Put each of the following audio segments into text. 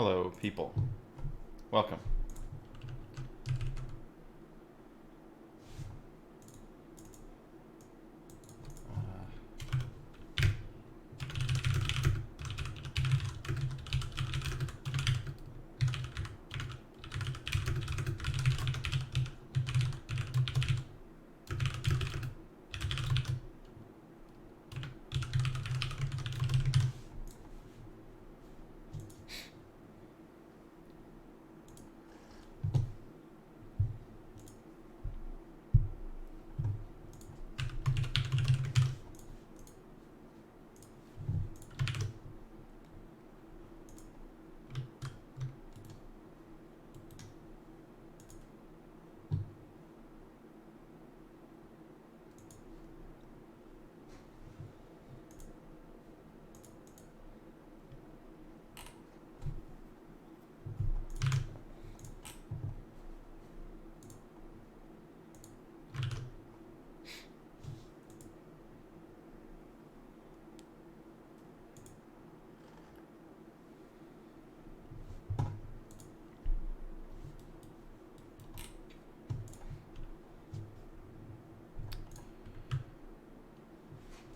Hello, people. Welcome.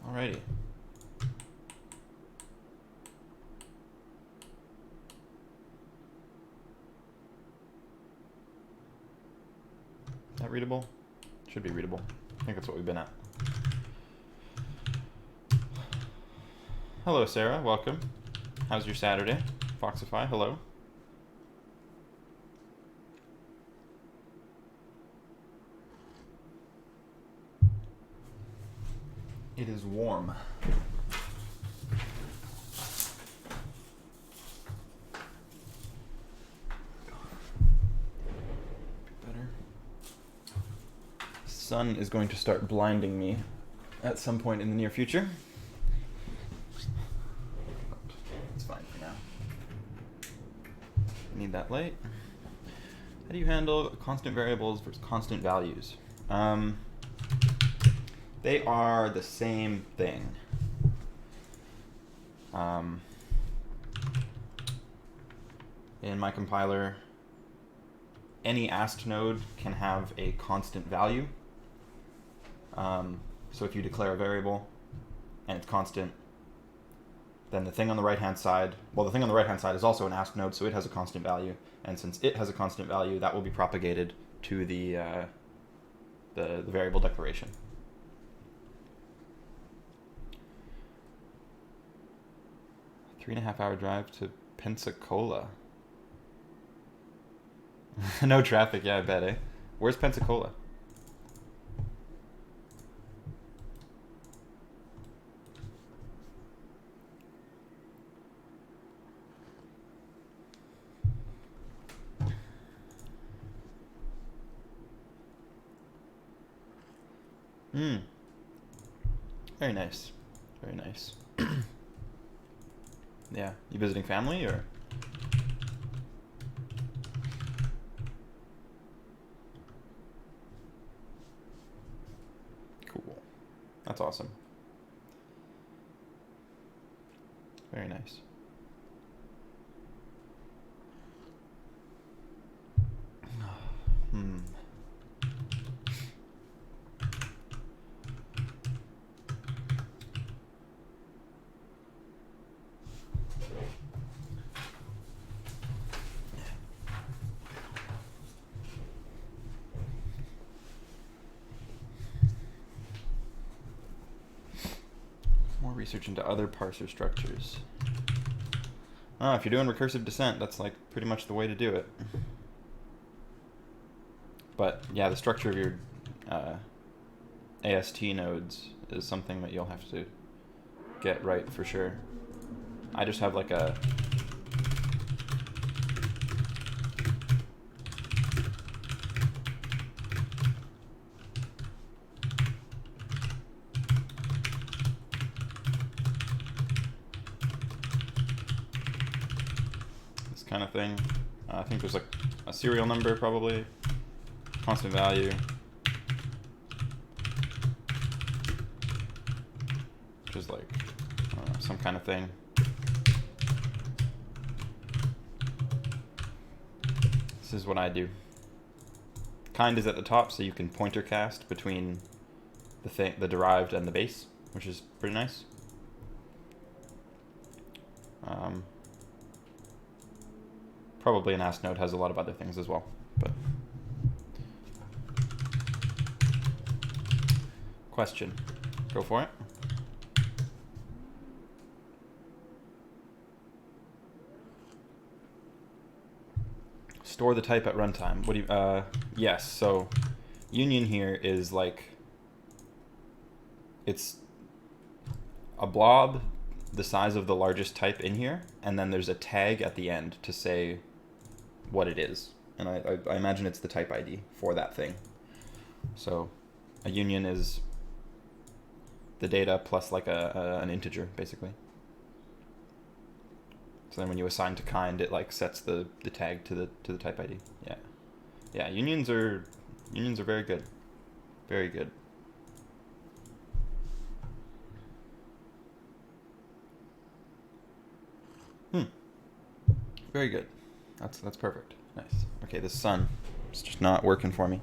Alrighty. Is that readable? Should be readable. I think that's what we've been at. Hello, Sarah. Welcome. How's your Saturday? Foxify, hello. It is warm. Better. Sun is going to start blinding me at some point in the near future. It's fine for now. I need that light. How do you handle constant variables versus constant values? They are the same thing. In my compiler, any AST node can have a constant value. So if you declare a variable and it's constant, then the thing on the right-hand side, well, the thing on the right-hand side is also an AST node, so it has a constant value. And since it has a constant value, that will be propagated to the variable declaration. A 3.5-hour drive to Pensacola. No traffic, yeah, I bet, eh? Where's Pensacola? Very nice. Very nice. Yeah. You visiting family or? Cool. That's awesome. Very nice. Research into other parser structures. If you're doing recursive descent, that's like pretty much the way to do it. But yeah, the structure of your AST nodes is something that you'll have to get right for sure. I just have like a kind of thing. I think there's like a serial number probably, constant value, which is like some kind of thing. This is what I do. Kind is at the top, so you can pointer cast between the derived and the base, which is pretty nice. Probably an AST node has a lot of other things as well, but question, go for it. Store the type at runtime. What do you? Yes. So, union here is like it's a blob the size of the largest type in here, and then there's a tag at the end to say what it is. And I imagine it's the type ID for that thing. So a union is the data plus like an integer, basically. So then when you assign to kind, it like sets the tag to the type ID. Yeah. Yeah, unions are very good. Very good. Very good. That's perfect. Nice. Okay, this sun is just not working for me.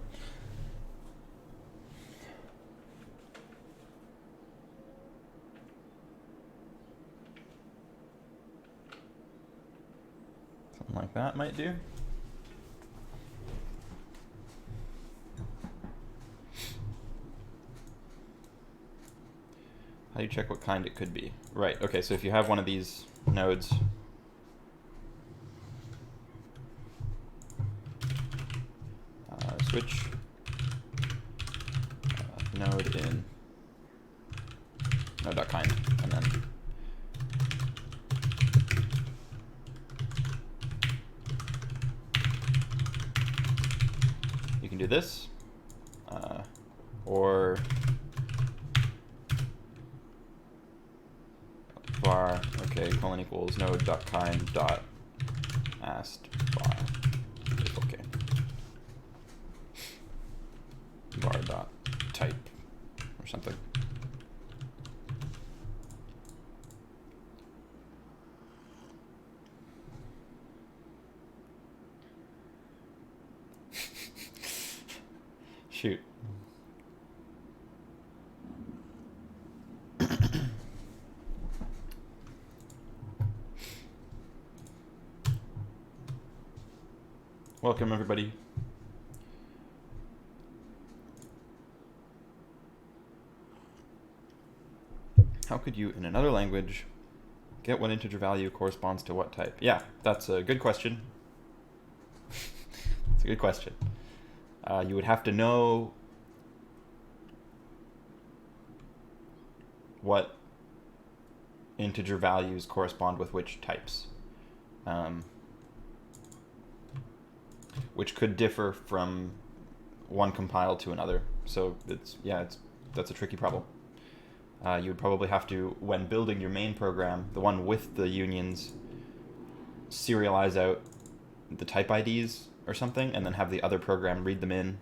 Something like that might do. How do you check what kind it could be? Right, okay, so if you have one of these nodes, switch node in node.kind, and then you can do this, or var okay colon equals node.kind dot ast var okay var dot type or something. Shoot. Welcome, everybody. How could you, in another language, get what integer value corresponds to what type? Yeah, that's a good question. It's a good question. You would have to know what integer values correspond with which types, which could differ from one compile to another. So that's a tricky problem. You would probably have to, when building your main program, the one with the unions, serialize out the type IDs or something, and then have the other program read them in.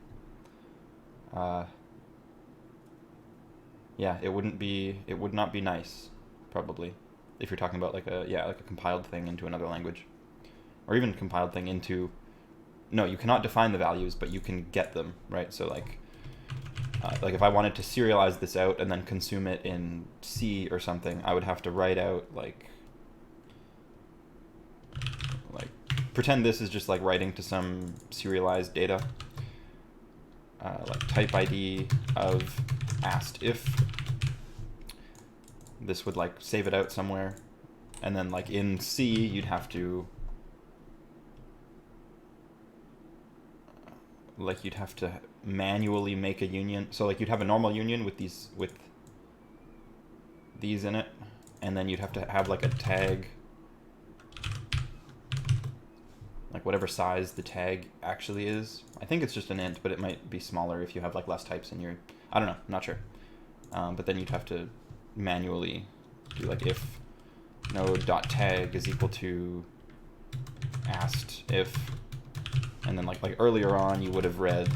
Yeah, it would not be nice, probably, if you're talking about like a compiled thing into another language, or even compiled thing into. No, you cannot define the values, but you can get them, right? So like if I wanted to serialize this out and then consume it in C or something, I would have to write out like pretend this is just like writing to some serialized data, like type ID of ast if. This would like save it out somewhere, and then like in C you'd have to manually make a union. So like you'd have a normal union with these in it, and then you'd have to have like a tag, like whatever size the tag actually is. I think it's just an int, but it might be smaller if you have like less types in your, I don't know, I'm not sure. But then you'd have to manually do like if node.tag is equal to ast if, and then like earlier on you would have read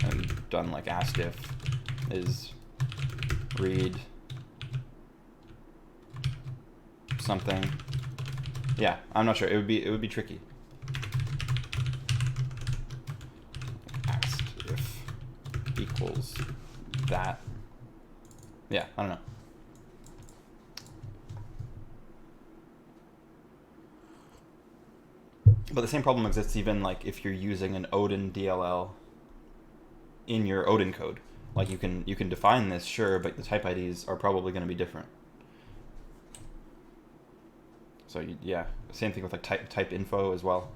and done like ast if is read something. Yeah, I'm not sure. It would be tricky. equals that. Yeah, I don't know. But the same problem exists even like if you're using an Odin DLL in your Odin code. Like you can define this, sure, but the type IDs are probably going to be different. So yeah, same thing with like type info as well.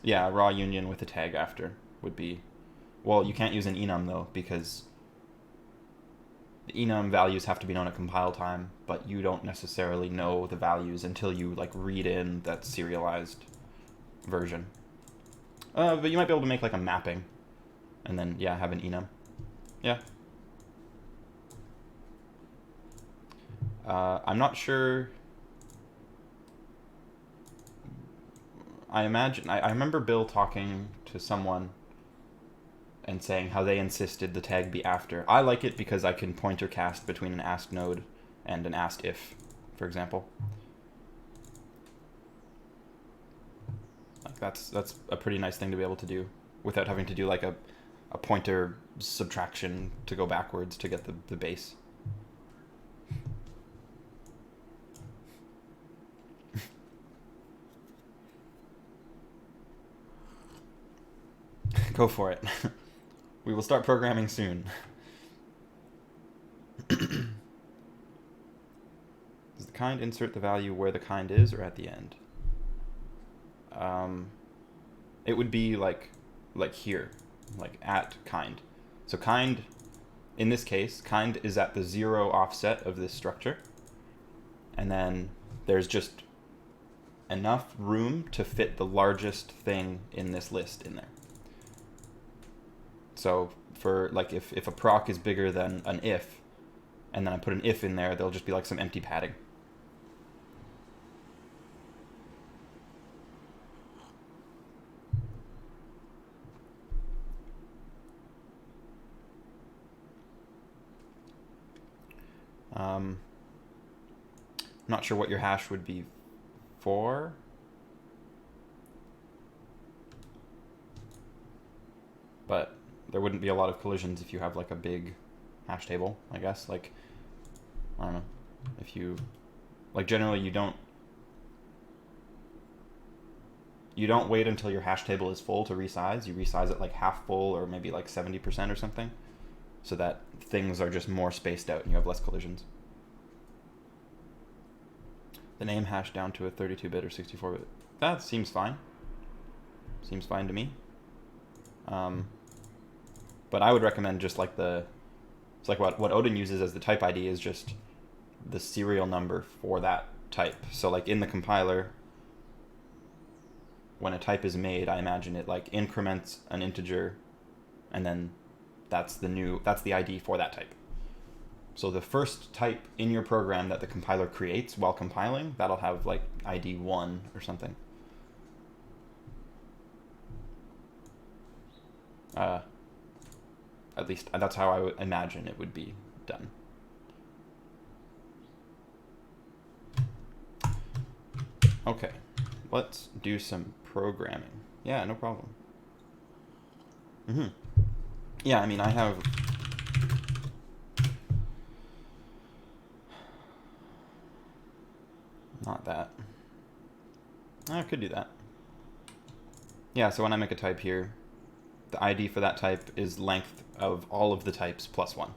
Yeah, raw union with a tag after would be, well, you can't use an enum though because the enum values have to be known at compile time, but you don't necessarily know the values until you like read in that serialized version. But you might be able to make like a mapping, and then yeah, have an enum. Yeah. I'm not sure. I imagine I remember Bill talking to someone and saying how they insisted the tag be after. I like it because I can pointer cast between an ask node and an asked if, for example. Like that's a pretty nice thing to be able to do without having to do like a pointer subtraction to go backwards to get the base. Go for it. We will start programming soon. Does the kind insert the value where the kind is or at the end? It would be like here, like at kind. So kind, in this case, kind is at the 0 offset of this structure. And then there's just enough room to fit the largest thing in this list in there. So for like if a proc is bigger than an if, and then I put an if in there, there'll just be like some empty padding. Not sure what your hash would be for. But there wouldn't be a lot of collisions if you have like a big hash table, I guess. Like, I don't know. If you, like generally you don't wait until your hash table is full to resize. You resize it like half full or maybe like 70% or something, so that things are just more spaced out and you have less collisions. The name hash down to a 32-bit or 64-bit. That seems fine. Seems fine to me. But I would recommend just like it's like what Odin uses as the type ID is just the serial number for that type. So like in the compiler, when a type is made, I imagine it like increments an integer, and then that's the ID for that type. So the first type in your program that the compiler creates while compiling, that'll have like ID 1 or something. At least that's how I would imagine it would be done. Okay, let's do some programming. Yeah, no problem. Yeah, I mean, I have... Not that. I could do that. Yeah, so when I make a type here, the ID for that type is length of all of the types plus 1.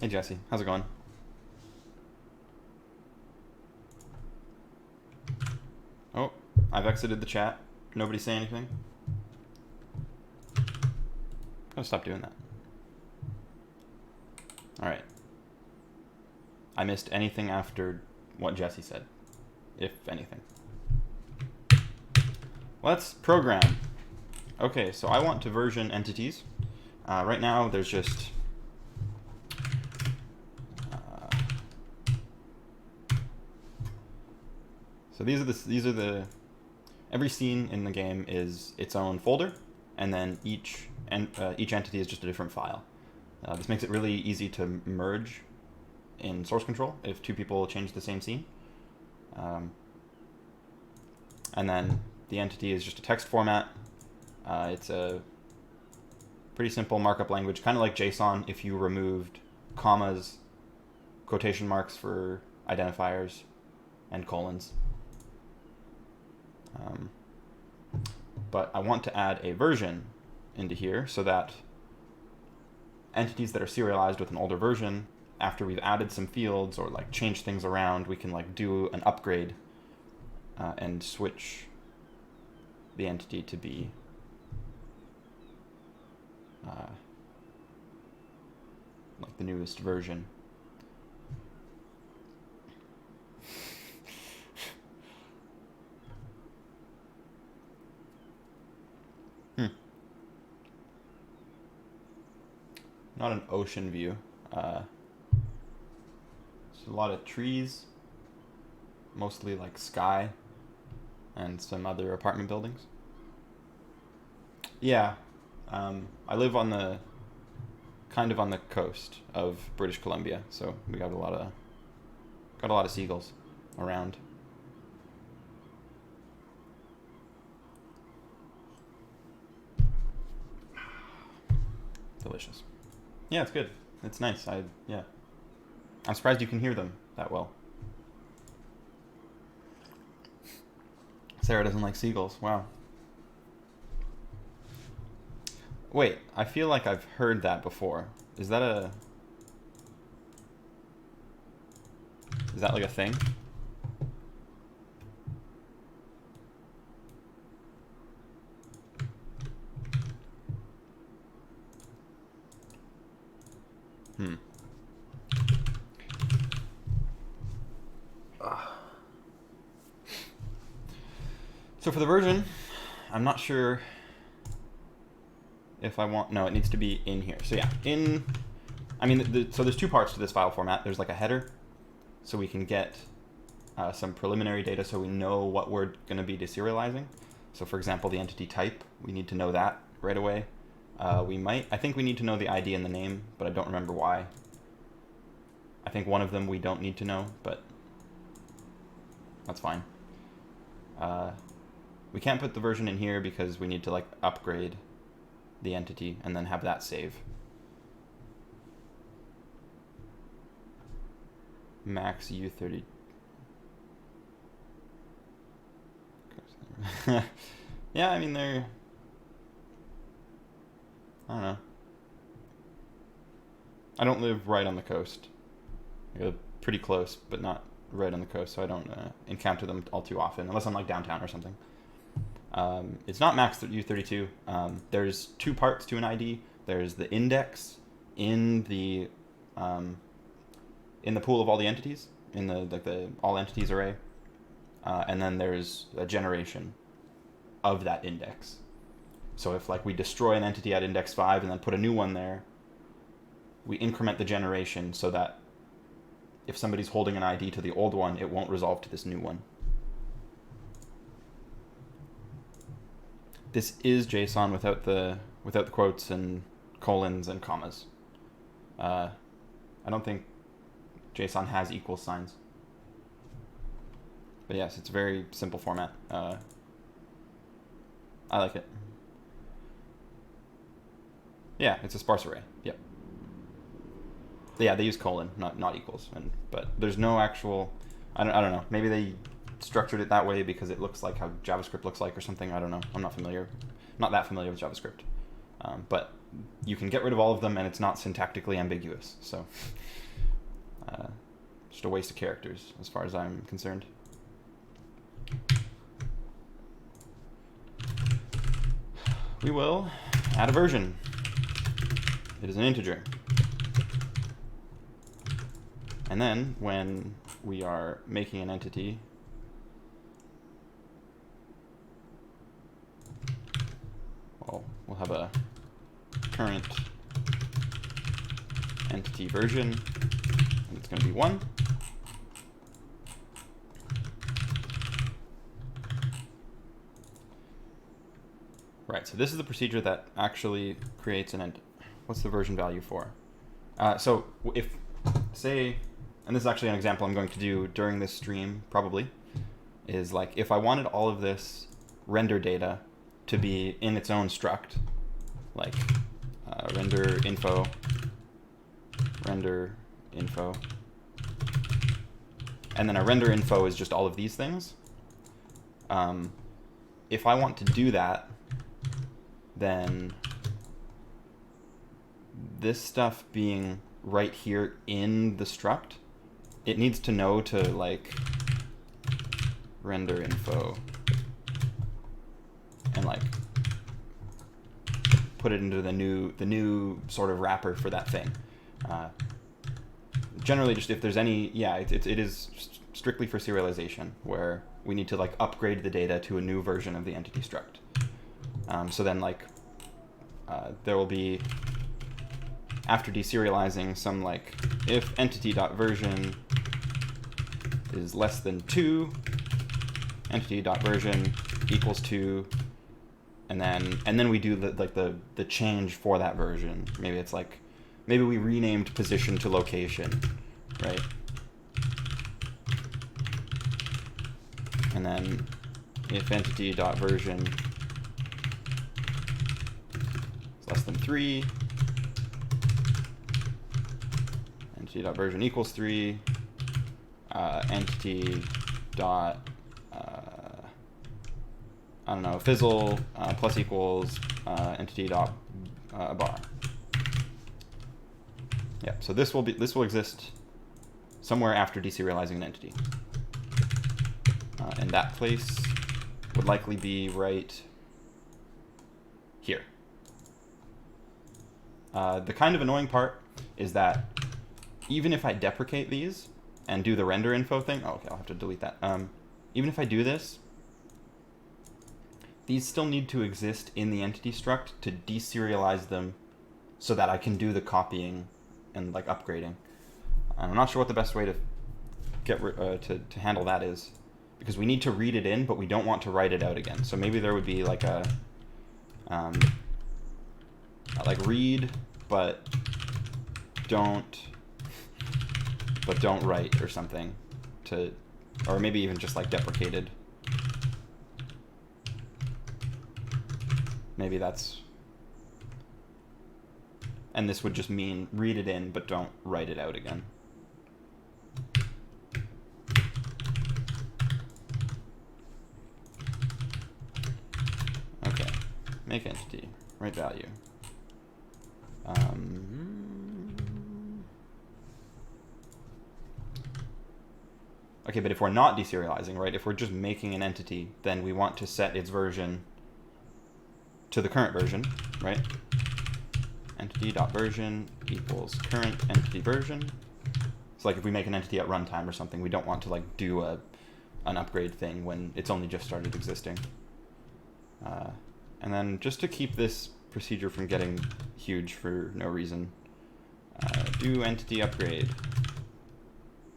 Hey Jesse, how's it going? Oh, I've exited the chat. Nobody say anything? Gotta stop doing that. Alright. I missed anything after what Jesse said, if anything. Let's program. Okay, so I want to version entities. Right now there's just so these are the every scene in the game is its own folder, and then each entity is just a different file. This makes it really easy to merge in source control if two people change the same scene. And then the entity is just a text format. It's a pretty simple markup language, kind of like JSON if you removed commas, quotation marks for identifiers, and colons. But I want to add a version into here so that entities that are serialized with an older version, after we've added some fields or like changed things around, we can like do an upgrade and switch the entity to be like the newest version. Not an ocean view. There's a lot of trees, mostly like sky, and some other apartment buildings. Yeah, I live on the kind of on the coast of British Columbia, so we got a lot of seagulls around. Delicious. Yeah, it's good. It's nice. Yeah. I'm surprised you can hear them that well. Sarah doesn't like seagulls. Wow. Wait, I feel like I've heard that before. Is that like a thing? So for the version, I'm not sure if I want... No, it needs to be in here. So yeah, so there's two parts to this file format. There's like a header, so we can get some preliminary data so we know what we're going to be deserializing. So for example, the entity type, we need to know that right away. I think we need to know the ID and the name, but I don't remember why. I think one of them we don't need to know, but that's fine. We can't put the version in here because we need to like upgrade the entity and then have that save. Max U30. Yeah, I mean they're... I don't know. I don't live right on the coast. I live pretty close, but not right on the coast, so I don't encounter them all too often, unless I'm like downtown or something. It's not max U32. There's two parts to an ID. There's the index in the pool of all the entities, in the all entities array, and then there's a generation of that index. So if like we destroy an entity at index 5 and then put a new one there, we increment the generation so that if somebody's holding an ID to the old one, it won't resolve to this new one. This is JSON without the quotes and colons and commas. I don't think JSON has equal signs. But yes, it's a very simple format. I like it. Yeah, it's a sparse array. Yep. Yeah, they use colon, not equals, but there's no actual. I don't know. Maybe they structured it that way because it looks like how JavaScript looks like or something. I don't know. I'm not that familiar with JavaScript. But you can get rid of all of them and it's not syntactically ambiguous. So just a waste of characters as far as I'm concerned. We will add a version. It is an integer. And then when we are making an entity, we'll have a current entity version, and it's going to be 1. Right, so this is the procedure that actually creates an what's the version value for? So if, say, and this is actually an example I'm going to do during this stream, probably, is like if I wanted all of this render data to be in its own struct, like render info, and then a render info is just all of these things. If I want to do that, then this stuff being right here in the struct, it needs to know to like render info and like put it into the new sort of wrapper for that thing. Generally, just if there's any, it is strictly for serialization, where we need to like upgrade the data to a new version of the entity struct. So then like there will be, after deserializing, some like if entity.version is less than 2, entity.version equals 2, and then we do the change for that version. Maybe it's like, maybe we renamed position to location, right? And then if entity.version is less than 3, entity.version equals 3, entity dot I don't know, fizzle plus equals entity dot bar. Yeah, so this will exist somewhere after deserializing an entity, and that place would likely be right here. The kind of annoying part is that even if I deprecate these and do the render info thing, oh, okay, I'll have to delete that. Even if I do this, these still need to exist in the entity struct to deserialize them so that I can do the copying and like upgrading. I'm not sure what the best way to get to handle that is, because we need to read it in, but we don't want to write it out again. So maybe there would be like a like read, but don't write or something, to, or maybe even just like deprecated. Maybe that's, and this would just mean read it in, but don't write it out again. Okay, make entity, write value. Okay, but if we're not deserializing, right, if we're just making an entity, then we want to set its version to the current version, right? Entity.version equals current entity version. It's like if we make an entity at runtime or something, we don't want to like do an upgrade thing when it's only just started existing. And then just to keep this procedure from getting huge for no reason, do entity upgrade.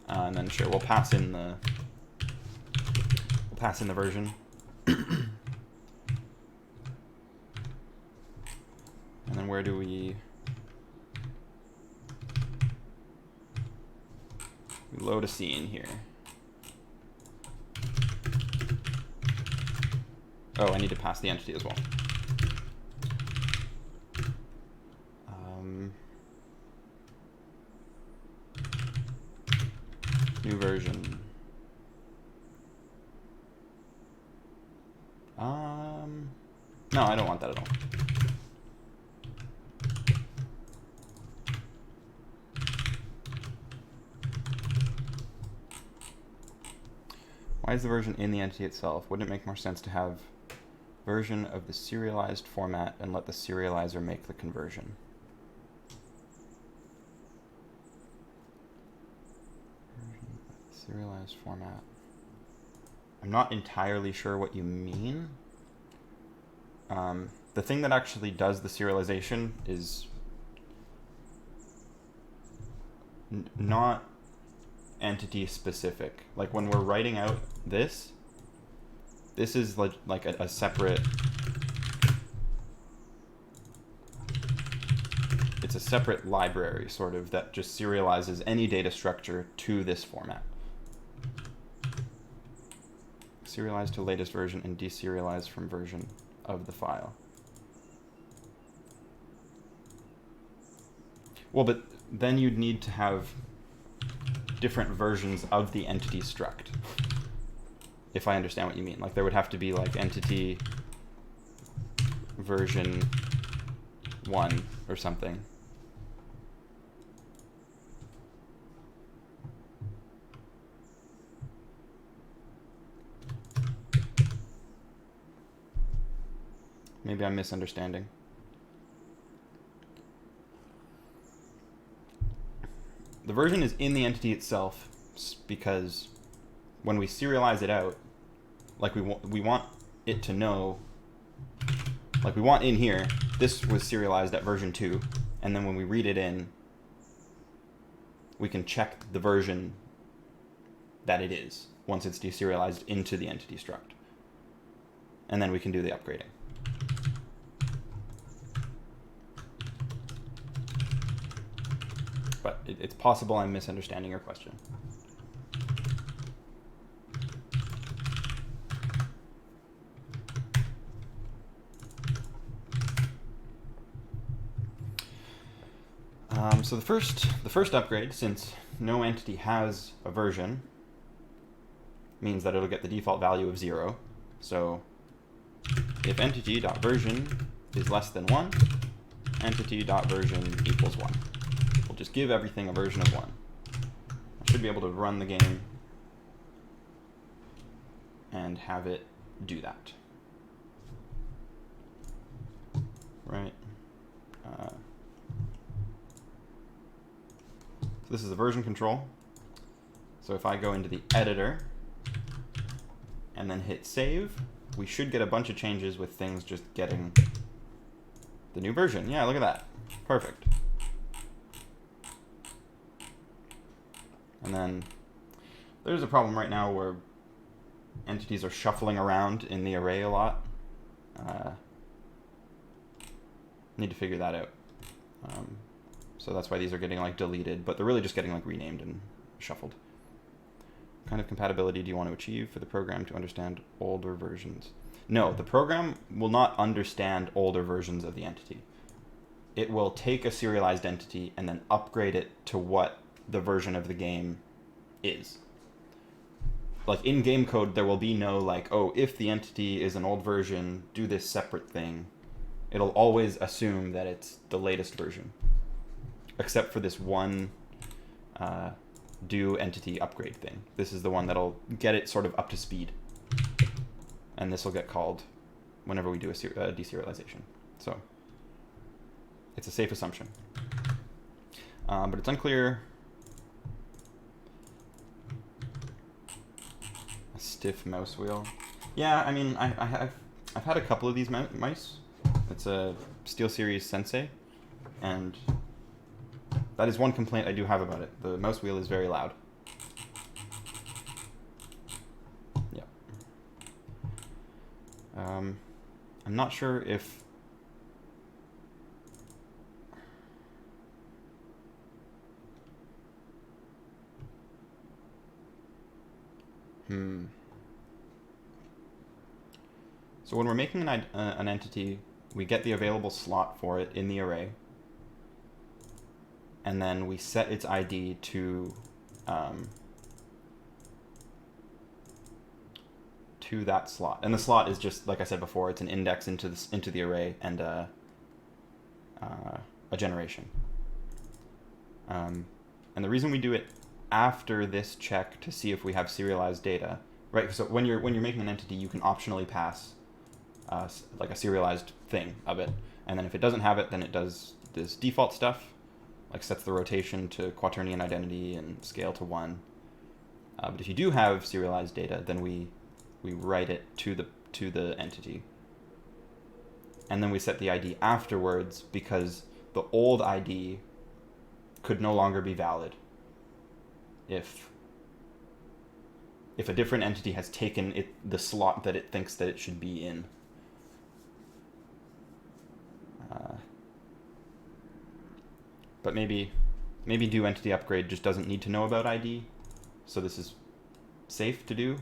And then sure, we'll pass in the version. And then where do we load a scene here? Oh, I need to pass the entity as well. New version. No, I don't want that at all. Why is the version in the entity itself? Wouldn't it make more sense to have version of the serialized format and let the serializer make the conversion? Serialized format. I'm not entirely sure what you mean. The thing that actually does the serialization is not entity specific. Like when we're writing out this is like a separate separate library, sort of, that just serializes any data structure to this format. Serialize to latest version and deserialize from version of the file. Well, but then you'd need to have different versions of the entity struct, if I understand what you mean. Like, there would have to be like entity version 1 or something. Maybe I'm misunderstanding. The version is in the entity itself because when we serialize it out, like we want it to know, like we want in here, this was serialized at version 2, and then when we read it in, we can check the version that it is once it's deserialized into the entity struct. And then we can do the upgrading. But it's possible I'm misunderstanding your question. So the first upgrade, since no entity has a version, means that it'll get the default value of 0. So if entity.version is less than 1, entity.version equals 1. We'll just give everything a version of 1. I should be able to run the game and have it do that. Right. So this is a version control. So if I go into the editor and then hit save, we should get a bunch of changes with things just getting the new version. Yeah, look at that. Perfect. And then there's a problem right now where entities are shuffling around in the array a lot. Need to figure that out. So that's why these are getting like deleted, but they're really just getting like renamed and shuffled. What kind of compatibility do you want to achieve for the program to understand older versions? No, the program will not understand older versions of the entity. It will take a serialized entity and then upgrade it to what the version of the game is. Like in game code, there will be no like, oh, if the entity is an old version, do this separate thing. It'll always assume that it's the latest version, except for this one do entity upgrade thing. This is the one that'll get it sort of up to speed, and this will get called whenever we do a deserialization. So it's a safe assumption, but it's unclear. A stiff mouse wheel. Yeah, I mean, I've had a couple of these mice. It's a SteelSeries Sensei, and that is one complaint I do have about it. The mouse wheel is very loud. Yeah. I'm not sure if... So when we're making an entity, we get the available slot for it in the array, and then we set its ID to that slot. And the slot is just, like I said before, it's an index into the array and a generation. And the reason we do it after this check to see if we have serialized data, right? So when you're making an entity, you can optionally pass like a serialized thing of it, and then if it doesn't have it, then it does this default stuff, like sets the rotation to quaternion identity and scale to 1. But if you do have serialized data, then we write it to the entity, and then we set the ID afterwards because the old ID could no longer be valid if a different entity has taken the slot that it thinks that it should be in. but maybe do entity upgrade just doesn't need to know about ID, so this is safe to do.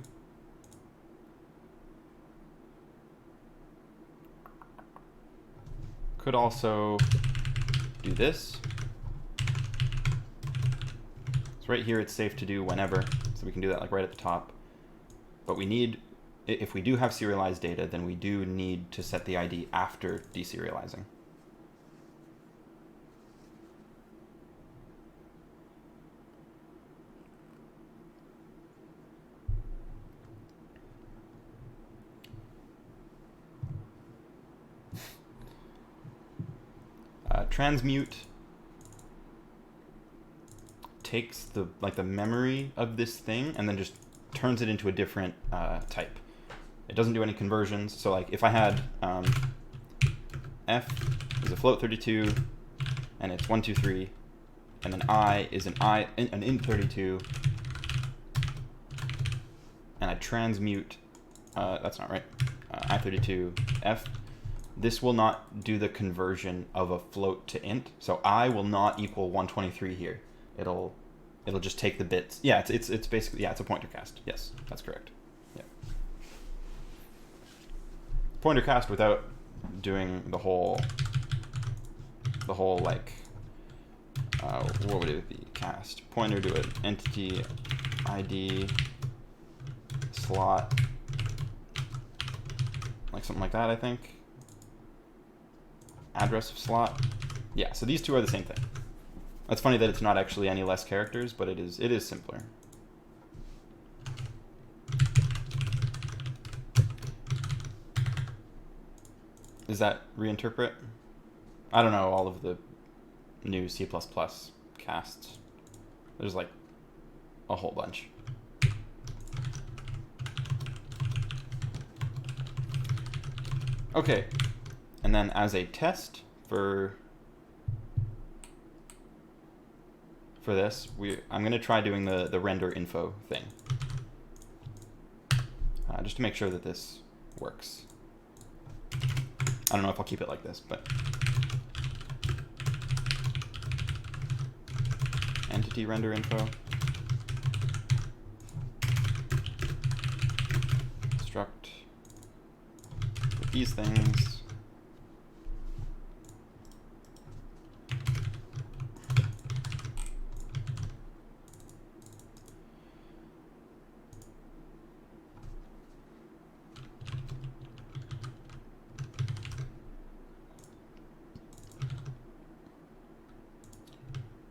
Could also do this. So right here it's safe to do whenever, so we can do that like right at the top. But we need, if we do have serialized data, then we do need to set the ID after deserializing. Transmute takes the memory of this thing and then just turns it into a different type. It doesn't do any conversions. So like if I had f is a float 32 and it's 1, 2, 3, and then I is an int 32, and I transmute, that's not right, I32 f. This will not do the conversion of a float to int. So I will not equal 123 here. It'll just take the bits. Yeah, it's basically, yeah, it's a pointer cast. Yes, that's correct. Yeah. Pointer cast without doing the whole like what would it be? Cast pointer to an entity ID slot, like something like that, I think. Address of slot. Yeah, so these two are the same thing. That's funny that it's not actually any less characters, but it is simpler. Is that reinterpret? I don't know all of the new C++ casts. There's like a whole bunch. Okay. And then as a test for this, I'm going to try doing the render info thing. Just to make sure that this works. I don't know if I'll keep it like this, but entity render info. Struct with these things.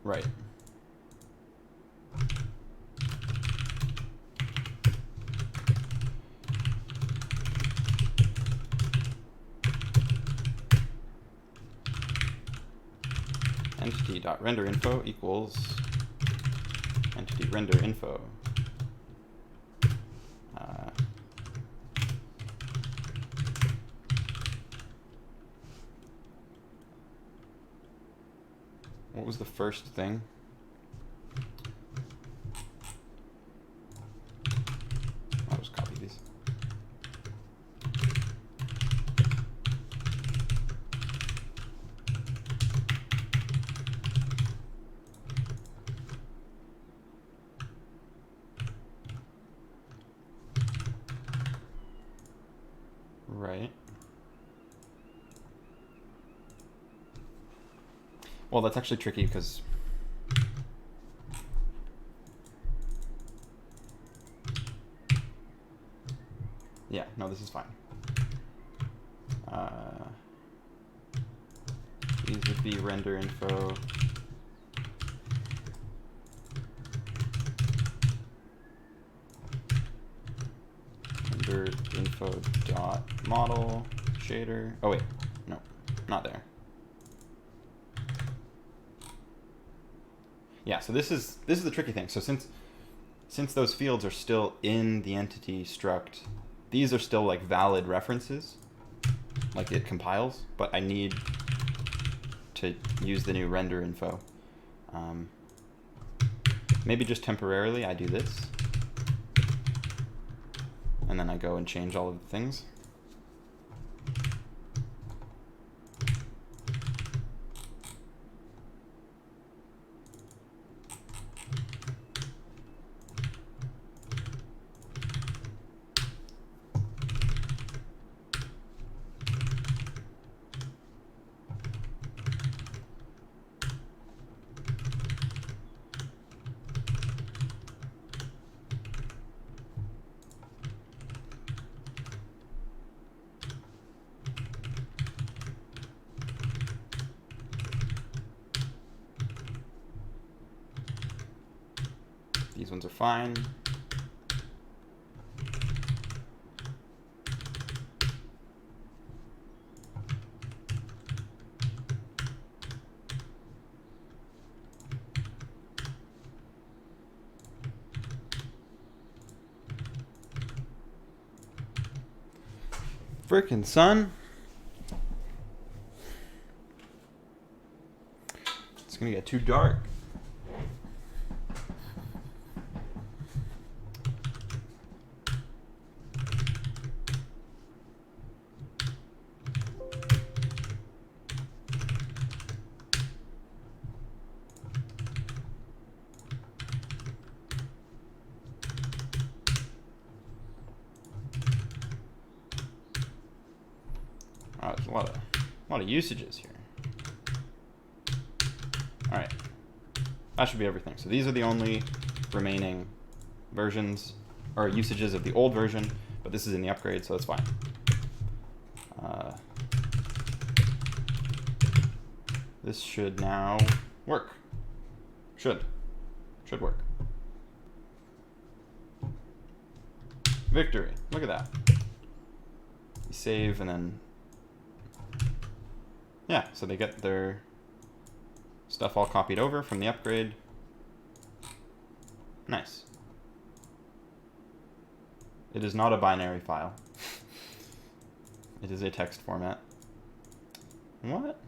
Right. Entity.renderInfo equals entity render info. What was the first thing? I'll just copy these. Right. Well, that's actually tricky because yeah, no, this is fine. These would be render info. Render info dot model shader. Oh wait, no, not there. Yeah, so this is the tricky thing. So since those fields are still in the entity struct, these are still like valid references, like it compiles, but I need to use the new render info. Maybe just temporarily I do this, and then I go and change all of the things. ones are fine. Frickin' son. It's gonna get too dark. Oh, there's a lot of usages here. All right, that should be everything. So these are the only remaining versions or usages of the old version, but this is in the upgrade, so that's fine. This should now work. Should work. Victory. Look at that. You save and then, yeah, so they get their stuff all copied over from the upgrade. Nice. It is not a binary file. It is a text format. What?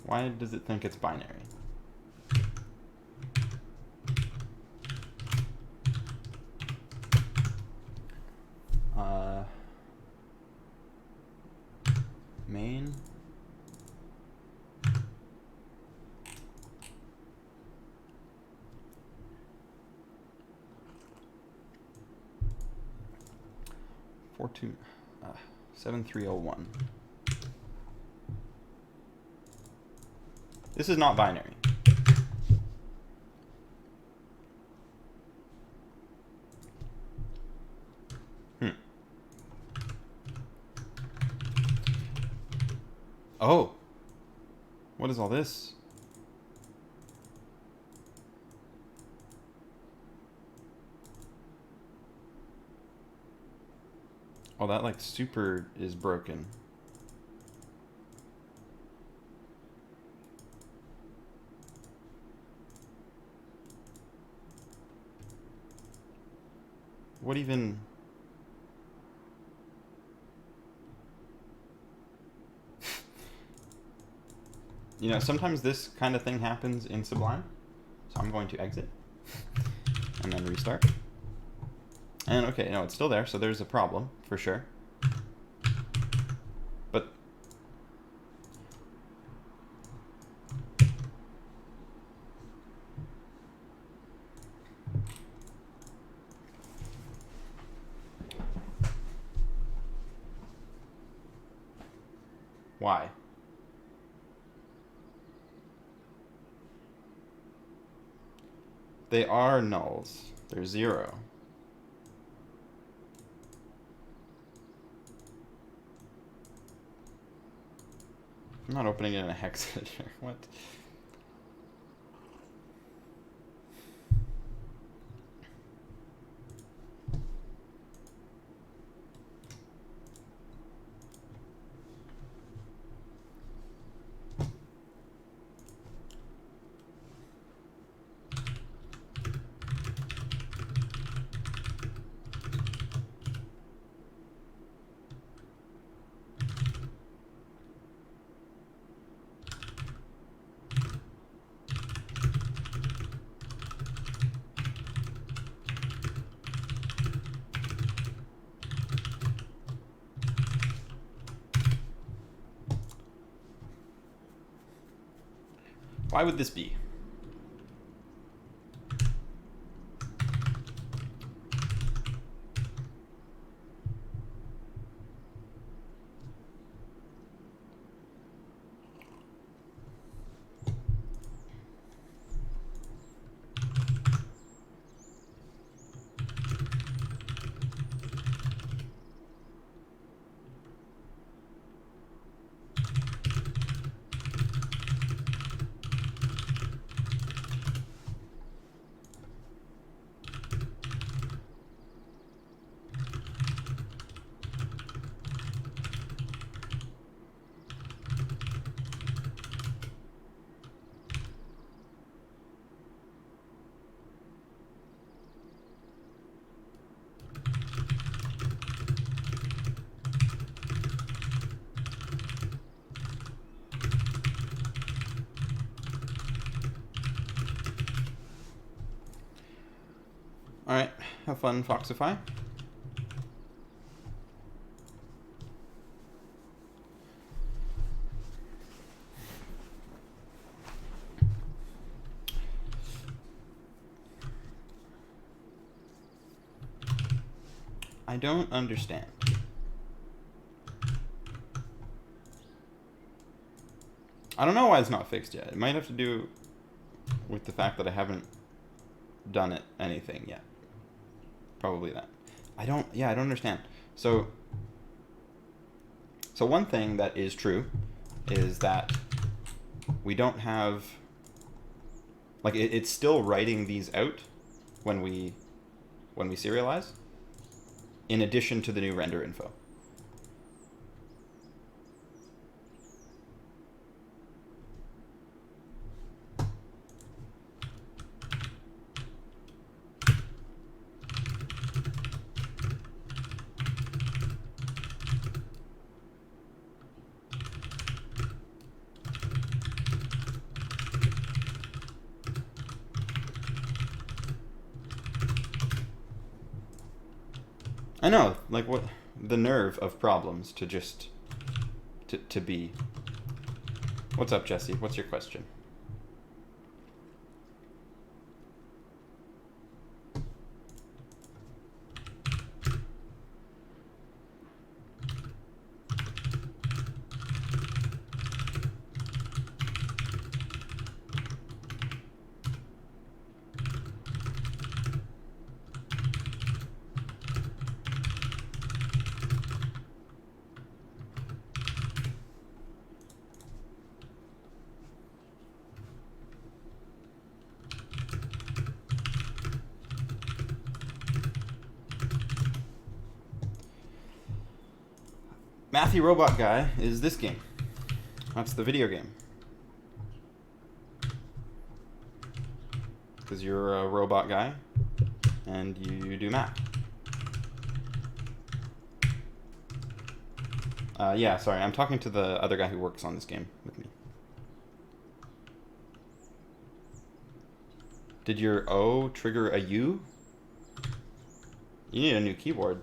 Why does it think it's binary? Main. Four two 7301. This is not binary. Oh. What is all this? Oh, that like super is broken. What even? You know, sometimes this kind of thing happens in Sublime. So I'm going to exit and then restart. And okay, no, it's still there, so there's a problem for sure. But why? They are nulls. They're 0. I'm not opening it in a hex editor. What? Why would this be? Alright, have fun, Foxify. I don't understand. I don't know why it's not fixed yet. It might have to do with the fact that I haven't done anything yet. Probably that. I don't understand. So one thing that is true is that we don't have, like, it's still writing these out when we serialize, in addition to the new render info. I know, like, what the nerve of problems to just to be. What's up, Jesse? What's your question? Matthew Robot Guy is this game. That's the video game. Because you're a robot guy and you do math. Yeah, sorry, I'm talking to the other guy who works on this game with me. Did your O trigger a U? You need a new keyboard.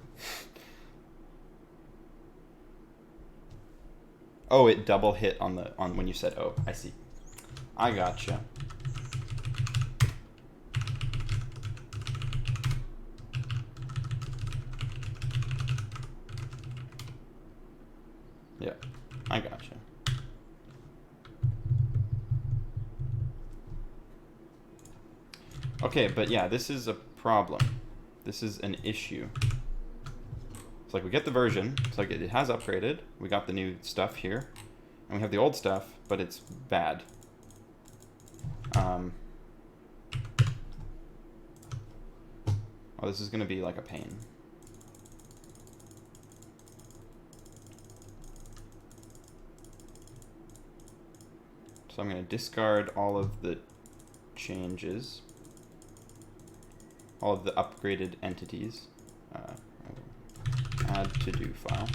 Oh, it double hit on when you said O. I see. I gotcha. Yeah, I gotcha. Okay, but yeah, this is a problem. This is an issue. It's like we get the version, it's like it has upgraded, we got the new stuff here, and we have the old stuff, but it's bad. Oh, this is gonna be like a pain. So I'm gonna discard all of the changes, all of the upgraded entities. Add to do file.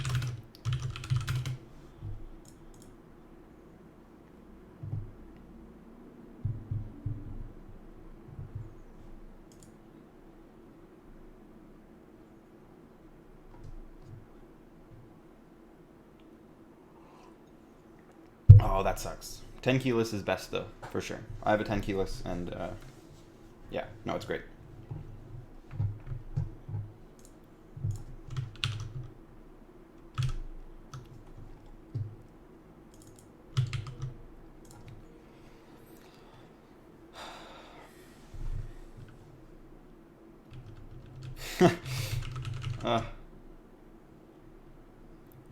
Oh, that sucks. 10 keyless is best though, for sure. I have a 10 keyless and yeah, no, it's great.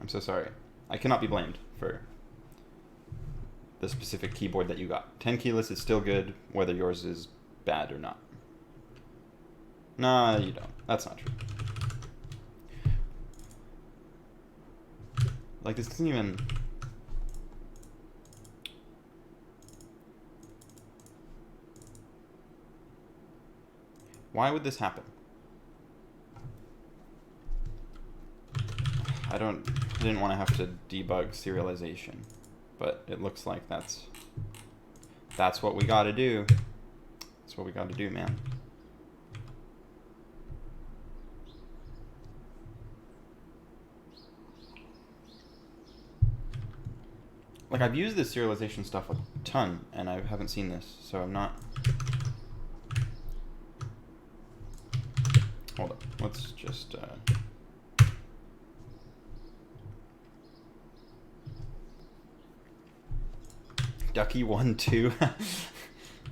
I'm so sorry. I cannot be blamed for the specific keyboard that you got. 10 keyless is still good, whether yours is bad or not. Nah, you don't. That's not true. Like, this doesn't even... Why would this happen? I didn't want to have to debug serialization, but it looks like that's what we gotta do. That's what we gotta do, man. like I've used this serialization stuff a ton, and I haven't seen this, so I'm not. Hold up. Let's just. Ducky 1-2.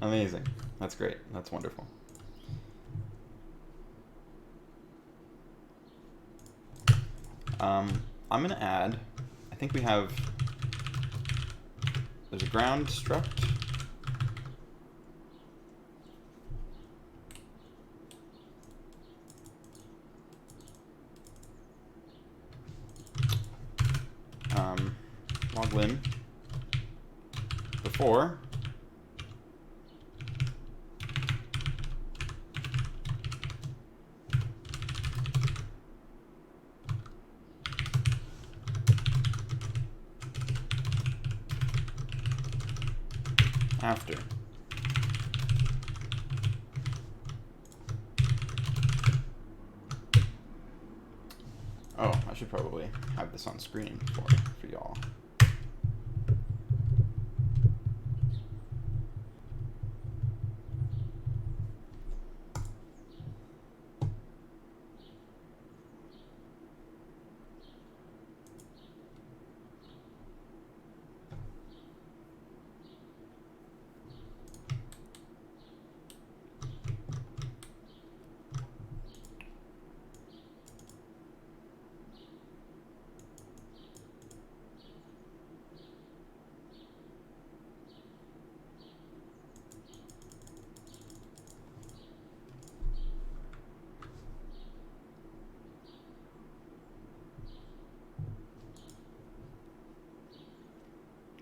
Amazing. That's great. That's wonderful. I'm gonna add. I think we have. There's a ground struct. Log lim before after. Oh, I should probably have this on screen for y'all.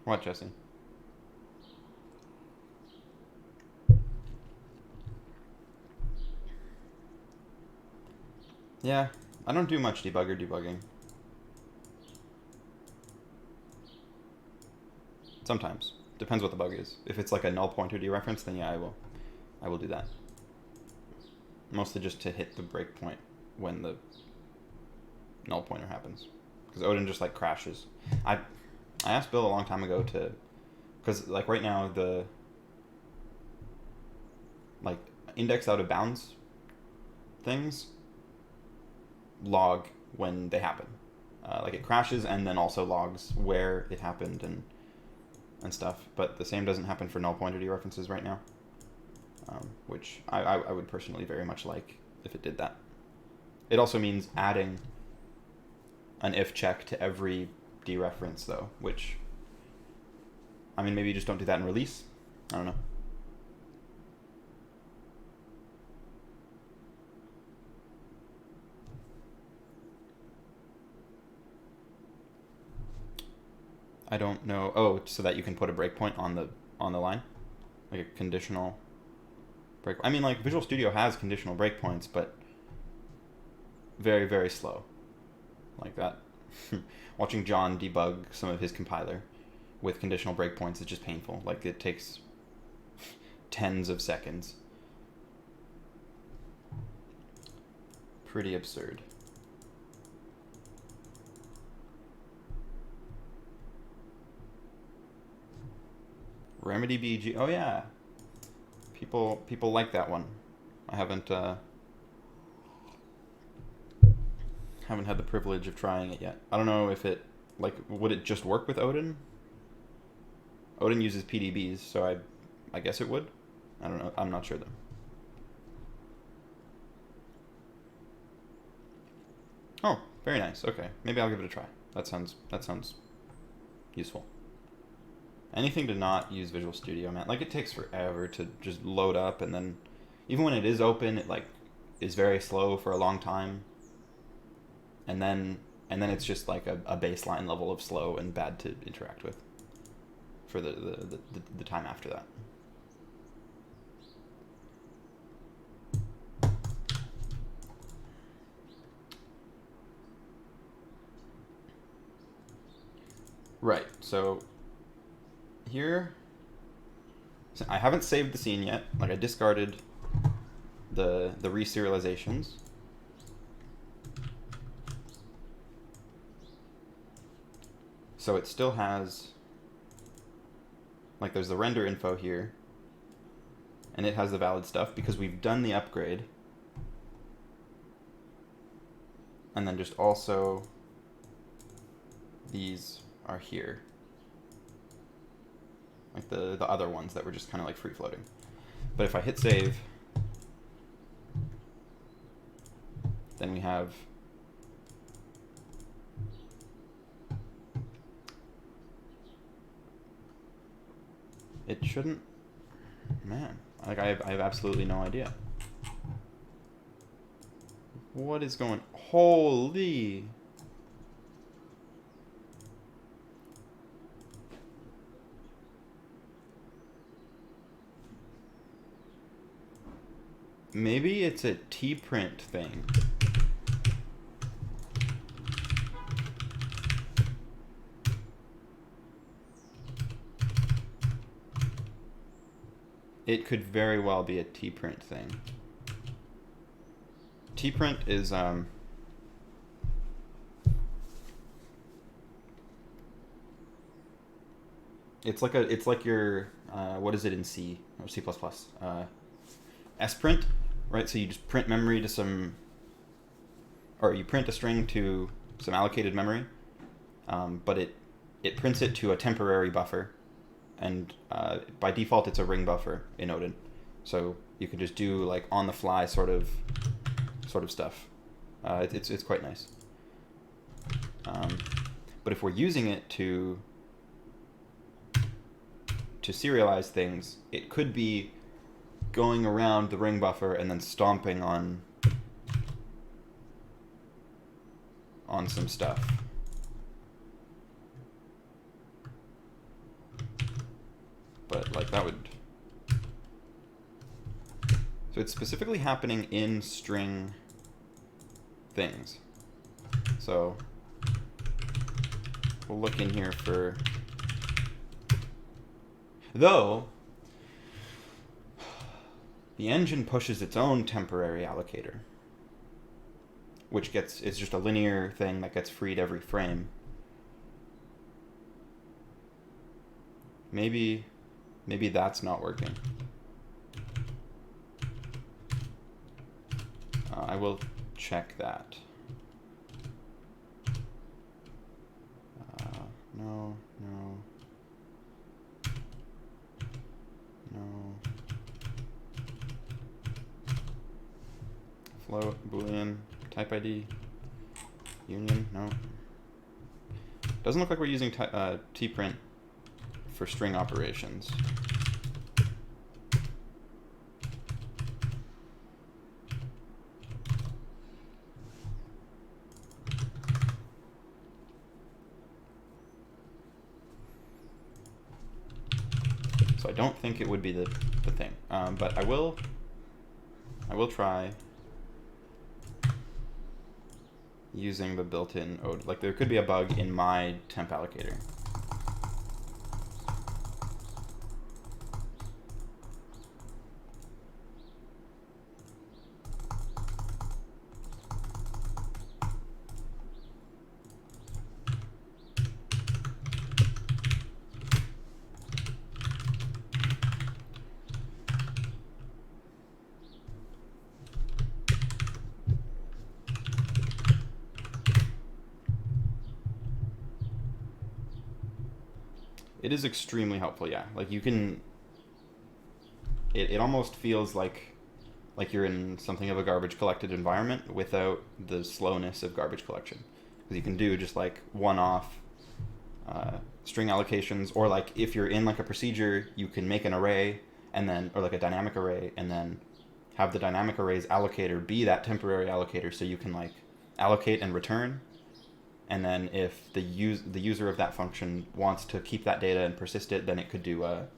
What, Jesse? Yeah, I don't do much debugging. Sometimes. Depends what the bug is. If it's like a null pointer dereference, then yeah, I will do that. Mostly just to hit the breakpoint when the null pointer happens. Because Odin just like crashes. I asked Bill a long time ago to, because like right now the like index out of bounds things log when they happen. Like it crashes and then also logs where it happened and stuff. But the same doesn't happen for null pointer dereferences right now, which I would personally very much like if it did that. It also means adding an if check to every dereference though, which, I mean, maybe you just don't do that in release. I don't know. I don't know. Oh, so that you can put a breakpoint on the line, like a conditional break. I mean, like Visual Studio has conditional breakpoints, but very, very slow, like that. Watching John debug some of his compiler with conditional breakpoints is just painful. Like it takes tens of seconds. Pretty absurd. Remedy BG. Oh yeah. People like that one. I haven't had the privilege of trying it yet. I don't know if it would it just work with Odin? Odin uses PDBs, so I guess it would. I don't know. I'm not sure though. Oh, very nice. Okay, maybe I'll give it a try. That sounds useful. Anything to not use Visual Studio, man. Like it takes forever to just load up, and then even when it is open, it like is very slow for a long time. And then it's just like a baseline level of slow and bad to interact with for the time after that. Right, so here, I haven't saved the scene yet. Like I discarded the reserializations. So it still has Like there's the render info here, and it has the valid stuff because we've done the upgrade. And then just also these are here. Like the other ones that were just kind of like free floating. But if I hit save, then we have it shouldn't, man, like I have absolutely no idea. What is going, holy. Maybe it's a tprint thing. It could very well be a tprint thing. Tprint is it's like your what is it in C or C++? Sprint, right? So you just print memory to some, or you print a string to some allocated memory, but it prints it to a temporary buffer, and by default it's a ring buffer in Odin. So you can just do like on the fly sort of stuff. It's quite nice. But if we're using it to serialize things, it could be going around the ring buffer and then stomping on some stuff. But like that would, so it's specifically happening in string things. So we'll look in here for, though the engine pushes its own temporary allocator, which is just a linear thing that gets freed every frame. Maybe that's not working. I will check that. No. Float, boolean, type ID, union, no. Doesn't look like we're using tprint for string operations. So I don't think it would be the thing, but I will try using the built-in Odin. Like there could be a bug in my temp allocator. It is extremely helpful, yeah. Like you can, it almost feels like you're in something of a garbage collected environment without the slowness of garbage collection. Because you can do just like one-off string allocations, or like if you're in like a procedure, you can make an array and then, or like a dynamic array, and then have the dynamic array's allocator be that temporary allocator, so you can like allocate and return. And then if the user of that function wants to keep that data and persist it, then it could do a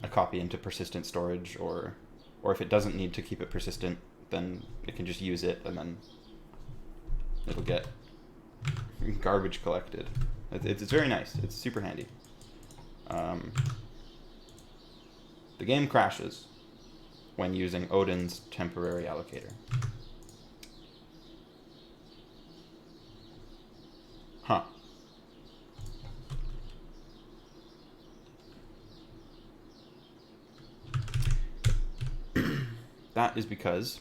copy into persistent storage, or if it doesn't need to keep it persistent, then it can just use it, and then it'll get garbage collected. It's very nice. It's super handy. The game crashes when using Odin's temporary allocator. Huh. that is because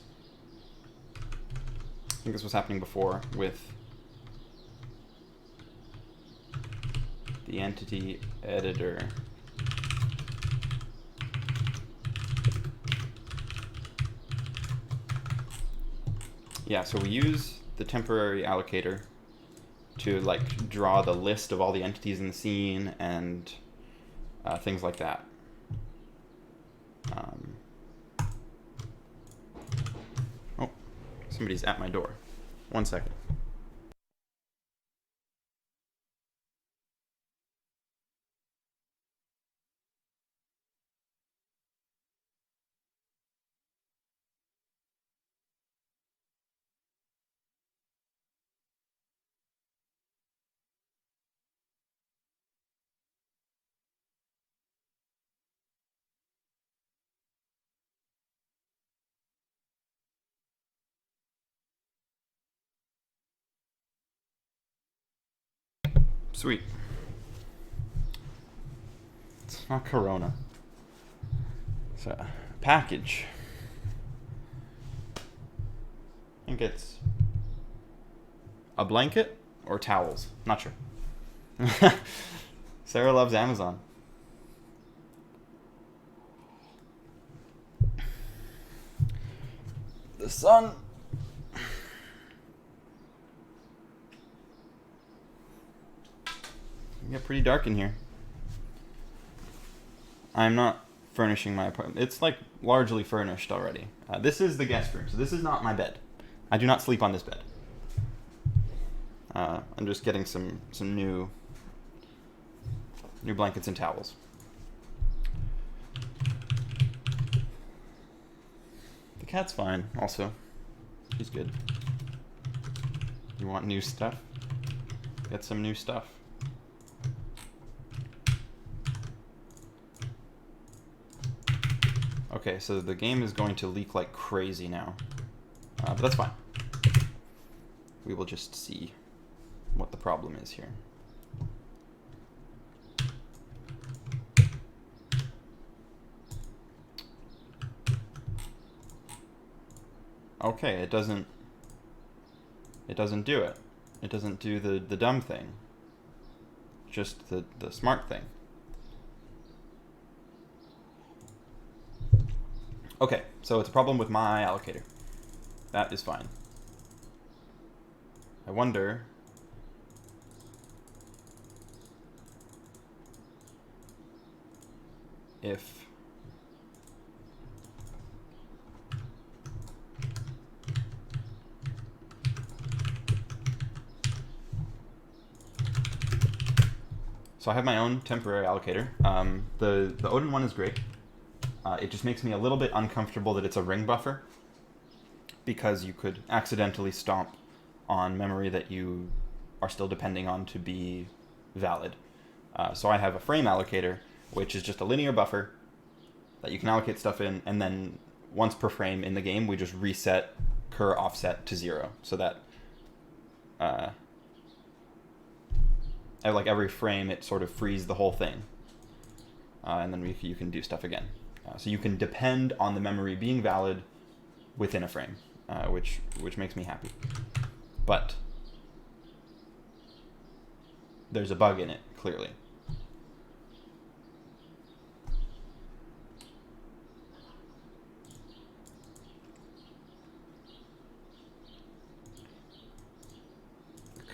I think this was happening before with the entity editor. Yeah, so we use the temporary allocator to like draw the list of all the entities in the scene and things like that. Oh, somebody's at my door. 1 second. Sweet. It's not Corona. It's a package. I think it's a blanket or towels. Not sure. Sarah loves Amazon. The sun. It get pretty dark in here. I'm not furnishing my apartment. It's like largely furnished already. This is the guest room, so this is not my bed. I do not sleep on this bed. I'm just getting some new blankets and towels. The cat's fine, also. He's good. You want new stuff? Get some new stuff. Okay, so the game is going to leak like crazy now. But that's fine. We will just see what the problem is here. Okay, it doesn't do it. It doesn't do the dumb thing. Just the smart thing. Okay, so it's a problem with my allocator. That is fine. I wonder if so I have my own temporary allocator. The Odin one is great. It just makes me a little bit uncomfortable that it's a ring buffer, because you could accidentally stomp on memory that you are still depending on to be valid. So I have a frame allocator, which is just a linear buffer that you can allocate stuff in, and then once per frame in the game, we just reset cur offset to 0, so that like every frame it sort of frees the whole thing, and then you can do stuff again. So you can depend on the memory being valid within a frame, which makes me happy. But there's a bug in it, clearly.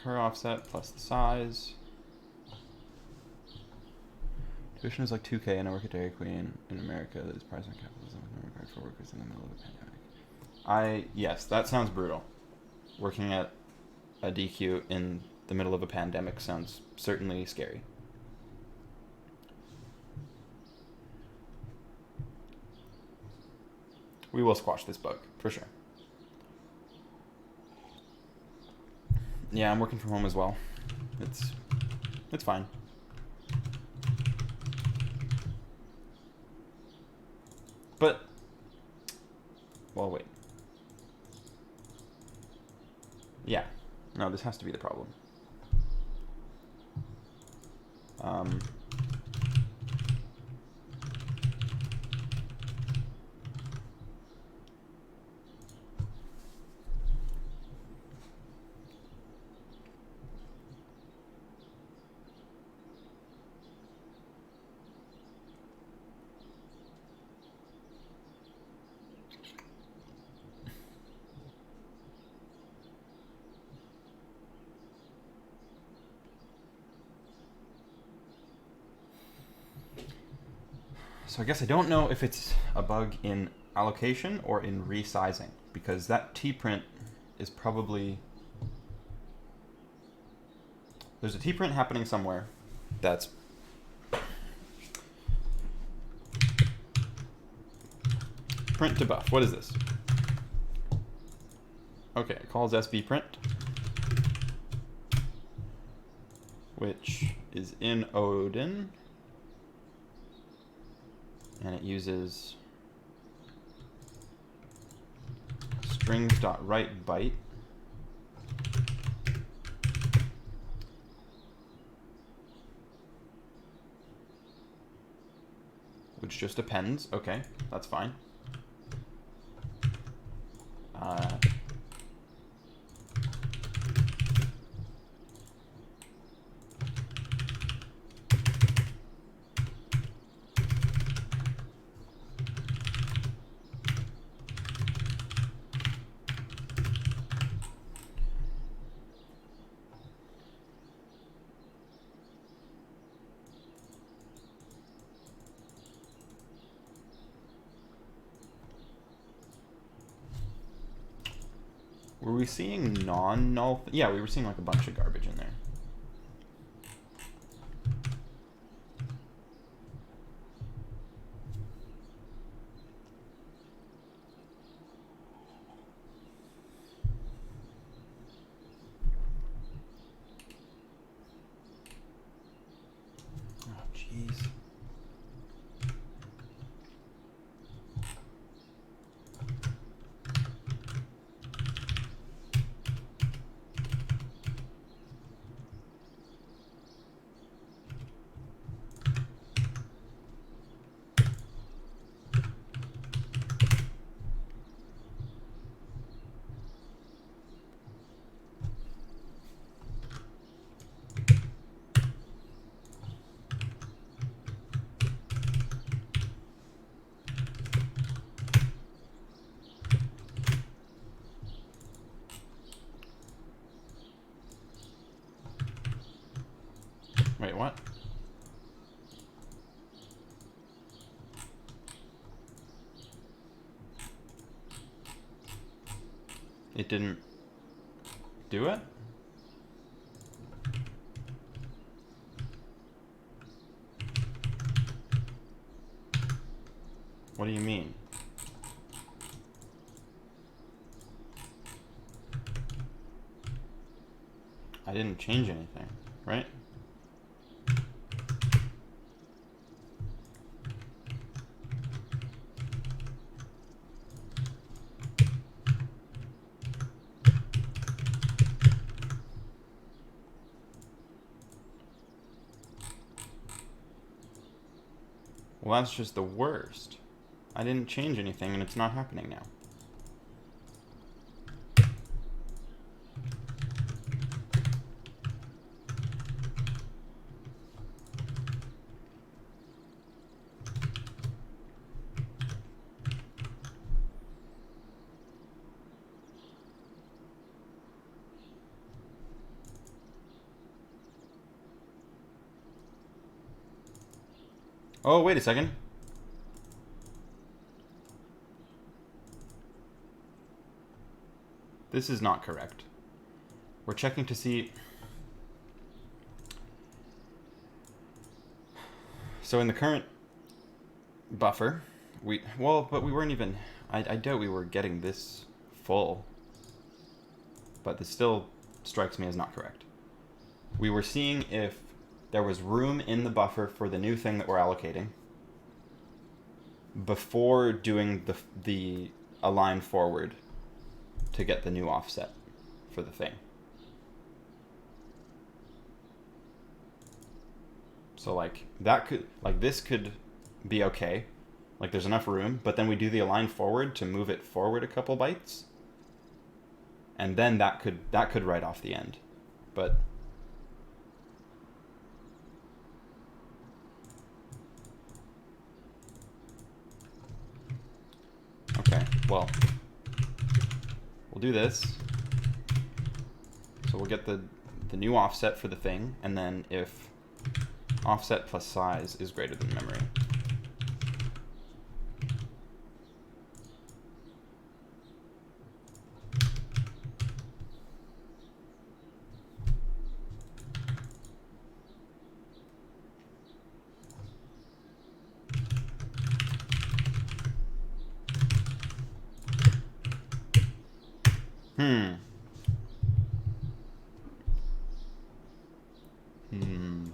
Cur offset plus the size. Tuition is like 2K and I work at Dairy Queen in America that is priced on capitalism with no regard for workers in the middle of a pandemic. Yes, that sounds brutal. Working at a DQ in the middle of a pandemic sounds certainly scary. We will squash this bug, for sure. Yeah, I'm working from home as well. It's fine. But, well, wait. Yeah. No, this has to be the problem. So I guess I don't know if it's a bug in allocation or in resizing, because that tprint is probably... There's a tprint happening somewhere that's print to buff. What is this? Okay, it calls sbprint, which is in Odin, and it uses strings.writeByte, which just appends. Okay, that's fine. Were we seeing non-null? Yeah, we were seeing like a bunch of garbage in there. Oh, jeez. Wait, what? It didn't do it? What do you mean? I didn't change anything, right? Well, that's just the worst. I didn't change anything and it's not happening now. Oh, wait a second. This is not correct. We're checking to see... So in the current buffer, but we weren't even... I doubt we were getting this full. But this still strikes me as not correct. We were seeing if there was room in the buffer for the new thing that we're allocating before doing the align forward to get the new offset for the thing. So like that could, like this could be okay. Like there's enough room, but then we do the align forward to move it forward a couple bytes. And then that could write off the end. But okay, well, we'll do this. So we'll get the new offset for the thing, and then if offset plus size is greater than memory, Hmm. Hmm.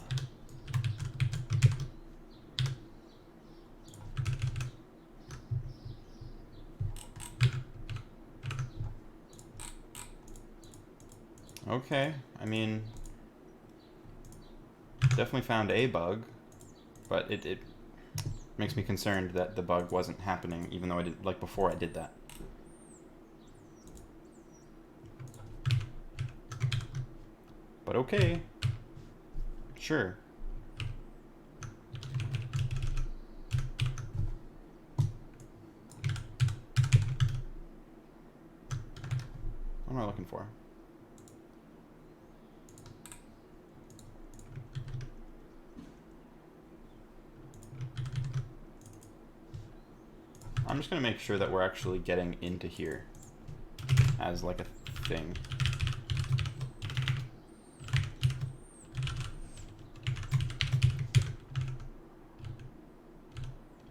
Okay, I mean, definitely found a bug, but it makes me concerned that the bug wasn't happening, even though I did, like before I did that. But okay. Sure. What am I looking for? I'm just going to make sure that we're actually getting into here as like a thing.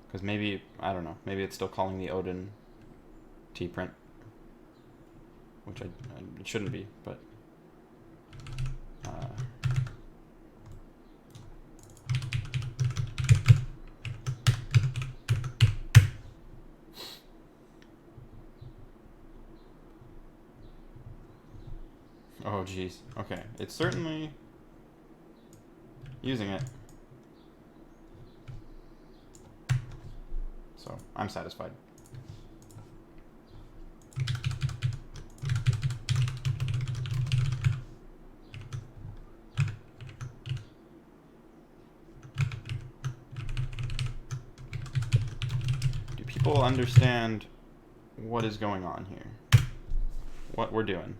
Because maybe, I don't know, maybe it's still calling the Odin tprint, which it shouldn't be, but oh geez. Okay, it's certainly using it. So I'm satisfied. Do people understand what is going on here? What we're doing?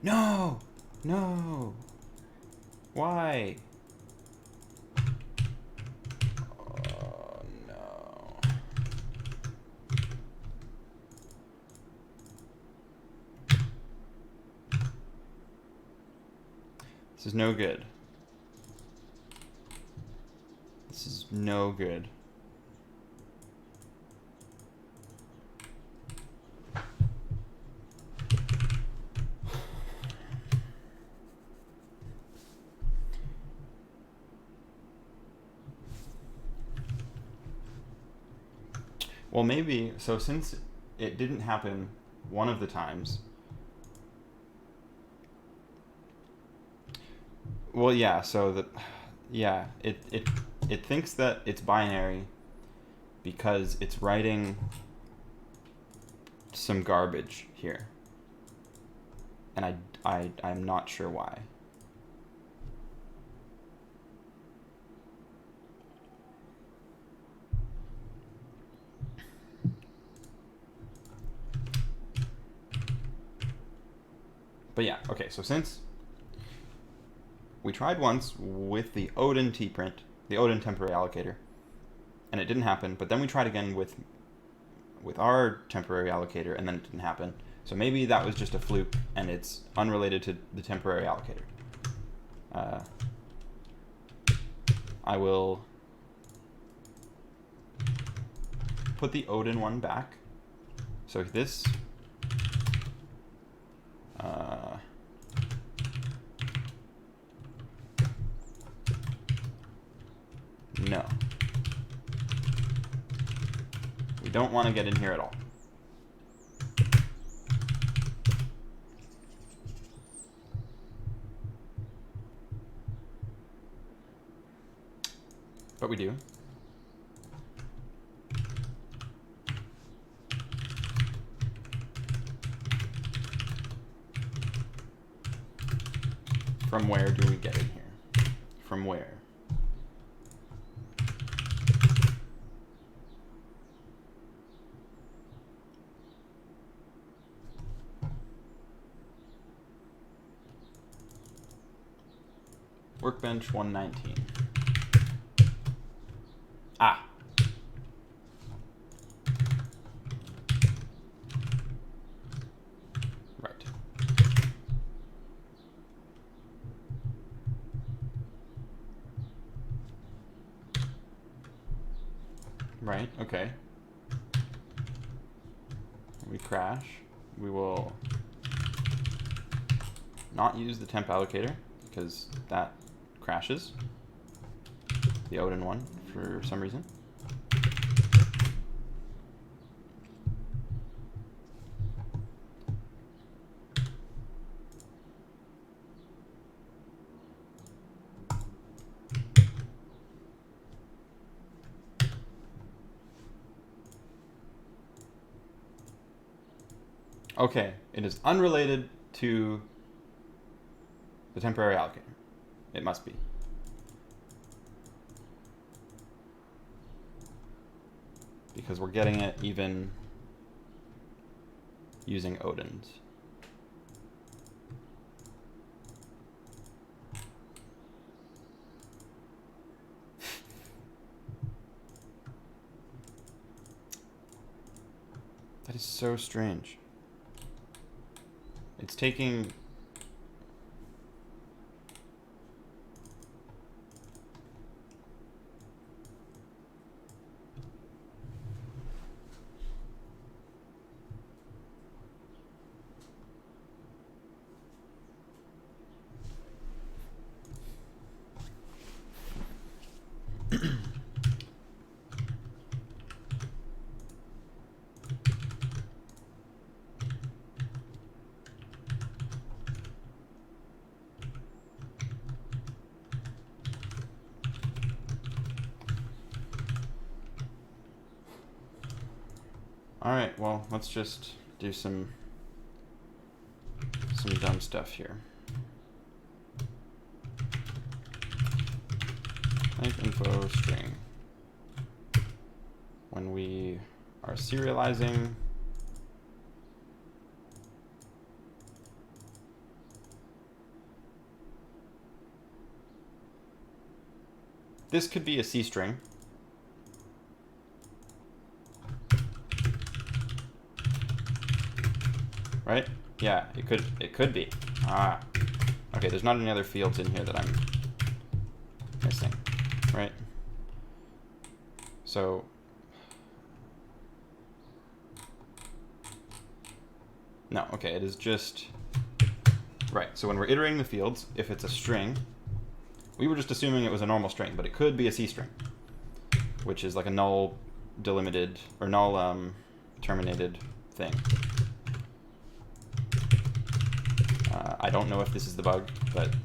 No! No! Why? Oh, no. This is no good. This is no good. Well, maybe, so since it didn't happen one of the times, well, yeah, so that, yeah, it thinks that it's binary because it's writing some garbage here. And I'm not sure why. But yeah, okay, so since we tried once with the Odin tprint, the Odin temporary allocator, and it didn't happen, but then we tried again with our temporary allocator, and then it didn't happen. So maybe that was just a fluke, and it's unrelated to the temporary allocator. I will put the Odin one back. So this... no. We don't want to get in here at all. But we do. From where do we get in here? From where? Workbench 119. Ah. right? Okay. We crash. We will not use the temp allocator because that crashes the Odin one for some reason. Okay, it is unrelated to the temporary allocator. It must be. Because we're getting it even using Odin's. That is so strange. It's taking... Alright, well, let's just do some dumb stuff here. Type info string. When we are serializing, this could be a C string. Right? Yeah, it could be. Ah. Okay, there's not any other fields in here that I'm missing. Right? So no, okay, it is just right. So when we're iterating the fields, if it's a string, we were just assuming it was a normal string, but it could be a C string, which is like a null delimited or null terminated thing. I don't know if this is the bug, but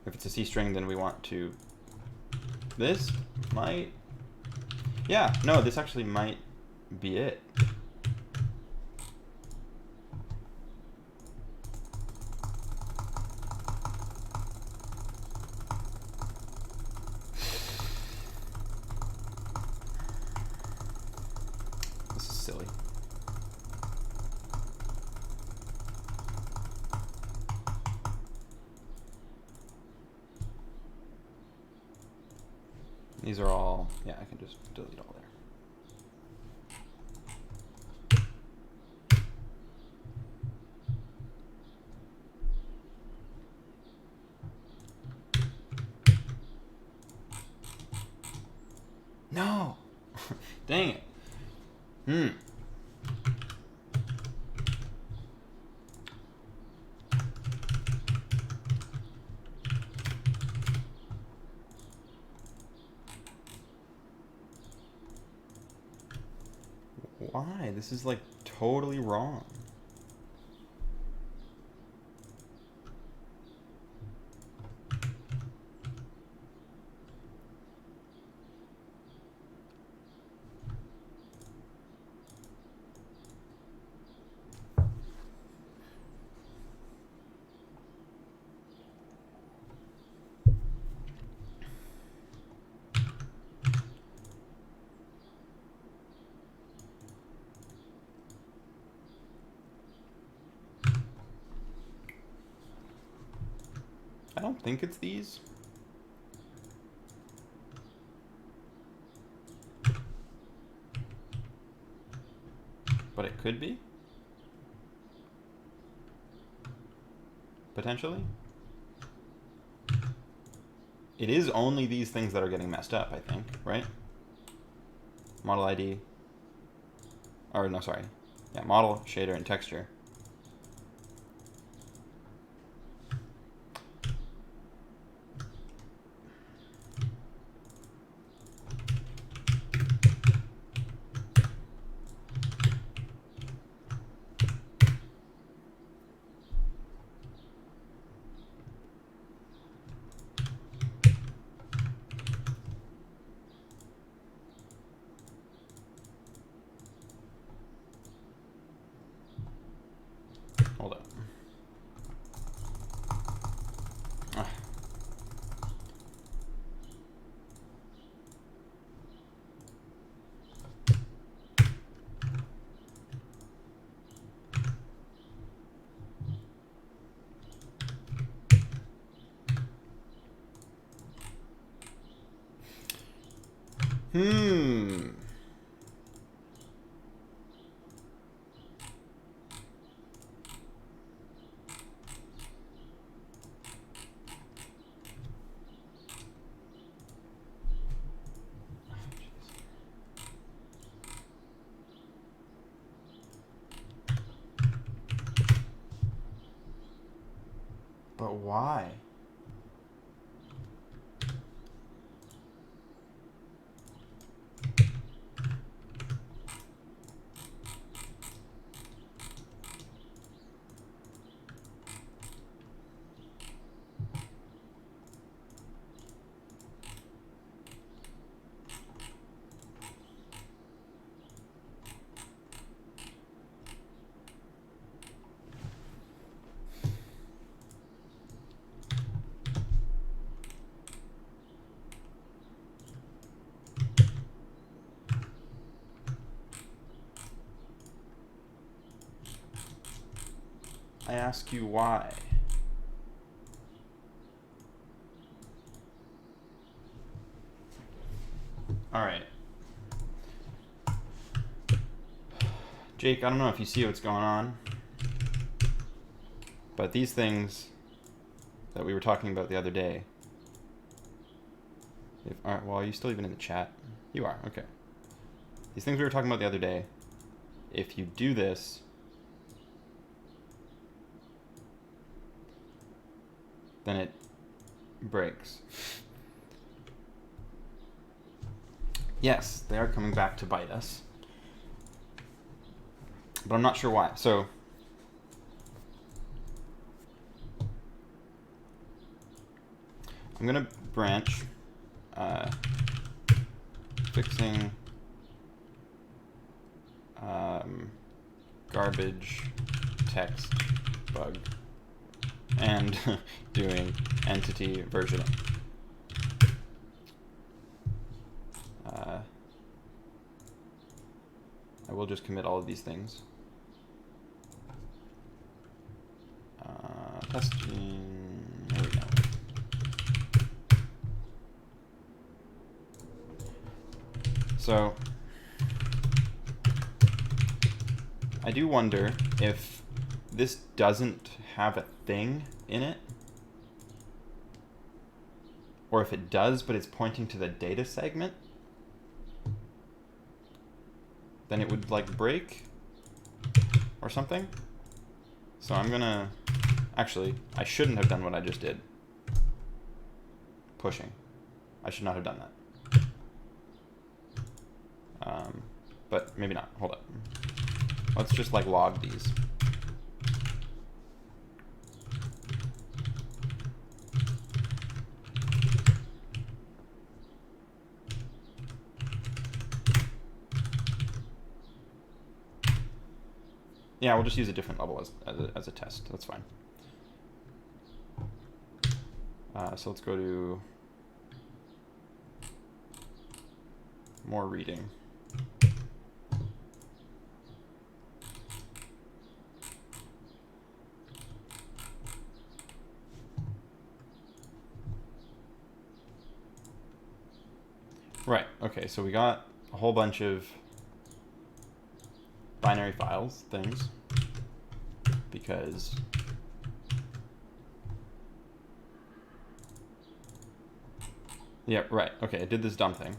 if it's a C string, then we want to... This might... Yeah, no, this actually might be it. This is silly. These are all, yeah, I can just delete all there. No! Dang it. Why? This is like totally wrong. I don't think it's these. But it could be. Potentially. It is only these things that are getting messed up, I think, right? model ID, or no, sorry, yeah, model, shader, and texture. Hold up. Ah. But why? I ask you why. All right. Jake, I don't know if you see what's going on, but these things that we were talking about the other day, well, are you still even in the chat? You are, okay. These things we were talking about the other day, if you do this, then it breaks. Yes, they are coming back to bite us, but I'm not sure why. So I'm gonna branch fixing garbage text bug and doing entity versioning. I will just commit all of these things. Testing, there we go. So I do wonder if this doesn't have a thing in it, or if it does but it's pointing to the data segment, then it would like break or something. So I'm gonna, actually, I shouldn't have done what I just did. Pushing. I should not have done that. But maybe not, hold up. Let's just like log these. Yeah, we'll just use a different level as a test. That's fine. So let's go to more reading. Right, okay, so we got a whole bunch of binary files things because yeah, right, okay, I did this dumb thing.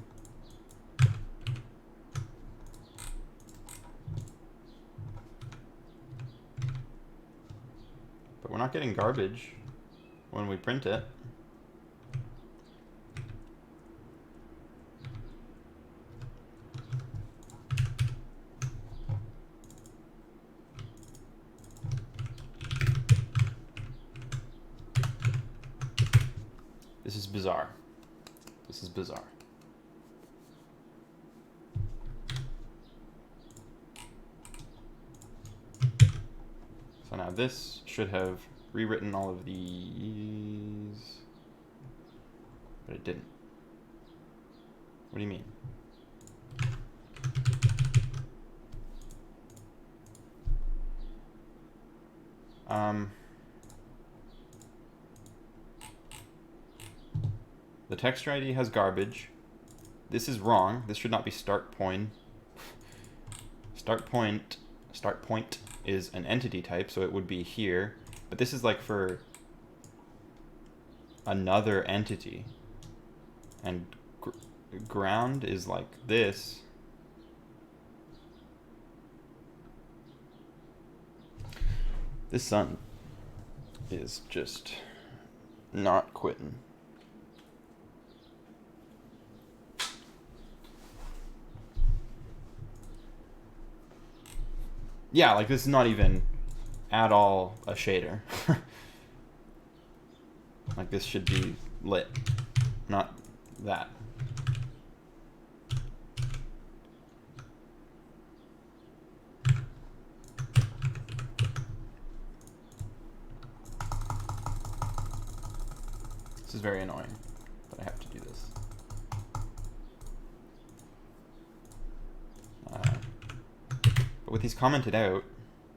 But we're not getting garbage when we print it. This is bizarre. This is bizarre. So now this should have rewritten all of these, but it didn't. What do you mean? The texture ID has garbage. This is wrong. This should not be start point. Start point is an entity type, so it would be here. But this is like for another entity. And ground is like this. This sun is just not quitting. Yeah, like this is not even at all a shader. Like this should be lit, not that. This is very annoying, but I have to do this. But with these commented out,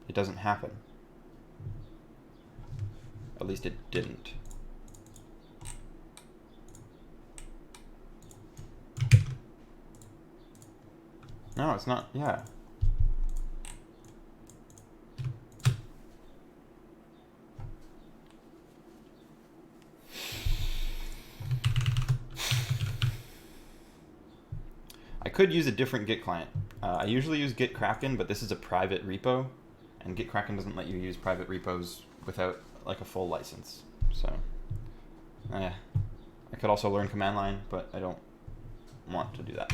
it doesn't happen. At least it didn't. No, it's not, yeah. I could use a different Git client. I usually use Gitkraken, but this is a private repo, and Gitkraken doesn't let you use private repos without like a full license. So, I could also learn command line, but I don't want to do that.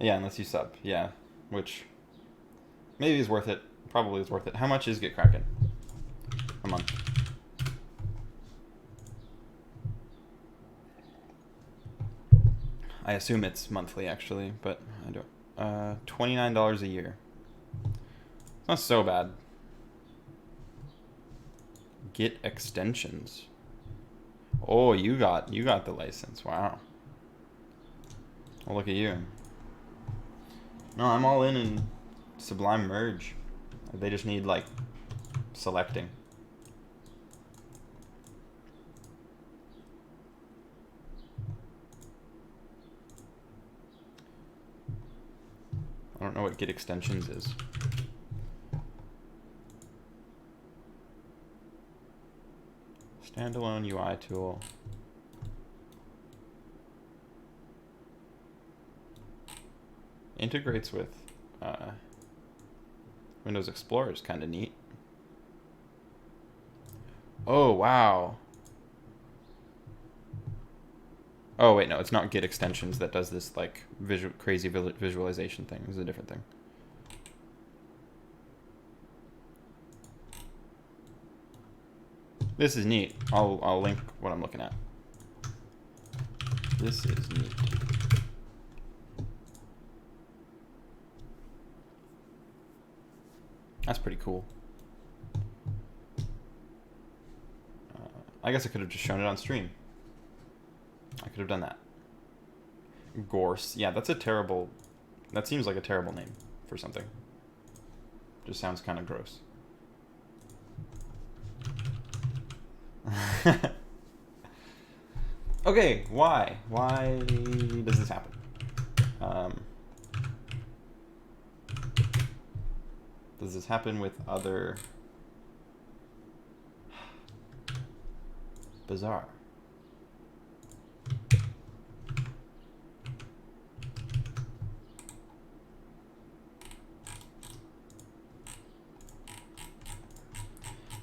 Yeah, unless you sub. Yeah, which maybe is worth it. Probably is worth it. How much is Gitkraken a month? I assume it's monthly actually, but I don't. $29 a year. It's not so bad. Git extensions. Oh, you got the license. Wow. Well, look at you. No, I'm all in Sublime Merge. They just need like selecting. I don't know what Git extensions is. Standalone UI tool. Integrates with Windows Explorer is kind of neat. Oh, wow. Oh, wait, no, it's not Git extensions that does this like crazy visualization thing. This is a different thing. This is neat. I'll link what I'm looking at. This is neat. That's pretty cool. I guess I could have just shown it on stream. I could have done that. Gorse. Yeah, that's a terrible... That seems like a terrible name for something. Just sounds kind of gross. Okay, why? Why does this happen? Does this happen with other... Bizarre.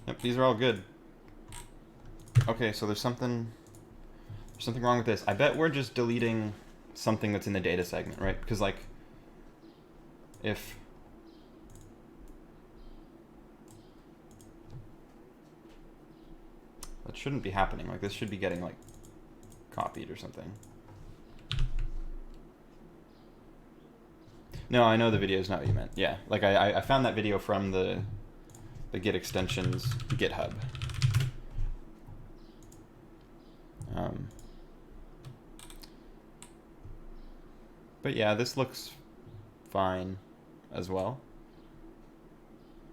Yep, these are all good. Okay, so there's something wrong with this. I bet we're just deleting something that's in the data segment, right? Because like, if that shouldn't be happening. Like, this should be getting like copied or something. No, I know the video is not what you meant. Yeah, like I found that video from the Git extensions GitHub. But yeah, this looks fine as well.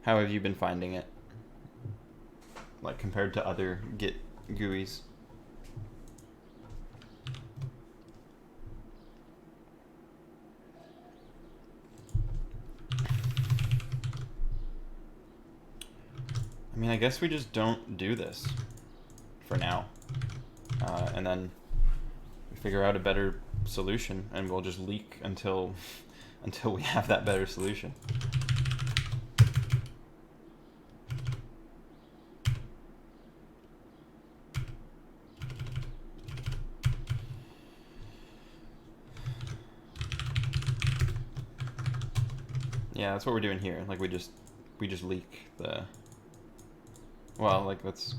How have you been finding it? Like, compared to other Git GUIs? I mean, I guess we just don't do this for now. And then we figure out a better solution, and we'll just leak until we have that better solution. Yeah, that's what we're doing here. Like, we just leak the, well, like, that's,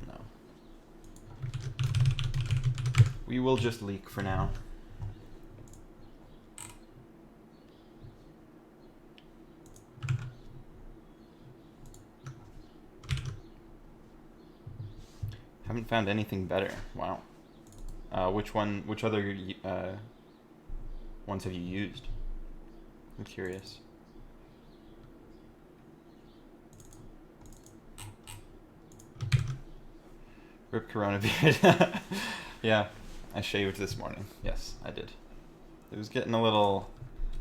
no. We will just leak for now. Haven't found anything better. Wow. Which other ones have you used? I'm curious. Rip coronavirus. Yeah, I shaved this morning. Yes, I did. It was getting a little.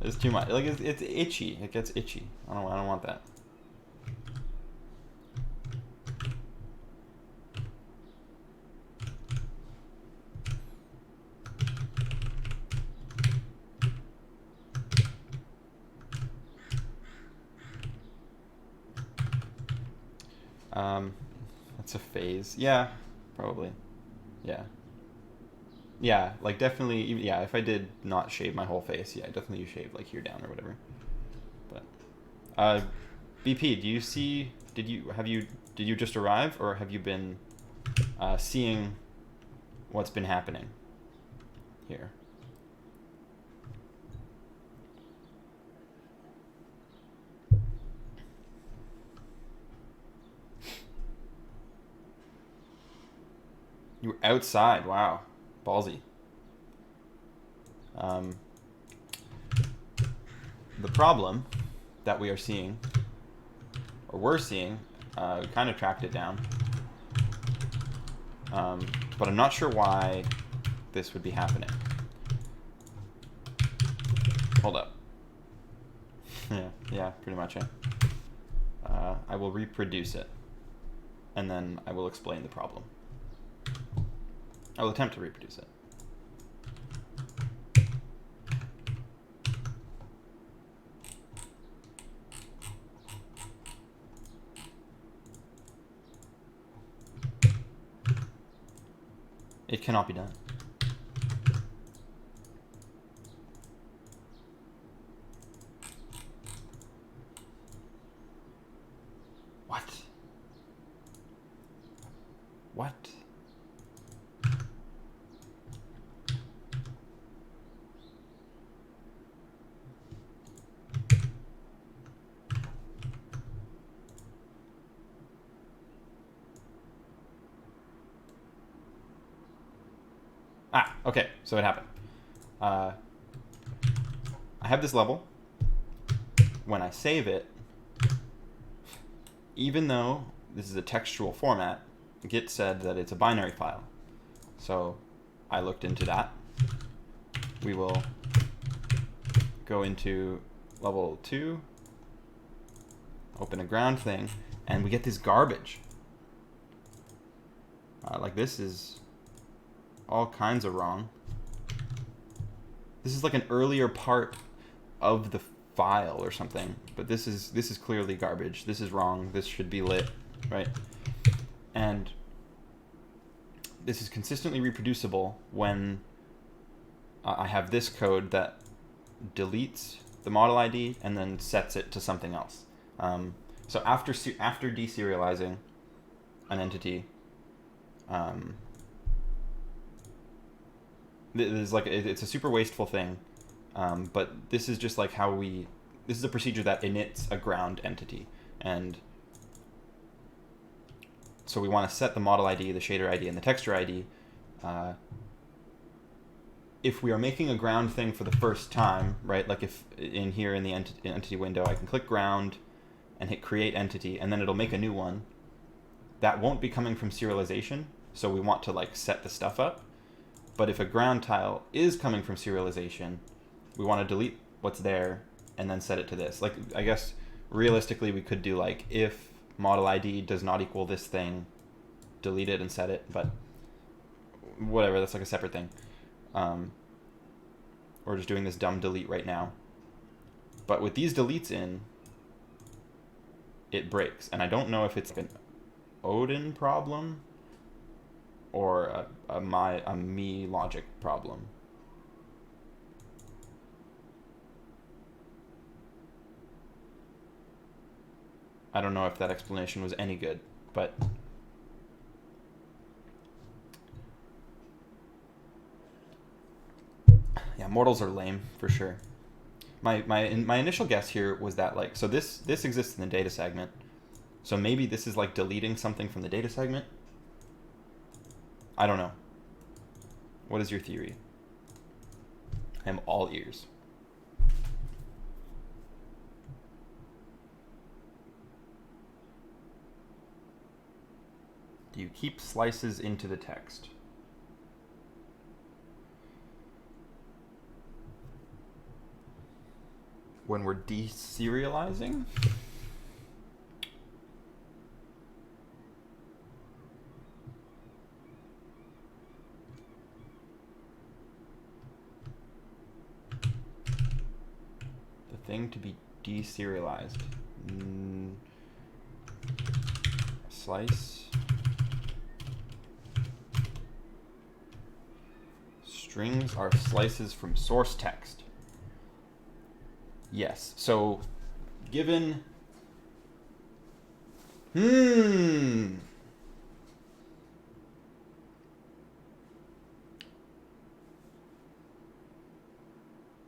It was too much. Like, it's itchy. It gets itchy. I don't want that. That's a phase. Yeah, probably. Yeah. Yeah, like, definitely. Yeah, if I did not shave my whole face, yeah, definitely you shave like here down or whatever. But, BP, do you see? Did you just arrive, or have you been seeing what's been happening here? You were outside. Wow. Ballsy. The problem that we are seeing, or we're seeing, we kind of tracked it down. But I'm not sure why this would be happening. Hold up. Yeah, pretty much, yeah. I will reproduce it, and then I will explain the problem. I will attempt to reproduce it. It cannot be done. What? What? Okay, so it happened. I have this level. When I save it, even though this is a textual format, Git said that it's a binary file. So I looked into that. We will go into level 2, open a ground thing, and we get this garbage. Like, this is all kinds of wrong. This is like an earlier part of the file or something, but this is clearly garbage. This is wrong. This should be lit. right? And this is consistently reproducible when I have this code that deletes the model ID and then sets it to something else. So after deserializing an entity, it's a super wasteful thing, but this is just like this is a procedure that inits a ground entity, and so we want to set the model ID, the shader ID, and the texture ID. If we are making a ground thing for the first time, right, like if in here in the entity window, I can click ground and hit create entity, and then it'll make a new one. That won't be coming from serialization, so we want to like set the stuff up. But if a ground tile is coming from serialization, we want to delete what's there and then set it to this. Like, I guess realistically we could do like if model ID does not equal this thing, delete it and set it, but whatever, that's like a separate thing. We're just doing this dumb delete right now. But with these deletes in, it breaks. And I don't know if it's an Odin problem or a me logic problem. I don't know if that explanation was any good, but yeah, mortals are lame for sure. My initial guess here was that like, so this exists in the data segment, so maybe this is like deleting something from the data segment. I don't know. What is your theory? I am all ears. Do you keep slices into the text? When we're deserializing? The thing to be deserialized. Slice. Strings are slices from source text. Yes. So, given...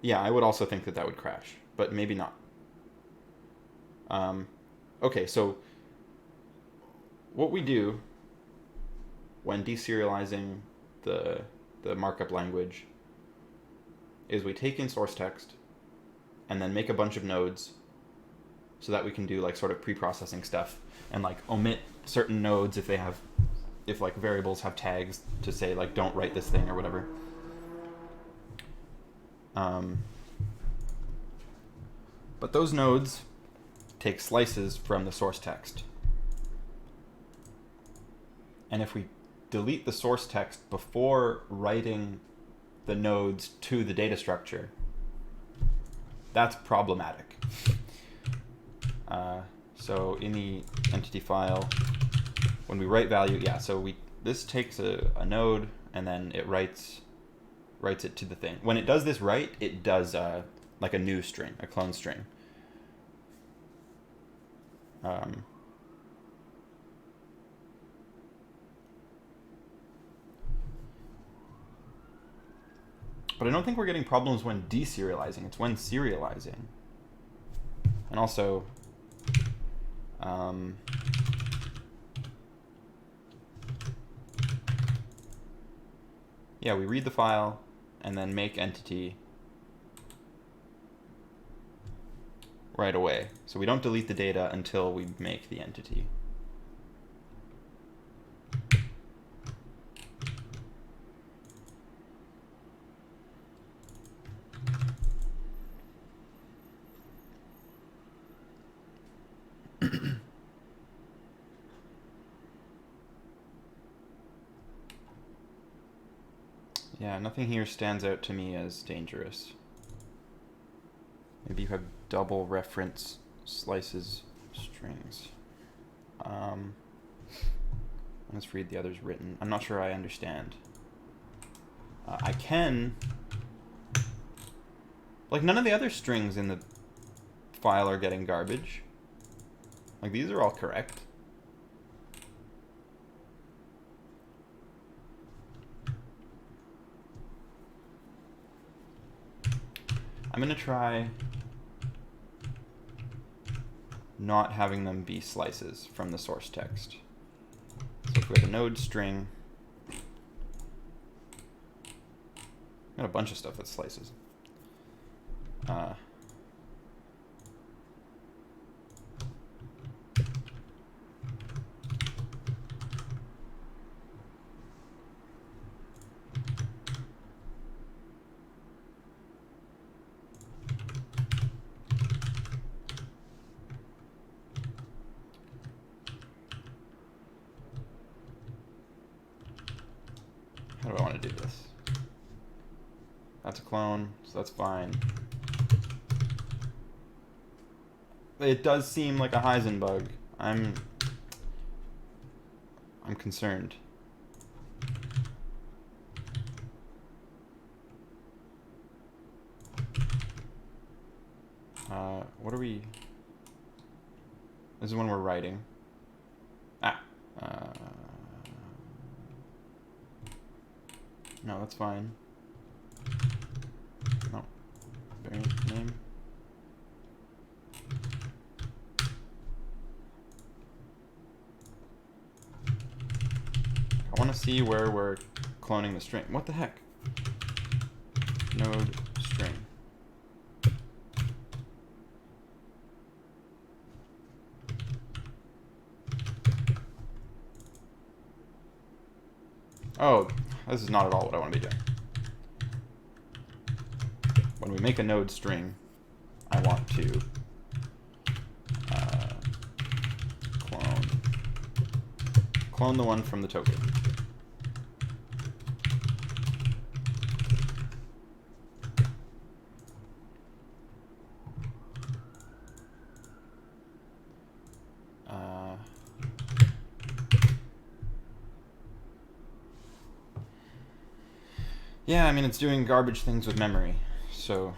Yeah, I would also think that would crash, but maybe not. Okay, so what we do when deserializing the markup language is we take in source text and then make a bunch of nodes so that we can do like sort of pre-processing stuff and like omit certain nodes if like variables have tags to say like don't write this thing or whatever. But those nodes take slices from the source text. And if we delete the source text before writing the nodes to the data structure, that's problematic. So in the entity file, when we write value, so this takes a node and then it writes it to the thing. When it does this write, it does like a new string, a clone string. But I don't think we're getting problems when deserializing. It's when serializing. And also, we read the file and then make entity right away. So we don't delete the data until we make the entity. Yeah, nothing here stands out to me as dangerous. Maybe you have double reference slices strings. Let's read the others written. I'm not sure I understand. I can... Like, none of the other strings in the file are getting garbage. Like, these are all correct. I'm going to try not having them be slices from the source text. So if we have a node string, got a bunch of stuff that's slices. How do I want to do this? That's a clone, so that's fine. It does seem like a Heisenbug. I'm concerned. What are we... This is when we're writing. No, that's fine. No. Variant name. I want to see where we're cloning the string. What the heck? Node string. Oh, this is not at all what I want to be doing. When we make a node string, I want to clone the one from the token. Yeah, I mean, it's doing garbage things with memory. So,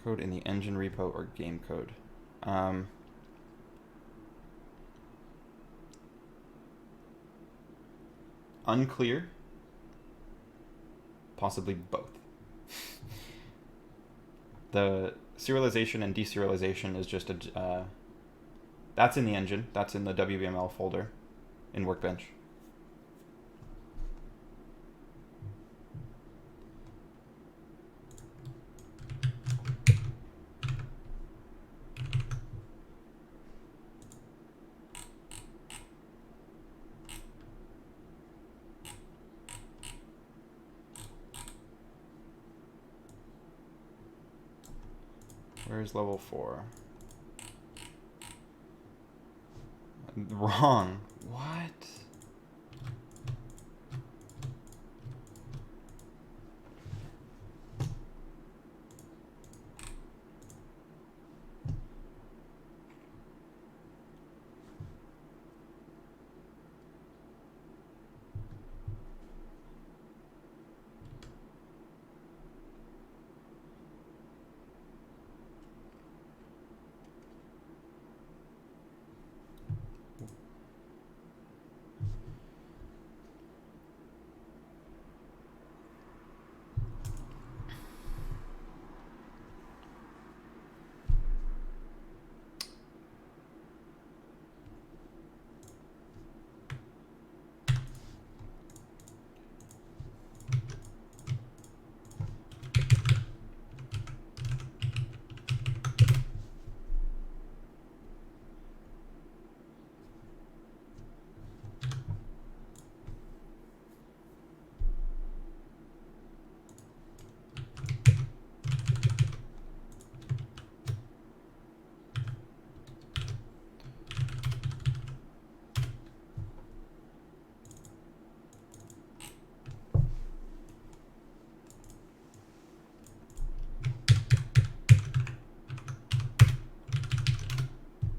code in the engine repo or game code. Unclear. Possibly both. The serialization and deserialization is just a... that's in the engine. That's in the WVML folder in Workbench. Where's level 4? Wrong. What?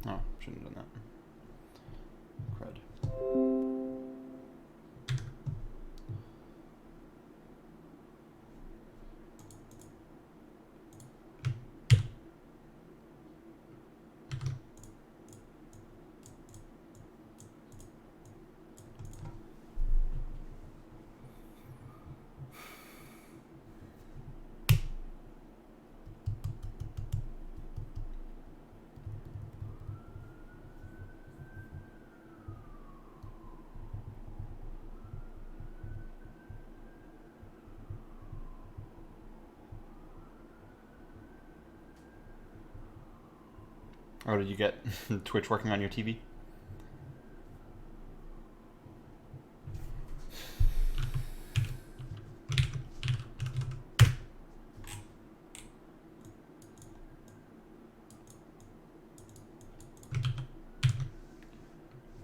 Oh, shouldn't have done that. Crud. Oh, did you get Twitch working on your TV?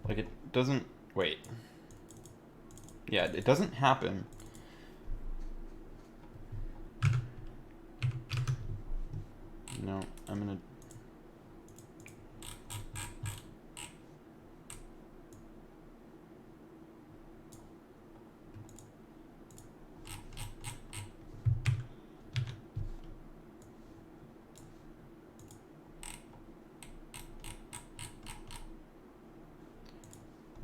Like, it doesn't... Wait. Yeah, it doesn't happen. No, I'm gonna...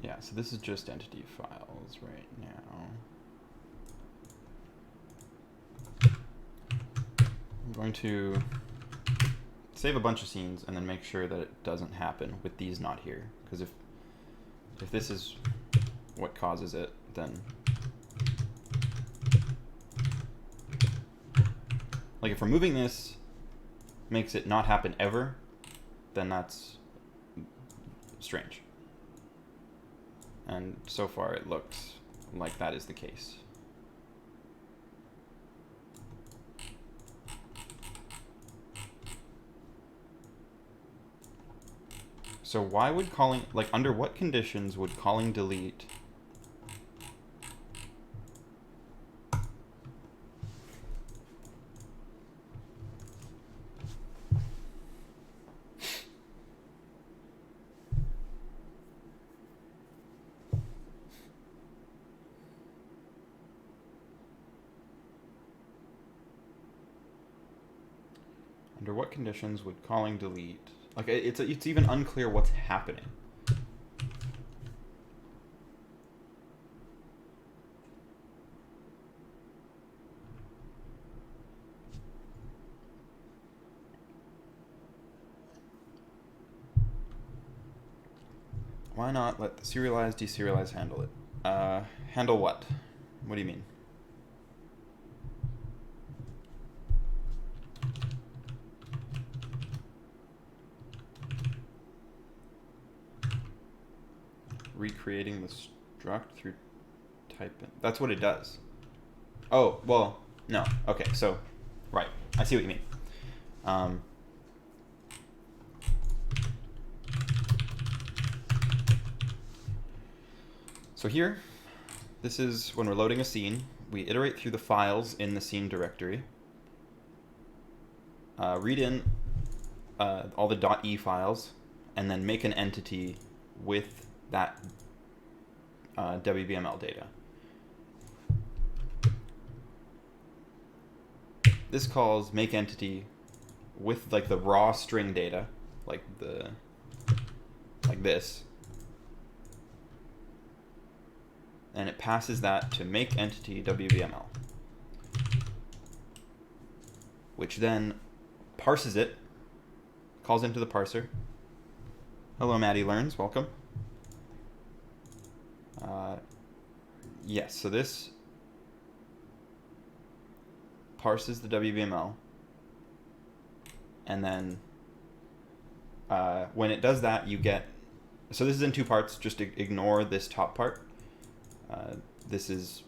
Yeah, so this is just entity files right now. I'm going to save a bunch of scenes and then make sure that it doesn't happen with these not here. Because if this is what causes it, then... Like, if removing this makes it not happen ever, then that's strange. And so far it looks like that is the case. So why would calling, like, under what conditions would calling delete under what conditions would calling delete, like, it's even unclear what's happening. Why not let the serialize, deserialize handle it? Handle what? What do you mean? Recreating the struct through type in. That's what it does. Oh, well, no. Okay, so, right. I see what you mean. So here, this is when we're loading a scene. We iterate through the files in the scene directory. Read in all the .e files, and then make an entity with that WBML data. This calls make entity with, like, the raw string data, like this, and it passes that to make entity WBML, which then parses it, calls into the parser. Hello, Maddie Learns, welcome. Yes, so this parses the WBML, and then when it does that, you get, so this is in two parts, just ignore this top part. This is,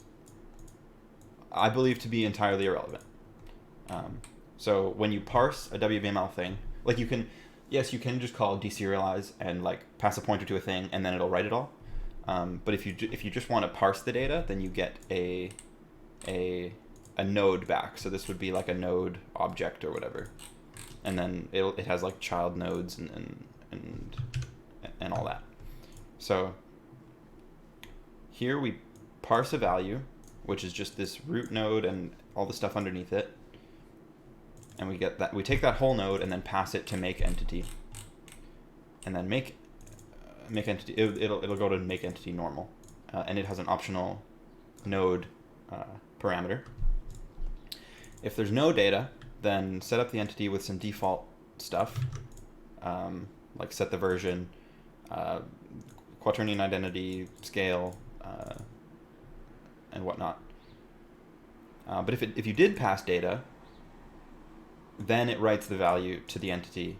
I believe, to be entirely irrelevant. So when you parse a WBML thing, like, you can, yes, you can just call deserialize and, like, pass a pointer to a thing and then it'll write it all. But if you just want to parse the data, then you get a node back. So this would be like a node object or whatever, and then it has, like, child nodes and all that. So here we parse a value, which is just this root node and all the stuff underneath it. And we get that, we take that whole node and then pass it to make entity. And then make entity, it'll go to make entity normal. And it has an optional node parameter. If there's no data, then set up the entity with some default stuff, like set the version, quaternion identity, scale, and whatnot. But if you did pass data, then it writes the value to the entity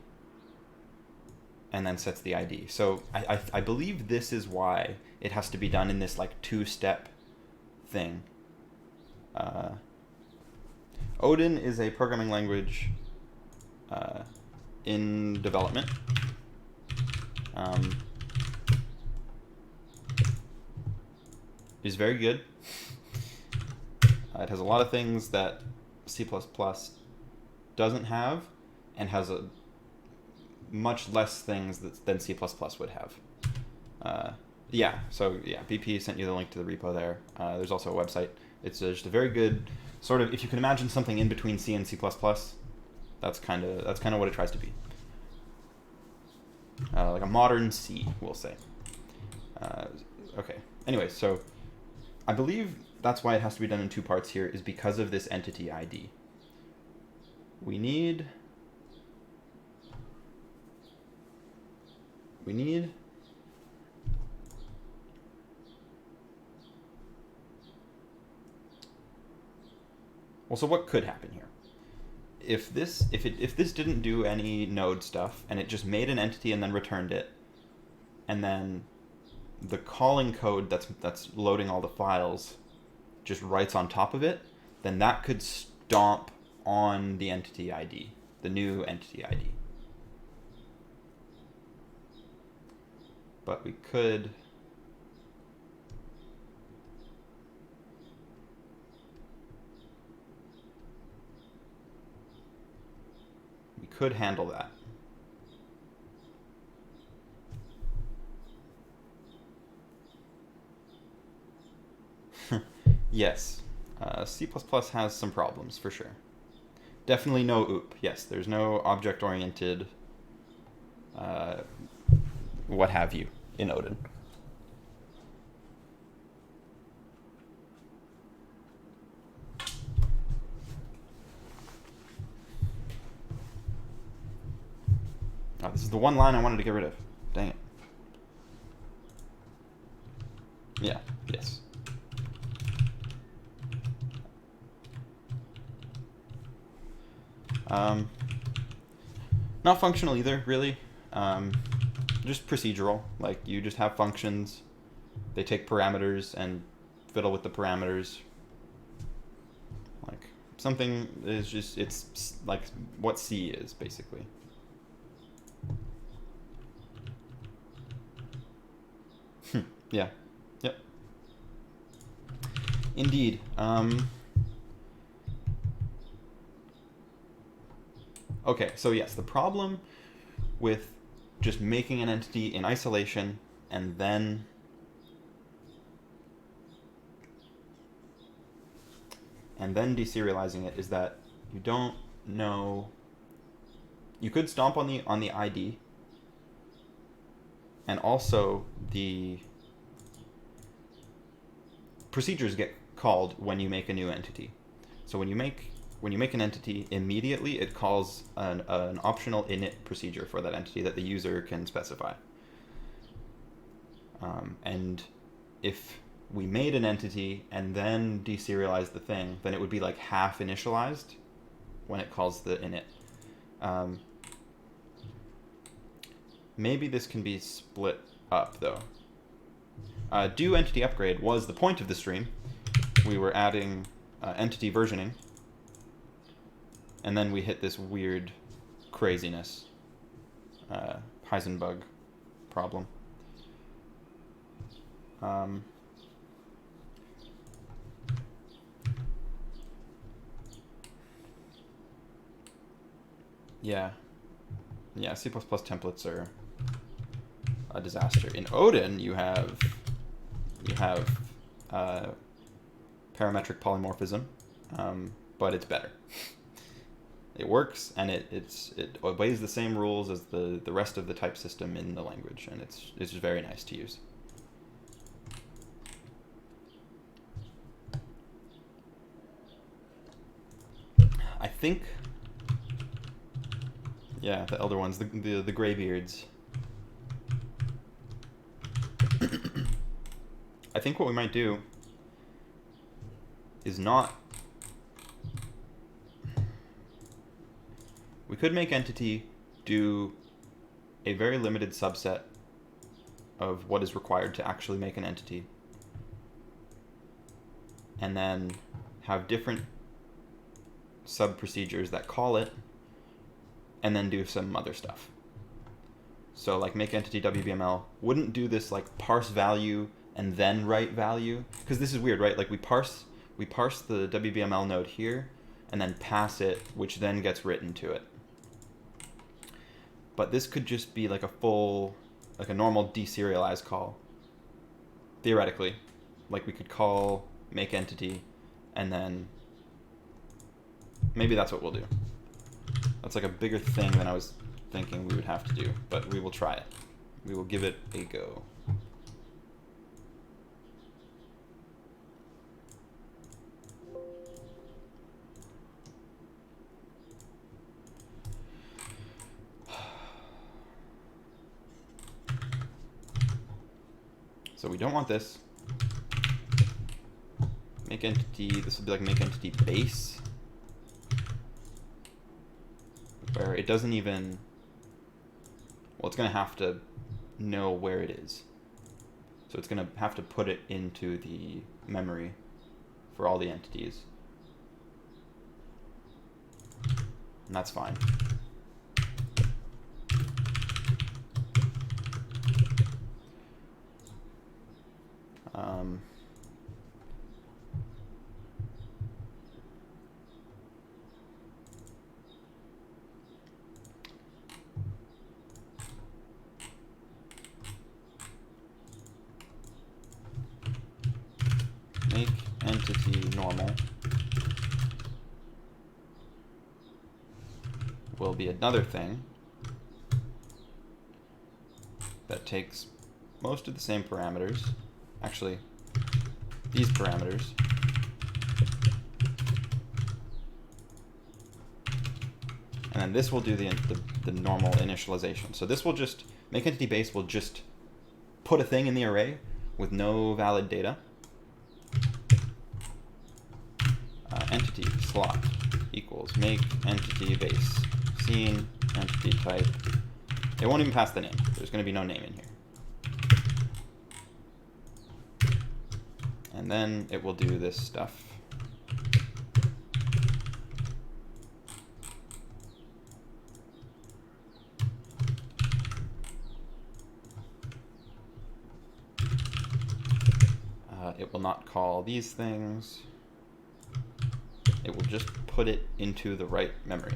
and then sets the ID. So I believe this is why it has to be done in this like two-step thing. Odin is a programming language in development. Is very good. It has a lot of things that C++ doesn't have, and has a much less things than C++ would have. Yeah, so yeah, BP sent you the link to the repo there. There's also a website. It's just a very good sort of, if you can imagine something in between C and C++, that's kind of what it tries to be. Like a modern C, we'll say. Okay. Anyway, so I believe that's why it has to be done in two parts here, is because of this entity ID. We need well, so what could happen here? If this didn't do any node stuff and it just made an entity and then returned it, and then the calling code that's loading all the files just writes on top of it, then that could stomp on the entity ID, the new entity ID. But we could handle that. Yes, C++ has some problems for sure. Definitely no OOP. Yes, there's no object-oriented what have you in Odin. Oh, this is the one line I wanted to get rid of. Dang it. Yeah, yes. Not functional either, really. Just procedural. Like, you just have functions, they take parameters and fiddle with the parameters. Like, something is just, it's like what C is, basically. Yeah. Yep. Indeed. Okay, so yes, the problem with just making an entity in isolation and then deserializing it is that you don't know. You could stomp on the ID, and also the procedures get called when you make a new entity. So when you make an entity, immediately it calls an optional init procedure for that entity that the user can specify. And if we made an entity and then deserialized the thing, then it would be like half initialized when it calls the init. Maybe this can be split up though. Do entity upgrade was the point of the stream. We were adding entity versioning, and then we hit this weird craziness, Heisenberg problem. Yeah, C++ templates are a disaster. In Odin, you have parametric polymorphism, but it's better. It works, and it obeys the same rules as the rest of the type system in the language, and it's just very nice to use. I think, yeah, the elder ones, the graybeards. I think what we might do is not. We could make entity do a very limited subset of what is required to actually make an entity, and then have different sub-procedures that call it, and then do some other stuff. So like make entity WBML wouldn't do this like parse value and then write value, because this is weird, right? Like we parse the WBML node here and then pass it, which then gets written to it. But this could just be like a normal deserialized call. Theoretically, like we could call make entity, and then maybe that's what we'll do. That's like a bigger thing than I was thinking we would have to do, but we will try it. We will give it a go. So we don't want this. Make entity, this will be like make entity base, where it doesn't even, well, it's going to have to know where it is. So it's going to have to put it into the memory for all the entities. And that's fine. Make entity normal will be another thing that takes most of the same parameters. Actually, these parameters. And then this will do the normal initialization. So this will just, make entity base will just put a thing in the array with no valid data. Entity slot equals make entity base scene entity type. It won't even pass the name. There's going to be no name in here. And then it will do this stuff. It will not call these things. It will just put it into the right memory.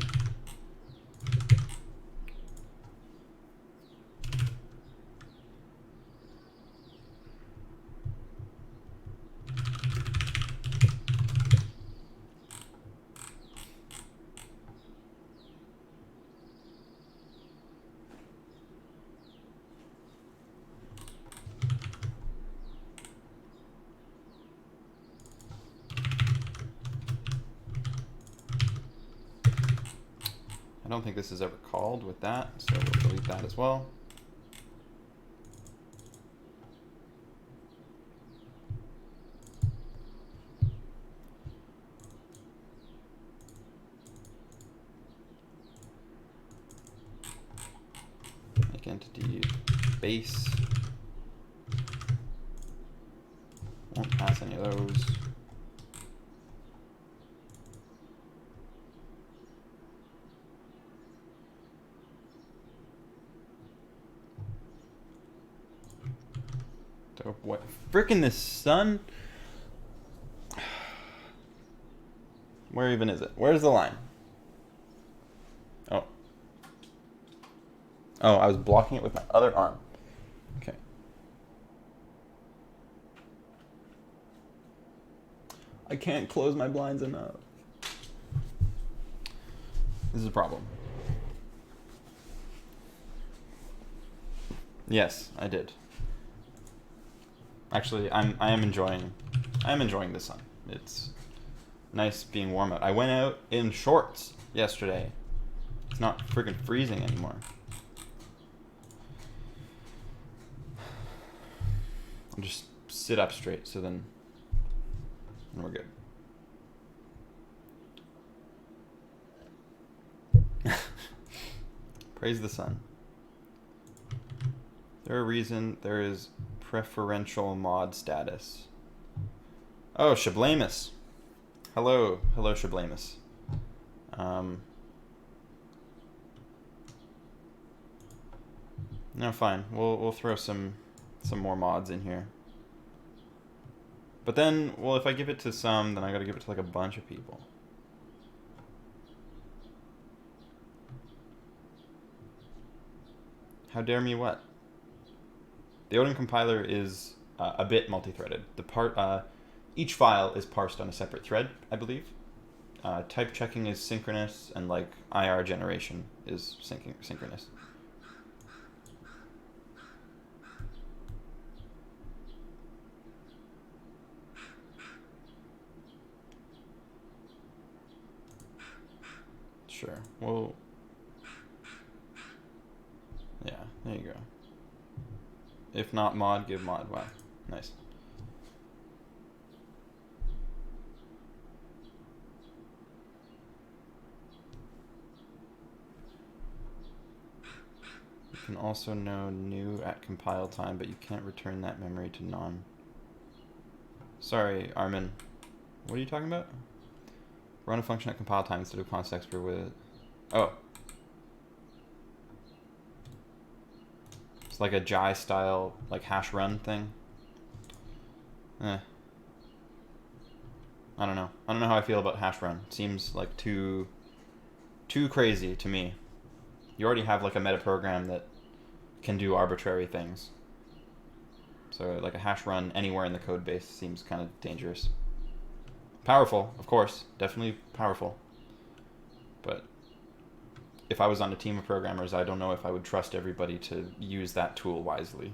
I don't think this is ever called with that, so we'll delete that as well. Make entity base. Won't pass any of those. So what? Frickin' this sun. Where even is it? Where's the line? Oh. Oh, I was blocking it with my other arm. Okay. I can't close my blinds enough. This is a problem. Yes, I did. Actually, I am enjoying the sun. It's nice being warm out. I went out in shorts yesterday. It's not freaking freezing anymore. I'll just sit up straight, so then we're good. Praise the sun. There a reason there is preferential mod status. Oh, Shablamus. Hello, Shablamus. No, fine. We'll throw some more mods in here. But then, well, if I give it to some, then I gotta give it to like a bunch of people. How dare me what? The Odin compiler is a bit multi-threaded. Each file is parsed on a separate thread, I believe. Type checking is synchronous, and like IR generation is synchronous. Sure. Well, yeah, there you go. If not mod, give mod. Wow, nice. You can also know new at compile time, but you can't return that memory to non. Sorry, Armin. What are you talking about? Run a function at compile time instead of const expert with... Oh. It's like a Jai style, like hash run thing. I don't know. I don't know how I feel about hash run. It seems like too crazy to me. You already have like a meta program that can do arbitrary things. So like a hash run anywhere in the code base seems kind of dangerous. Powerful, of course, definitely powerful. But if I was on a team of programmers, I don't know if I would trust everybody to use that tool wisely.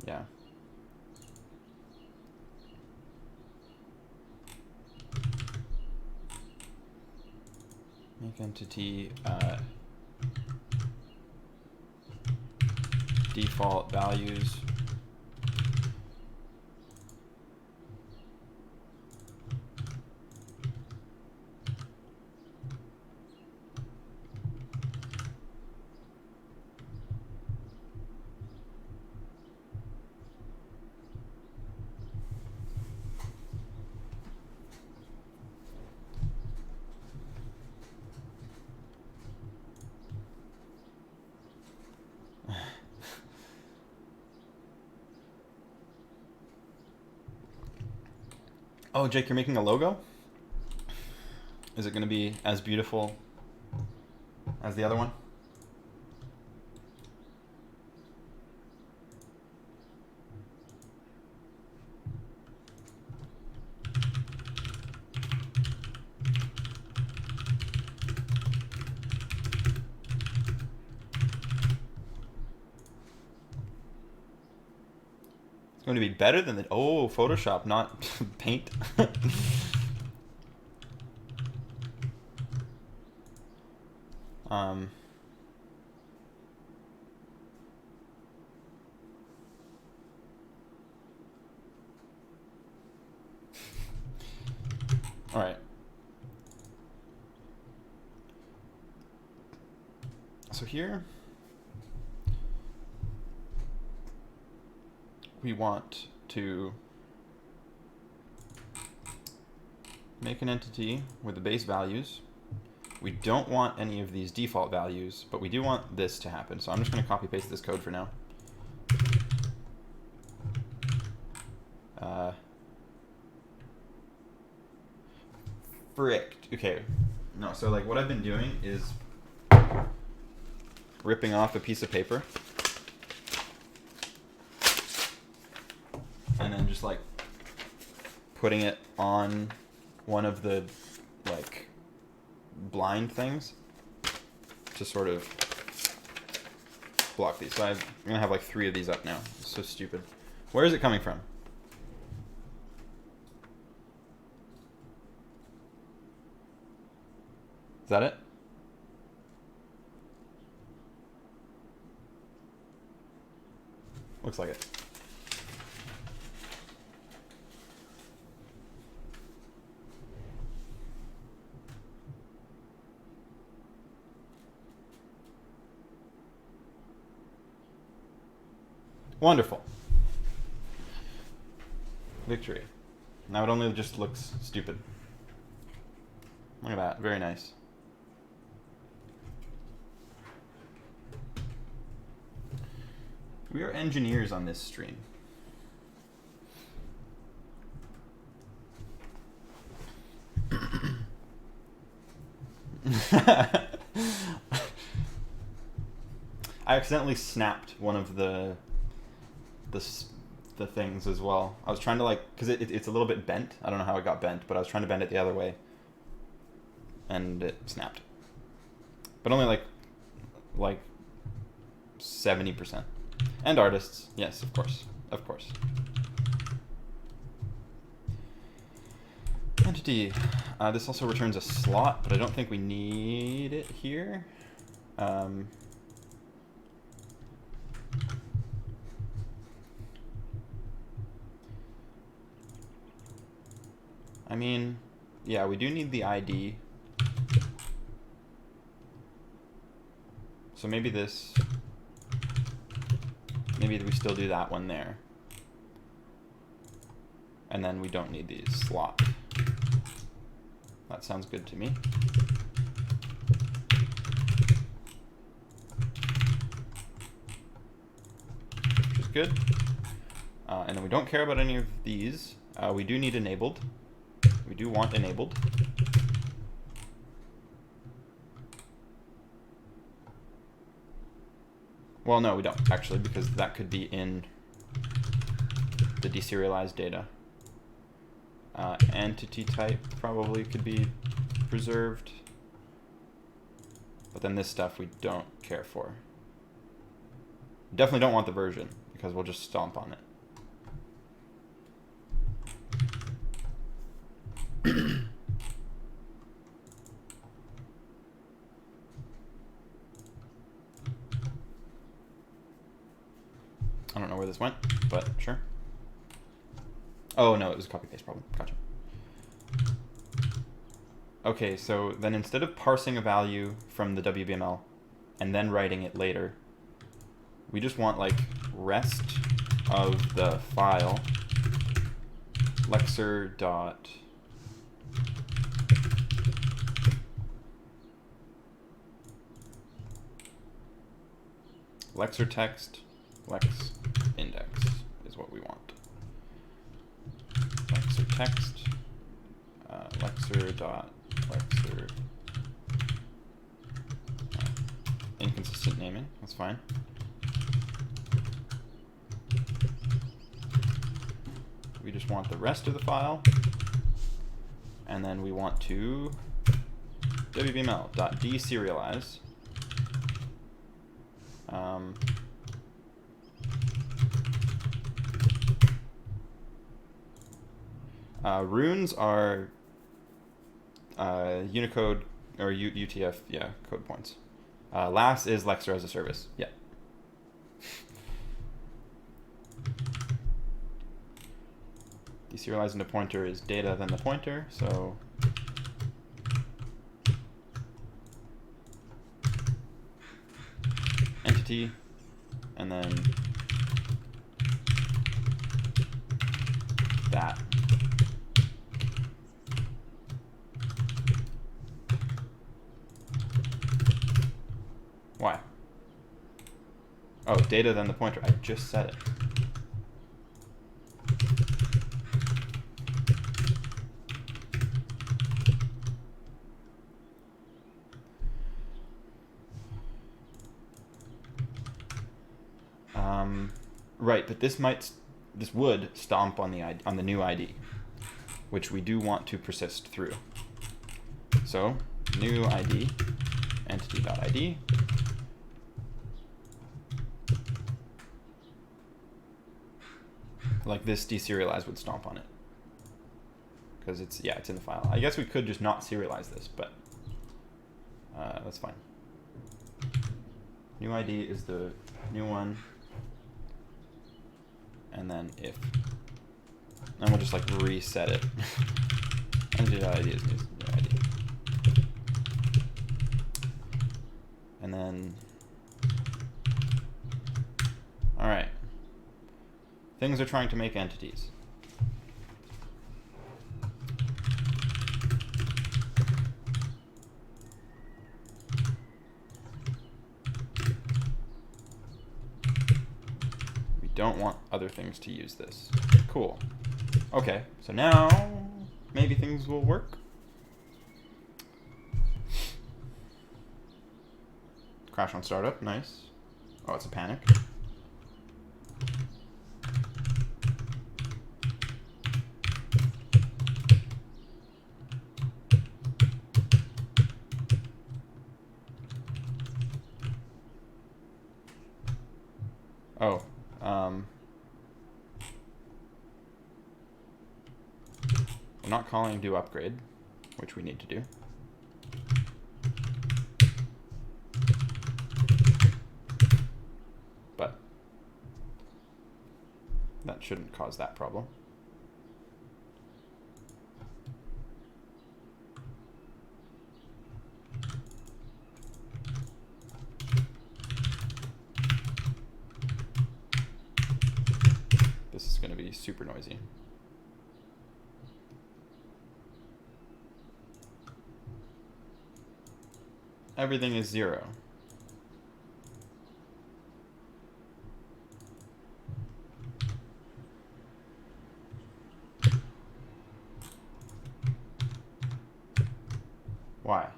Yeah. Make entity default values. Oh, Jake, you're making a logo? Is it going to be as beautiful as the other one? It's going to be better than the... Oh, Photoshop, not Paint. All right. So here we want to make an entity with the base values. We don't want any of these default values, but we do want this to happen. So I'm just going to copy paste this code for now. Fricked. Okay. No, so like what I've been doing is ripping off a piece of paper and just like putting it on one of the like blind things to sort of block these. So I'm gonna have like 3 of these up now. It's so stupid. Where is it coming from? Is that it? Looks like it. Wonderful. Victory. Now it only just looks stupid. Look at that. Very nice. We are engineers on this stream. I accidentally snapped one of the things as well. I was trying to like, because it's a little bit bent. I don't know how it got bent, but I was trying to bend it the other way. And it snapped. But only like 70%. And artists, yes, of course. Of course. Entity. This also returns a slot, but I don't think we need it here. I mean, yeah, we do need the ID. So maybe this, maybe we still do that one there. And then we don't need these slot. That sounds good to me. Which is good. And then we don't care about any of these. We do need enabled. We do want enabled. Well, no, we don't, actually, because that could be in the deserialized data. Entity type probably could be preserved. But then this stuff we don't care for. Definitely don't want the version, because we'll just stomp on it. I don't know where this went, but sure. Oh, no, it was a copy-paste problem. Gotcha. Okay, so then instead of parsing a value from the WBML and then writing it later, we just want, like, rest of the file lexer dot lexer text lex index is what we want. Lexer text lexer dot lexer inconsistent naming, that's fine. We just want the rest of the file, and then we want to wbml.deserialize runes are Unicode or UTF, yeah, code points. LAS is Lexer as a service, yeah. Deserializing the pointer is data then the pointer, so entity, and then that. Why? Oh, data then the pointer. I just said it. Right, but this might this would stomp on the ID, on the new ID, which we do want to persist through. So new ID entity.id. Like this deserialize would stomp on it. Because it's in the file. I guess we could just not serialize this, but that's fine. New ID is the new one. And then if. And we'll just like reset it. Entity.id is new ID. And then. Alright. Things are trying to make entities. We don't want other things to use this. Cool. Okay, so now maybe things will work. Crash on startup, nice. Oh, it's a panic. Oh, we're not calling do upgrade, which we need to do. But that shouldn't cause that problem. This is going to be super noisy. Everything is 0. Why?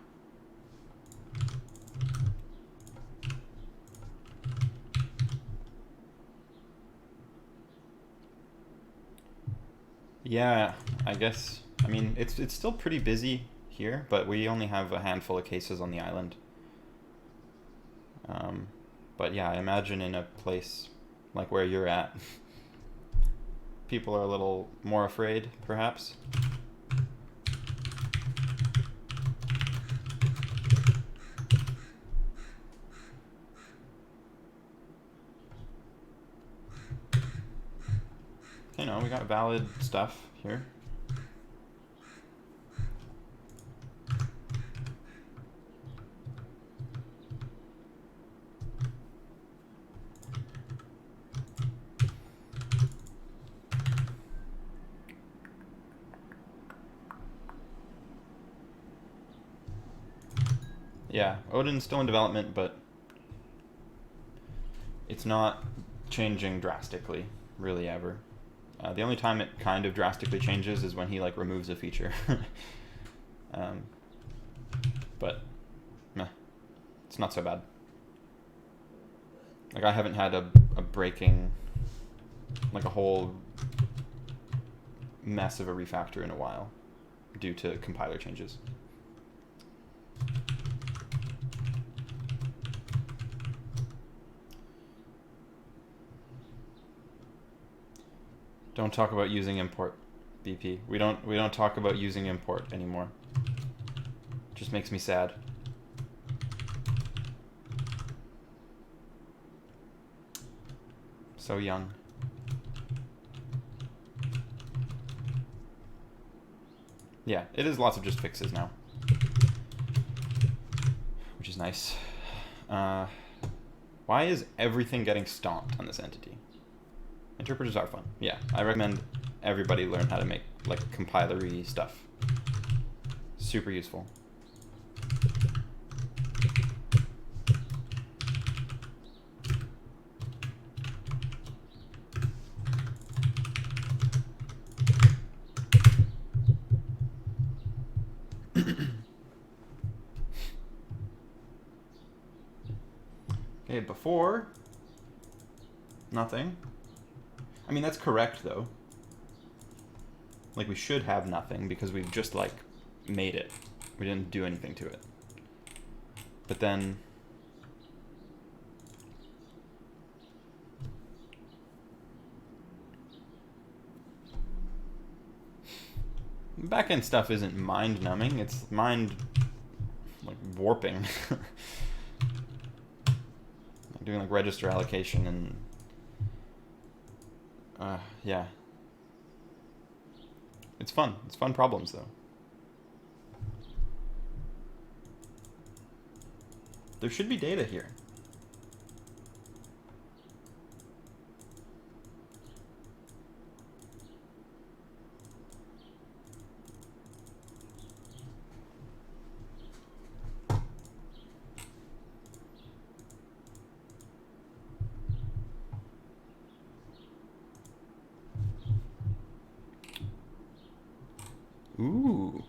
Yeah, I guess. I mean, it's still pretty busy here, but we only have a handful of cases on the island. But yeah, I imagine in a place like where you're at, people are a little more afraid, perhaps. You know, we got valid stuff here. Yeah, Odin's still in development, but it's not changing drastically, really, ever. The only time it kind of drastically changes is when he like removes a feature. But meh, it's not so bad. Like I haven't had a breaking, like a whole mess of a refactor in a while due to compiler changes. Don't talk about using import, BP. We don't talk about using import anymore. Just makes me sad. So young. Yeah, it is lots of just fixes now, which is nice. Why is everything getting stomped on this entity? Interpreters are fun. Yeah, I recommend everybody learn how to make like compiler-y stuff. Super useful. Okay, before nothing. I mean, that's correct, though. Like, we should have nothing because we've just, like, made it. We didn't do anything to it. But then... backend stuff isn't mind-numbing, it's mind, like, warping. Doing, like, register allocation and... yeah. It's fun. It's fun problems, though. There should be data here. Ooh.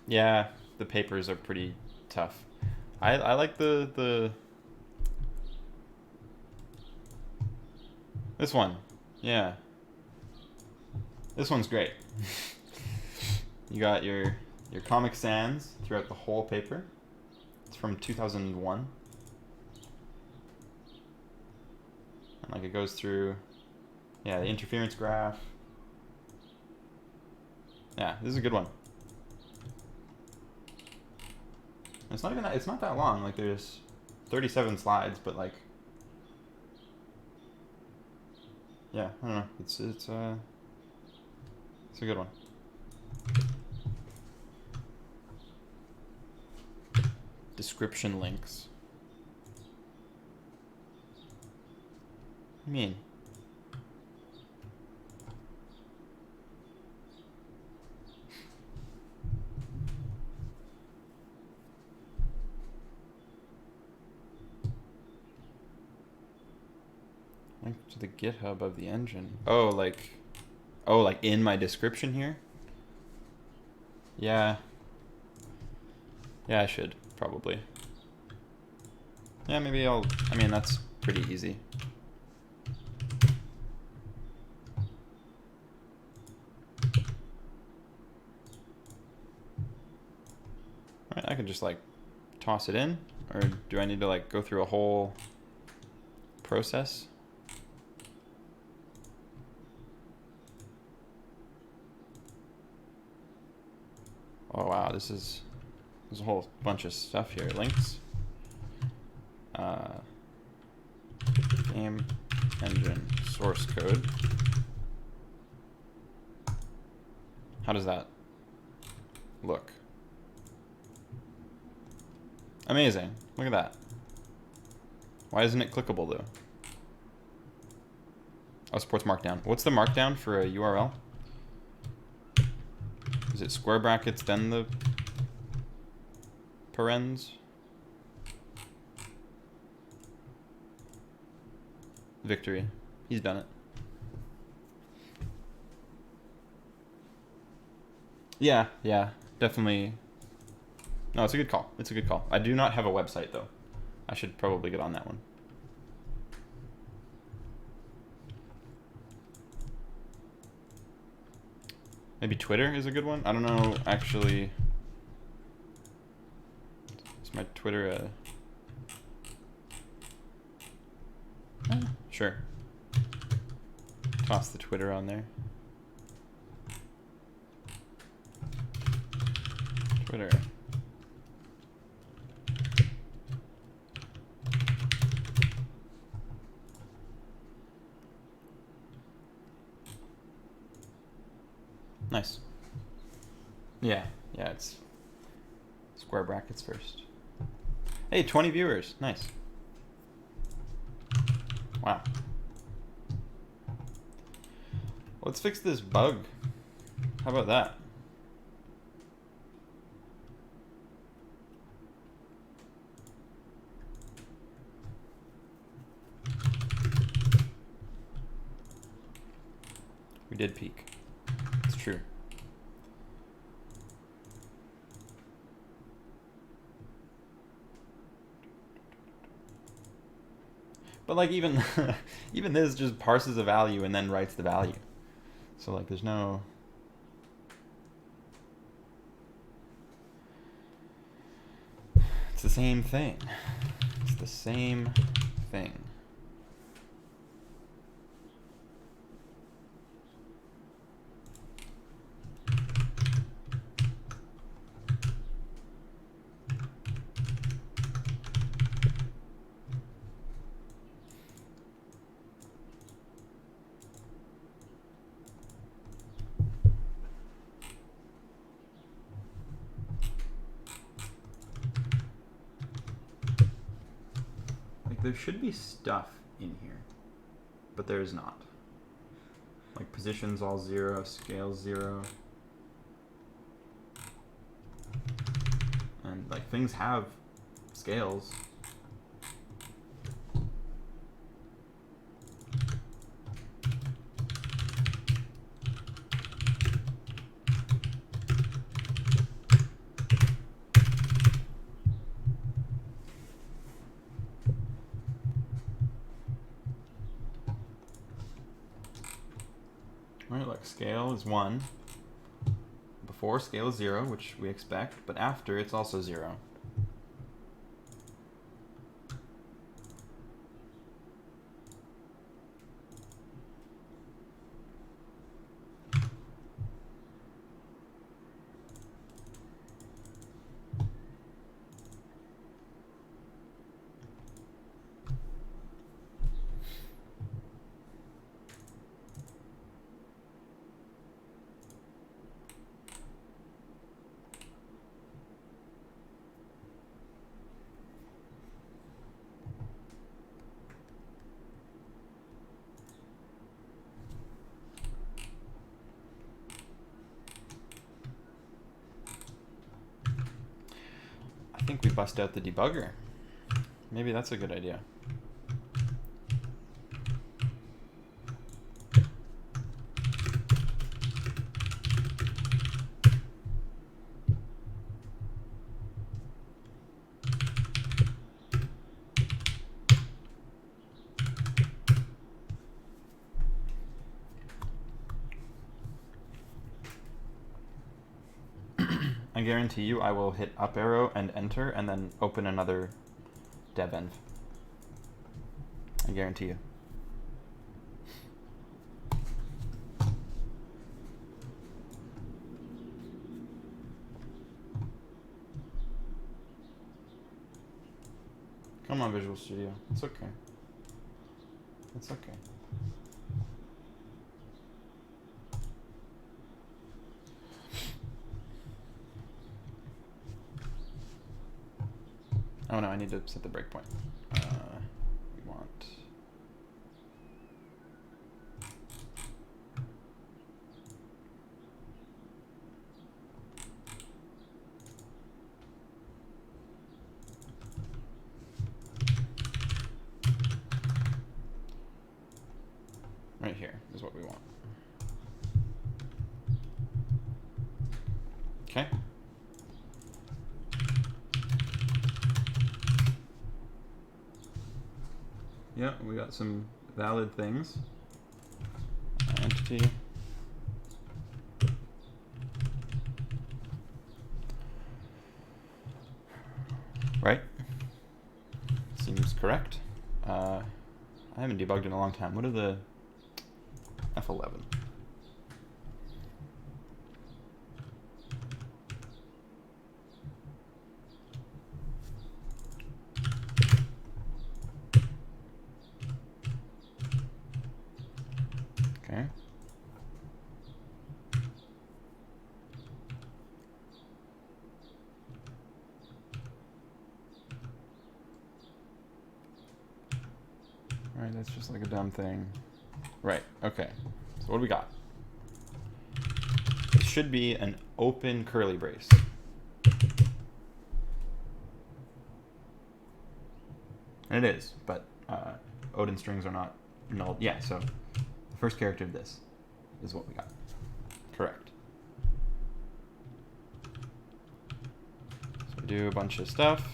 Yeah, the papers are pretty tough. I like the this one. Yeah. This one's great. You got your Comic Sans throughout the whole paper. It's from 2001. And like it goes through, yeah, the interference graph. Yeah, this is a good one. It's not even that, it's not that long. Like there's 37 slides, but like, yeah, I don't know. It's a good one. Description links. What do you mean? Link to the GitHub of the engine. Oh, like in my description here? Yeah. Yeah, I should, probably. Yeah, maybe I mean, that's pretty easy. Alright, I could just like toss it in, or do I need to like go through a whole process? Oh wow, there's a whole bunch of stuff here. Links. Game engine source code. How does that look? Amazing. Look at that. Why isn't it clickable though? Oh, supports Markdown. What's the Markdown for a URL? Is it square brackets, then the parens? Victory. He's done it. Yeah, definitely. No, it's a good call. It's a good call. I do not have a website, though. I should probably get on that one. Maybe Twitter is a good one? I don't know, actually. Is my Twitter Sure. Toss the Twitter on there. Twitter. Nice. Yeah, it's square brackets first. Hey, 20 viewers. Nice. Wow. Let's fix this bug. How about that? did peak. It's true. But like even even this just parses a value and then writes the value. So like there's no... It's the same thing. It's the same thing. There should be stuff in here, but there is not. Like positions all 0, scales 0. And like things have scales. Right, like scale is 1. Before scale is 0, which we expect, but after it's also 0. I think we bust out the debugger. Maybe that's a good idea. I guarantee you I will hit up arrow and enter and then open another devenv. I guarantee you. Come on, Visual Studio. It's okay. It's okay. Oh no, I need to set the breakpoint. We want... Right here is what we want. Okay. Yeah, we got some valid things. Entity. Right? Seems correct. I haven't debugged in a long time. What are the F11? Okay. Alright, that's just like a dumb thing. Right, okay. So what do we got? It should be an open curly brace. And it is, but Odin strings are not null. Yeah, so the first character of this. is what we got. Correct. So do a bunch of stuff.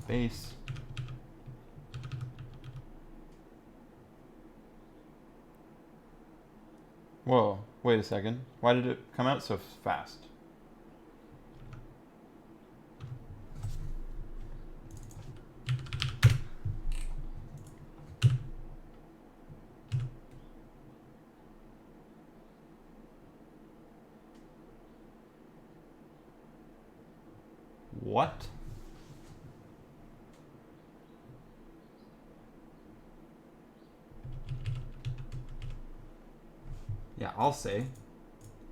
Base. Whoa, wait a second. Why did it come out so fast? What? Yeah, I'll say.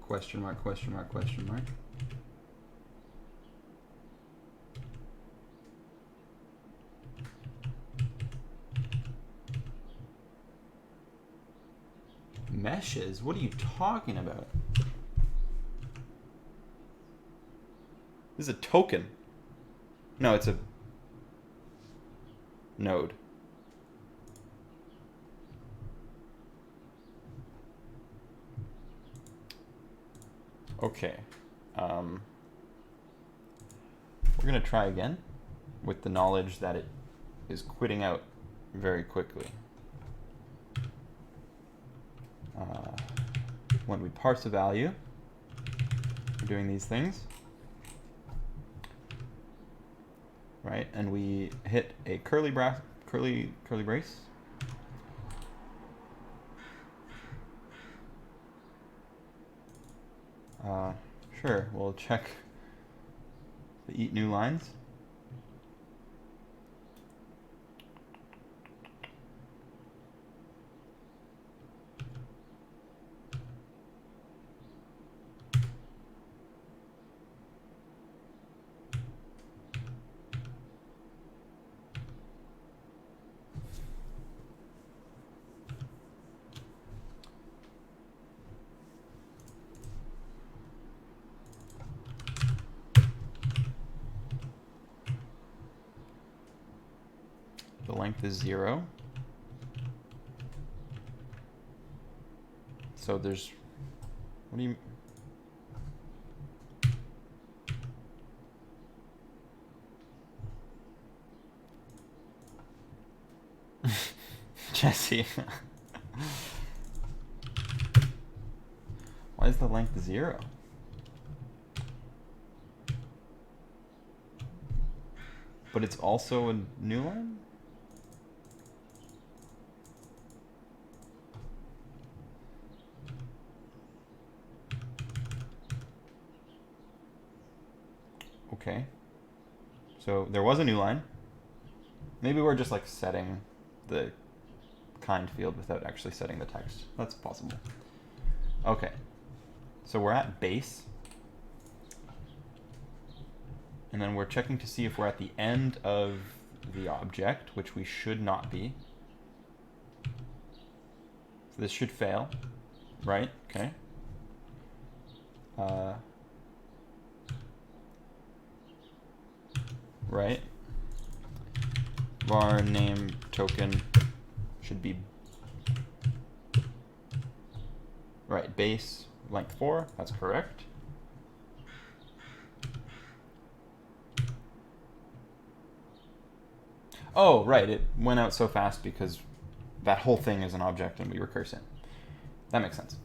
Question mark, question mark, question mark. Meshes? What are you talking about? This is a token. No, it's a node. Okay. We're going to try again with the knowledge that it is quitting out very quickly. When we parse a value, we're doing these things, right? And we hit a curly brace. Sure, we'll check the eat new lines. The length is 0. So there's, what do you, Jesse. Why is the length 0? But it's also a new line? Okay. So there was a new line. Maybe we're just like setting the kind field without actually setting the text. That's possible. Okay. So we're at base. And then we're checking to see if we're at the end of the object, which we should not be. So this should fail, right? Okay. Right. Var name token should be right. Base length 4. That's correct. Oh, right. It went out so fast because that whole thing is an object and we recurse it. That makes sense.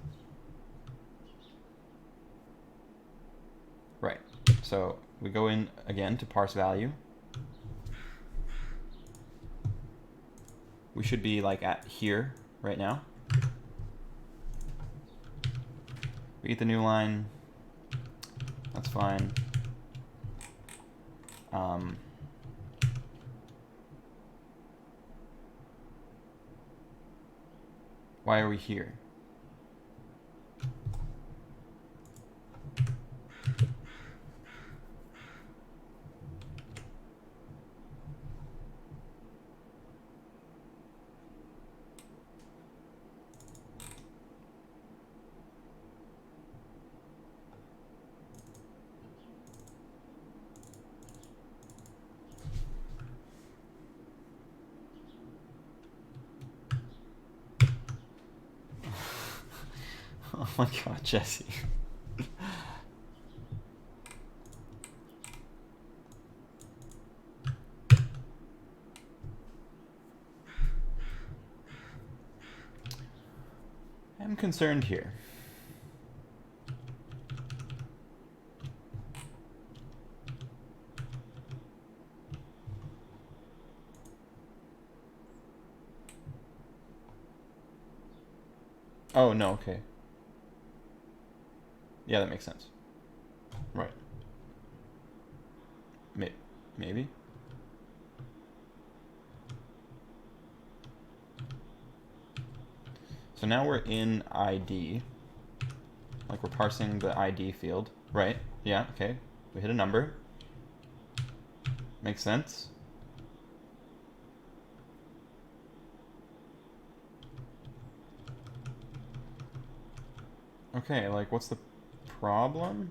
Right. So we go in again to parse value. We should be like at here right now. We get the new line. That's fine. Why are we here? my god, Jesse. I'm concerned here. Oh, no, okay. Yeah, that makes sense. Right. Maybe? So now we're in ID. Like we're parsing the ID field. Right. Yeah, okay. We hit a number. Makes sense. Okay, like what's the problem?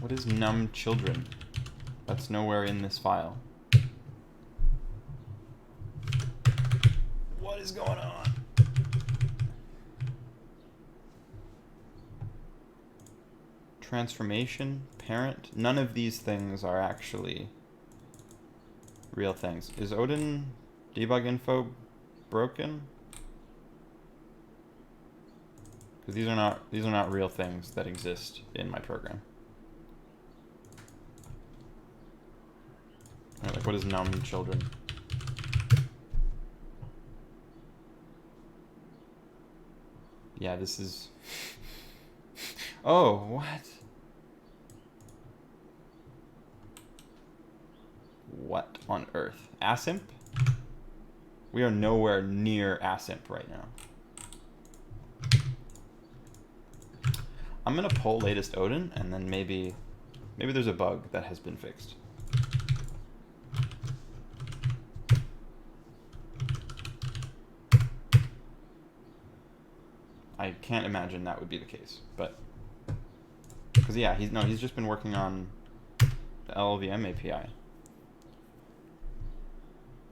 What is num children? That's nowhere in this file. What is going on? Transformation, parent, none of these things are actually real things. Is Odin debug info broken? Because these are not real things that exist in my program. Right, like what is num children? Yeah, this is oh, what? What on earth? Asimp? We are nowhere near Asimp right now. I'm gonna pull latest Odin and then maybe there's a bug that has been fixed. I can't imagine that would be the case, but because yeah, he's just been working on the LLVM API.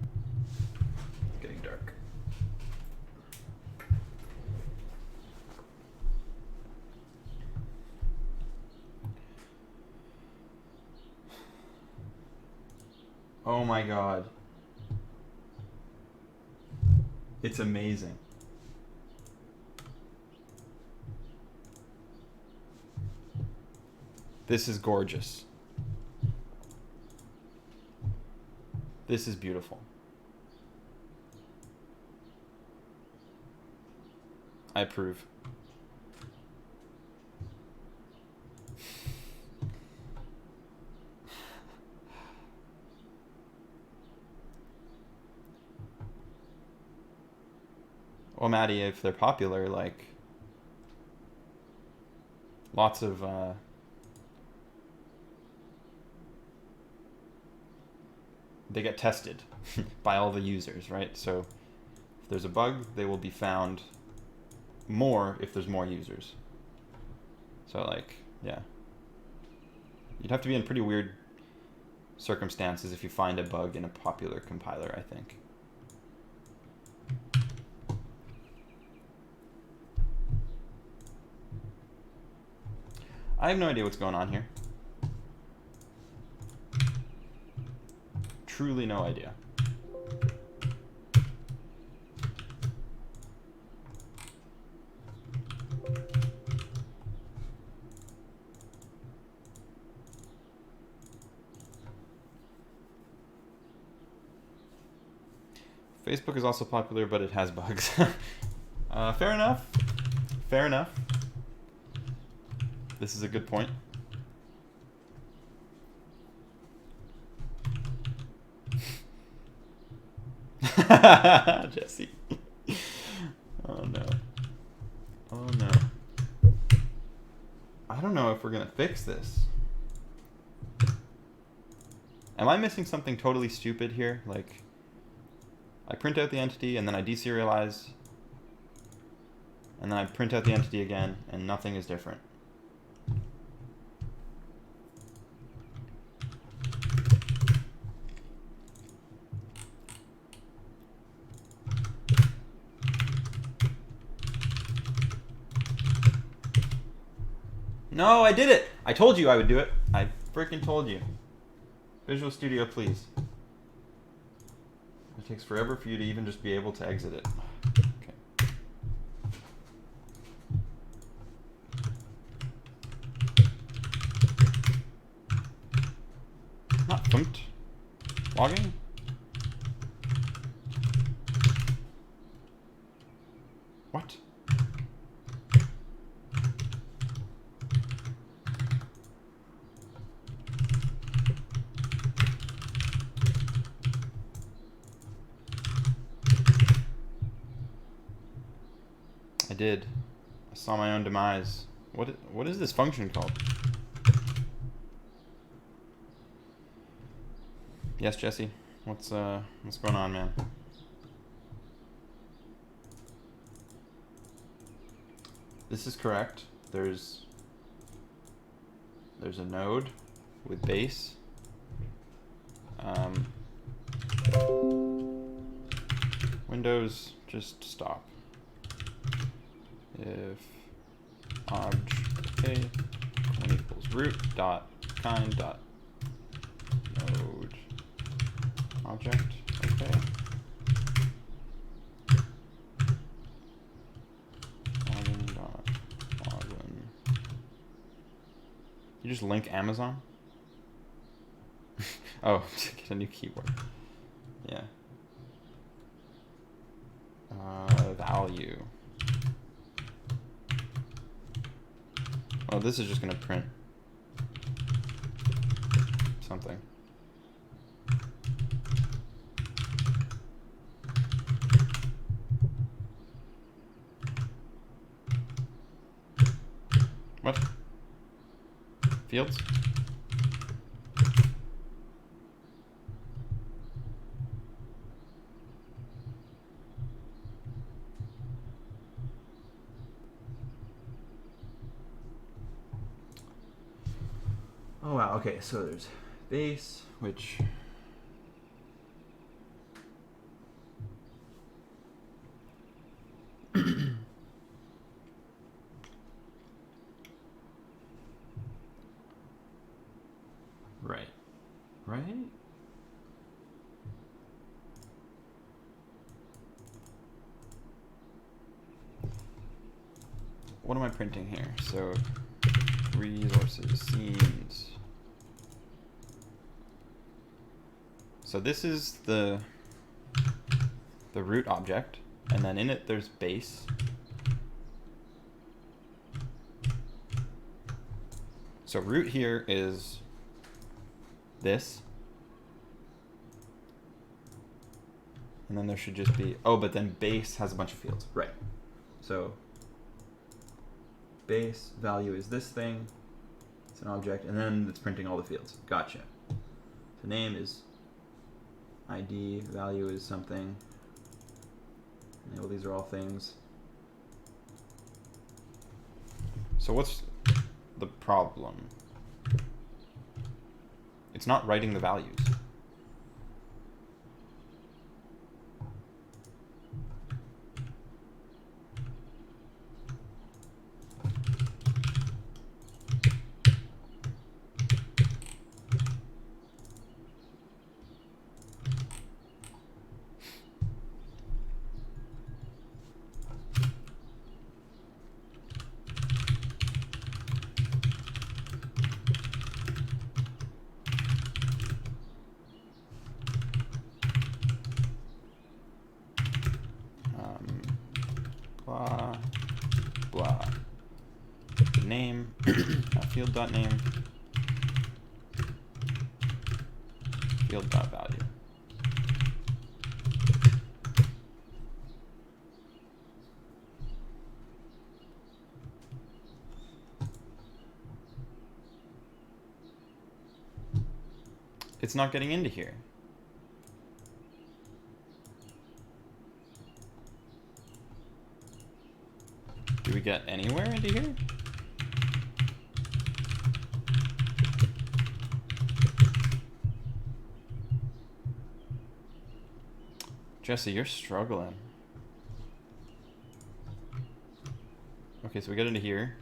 It's getting dark. Oh my god. It's amazing. This is gorgeous. This is beautiful. I approve. Well, Maddie, if they're popular, like lots of they get tested by all the users, right? So if there's a bug, they will be found more if there's more users. So like, yeah. You'd have to be in pretty weird circumstances if you find a bug in a popular compiler, I think. I have no idea what's going on here. Truly no idea. Facebook is also popular, but it has bugs. Fair enough. Fair enough. This is a good point. Jesse. Oh no. Oh no. I don't know if we're gonna fix this. Am I missing something totally stupid here? Like, I print out the entity and then I deserialize, and then I print out the entity again, and nothing is different. No, I did it! I told you I would do it. I freaking told you. Visual Studio, please. It takes forever for you to even just be able to exit it. Okay. Not pumped. Logging? What? I did. I saw my own demise. What is this function called? Yes, Jesse. What's going on, man? This is correct. There's a node with base. Windows, just stop. If obj equals root dot kind dot node object, okay. Login dot login. You just link Amazon? Oh, get a new keyword. Yeah. Value. Oh, this is just going to print something. What? Fields? Oh wow, okay, so there's base, which right. What am I printing here? So resources, scenes. So this is the root object, and then in it there's base. So root here is this. And then there should just be, oh, but then base has a bunch of fields. Right. So base value is this thing. It's an object, and then it's printing all the fields. Gotcha. The name is ID, value is something. Well, these are all things. So what's the problem? It's not writing the values. Blah. The name, field.name, field.value. It's not getting into here. Do we get anywhere into here? Jesse, you're struggling. Okay, so we get into here.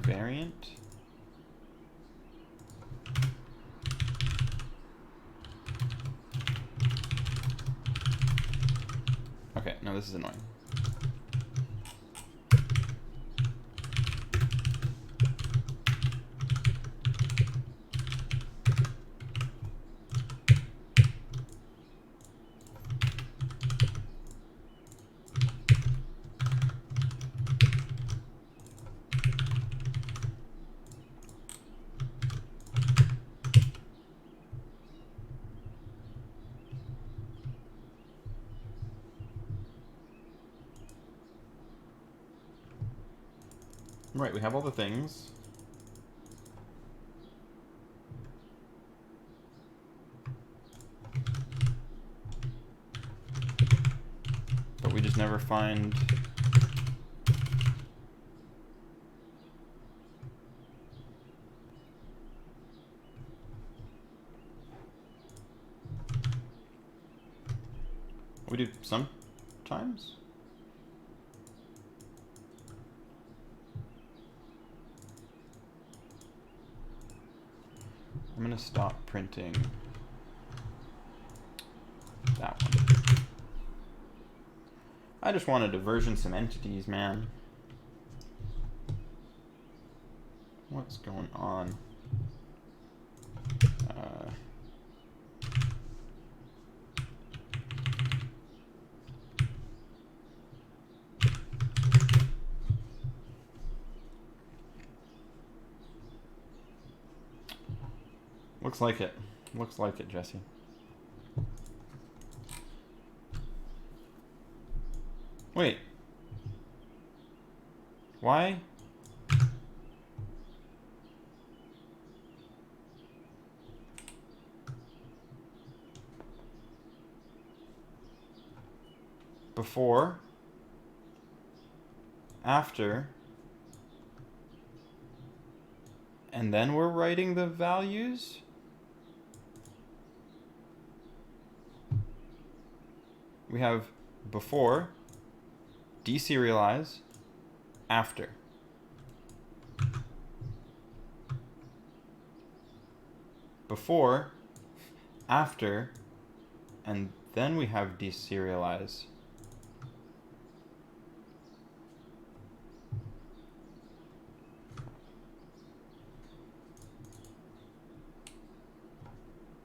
Variant. Okay, no, this is annoying. Right, we have all the things. But we just never find... We do sometimes? I'm gonna stop printing that one. I just wanted to version some entities, man. What's going on? Looks like it. Looks like it, Jesse. Wait. Why? Before, after, and then we're writing the values? We have before, deserialize, after. Before, after, and then we have deserialize.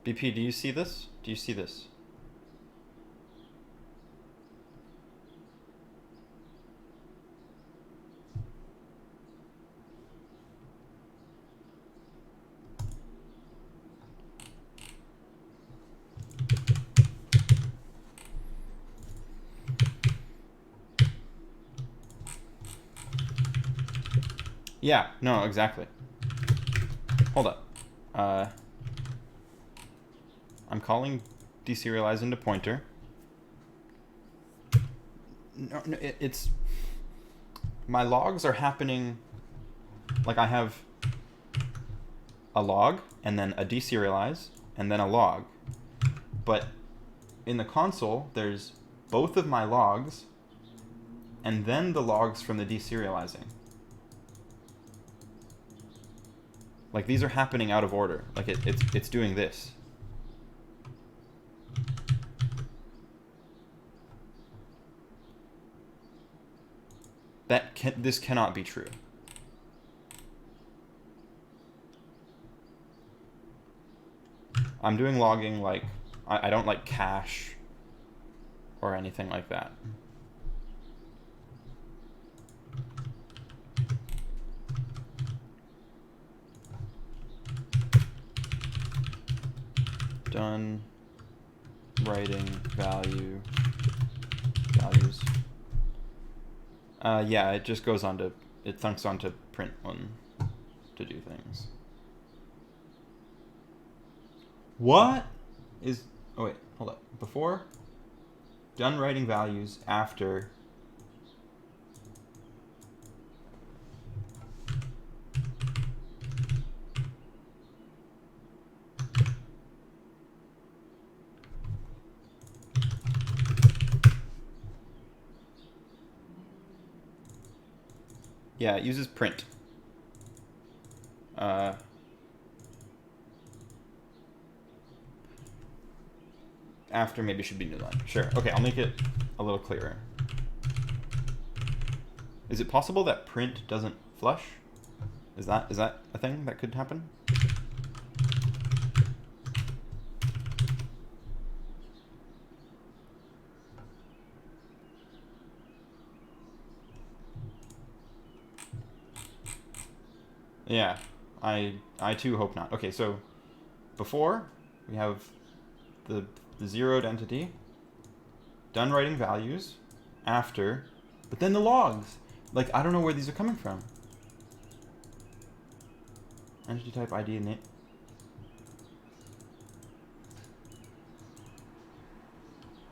BP, do you see this? Do you see this? Yeah, no, exactly. Hold up. I'm calling deserialize into pointer. No, it's... My logs are happening... Like I have a log, and then a deserialize, and then a log. But in the console, there's both of my logs, and then the logs from the deserializing. Like these are happening out of order. Like it's doing this. This cannot be true. I'm doing logging like I don't like cache or anything like that. done writing values. Yeah, it just goes on to, it thunks on to print one to do things. What is, oh wait, hold up. Before, done writing values, after, yeah, it uses print. After maybe should be new line. Sure. Okay, I'll make it a little clearer. Is it possible that print doesn't flush? Is that a thing that could happen? Yeah, I too hope not. Okay, so before we have the zeroed entity, done writing values, after, but then the logs. Like, I don't know where these are coming from. Entity type ID and name.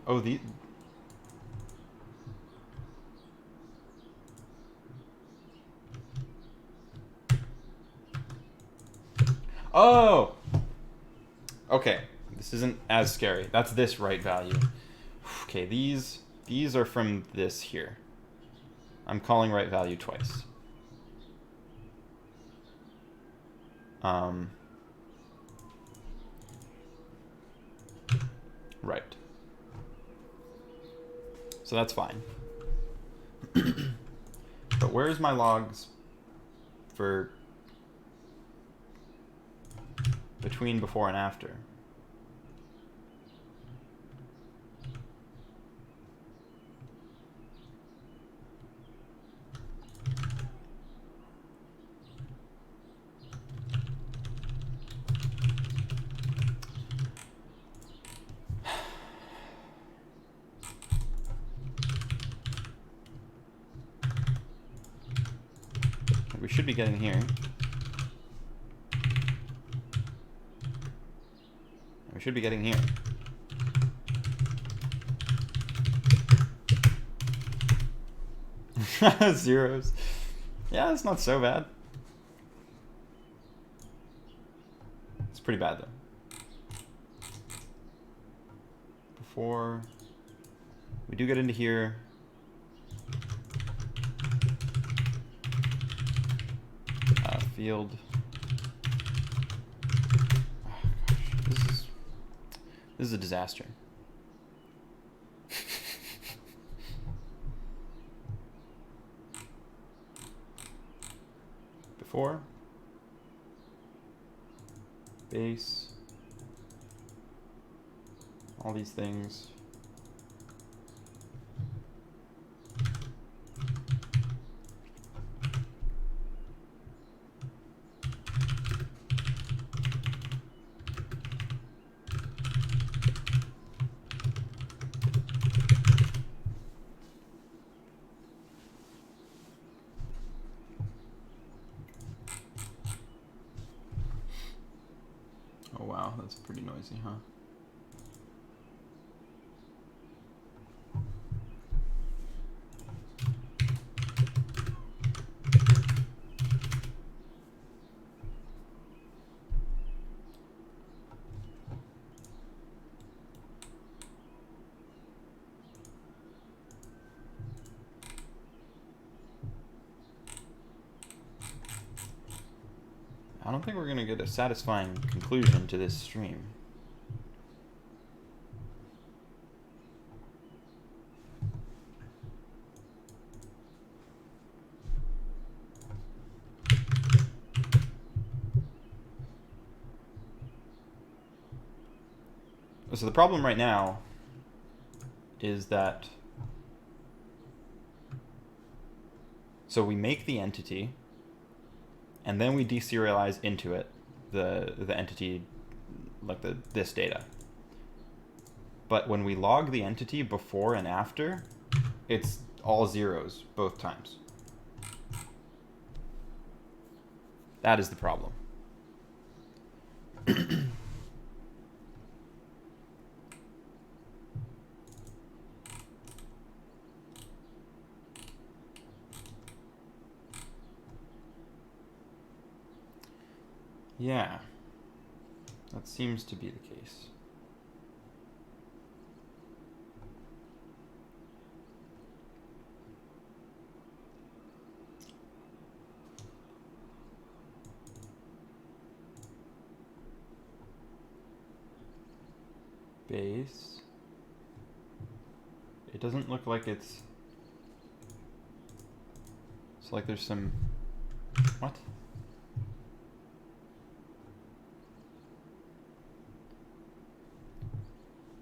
Oh, the. Oh! Okay, this isn't as scary. That's this write value. Okay, these are from this here. I'm calling write value twice. Right. So that's fine. But where's my logs for between before and after? We should be getting here. We should be getting here. Zeros. Yeah, it's not so bad. It's pretty bad though. Before we do get into here, field. Oh, gosh. This is a disaster. Before base, all these things. Oh wow, that's pretty noisy, huh? I don't think we're going to get a satisfying conclusion to this stream. So the problem right now is that, so we make the entity and then we deserialize into it the entity like this data. But when we log the entity before and after, it's all zeros both times. That is the problem. Yeah, that seems to be the case. Base. It doesn't look like it's like there's some, what?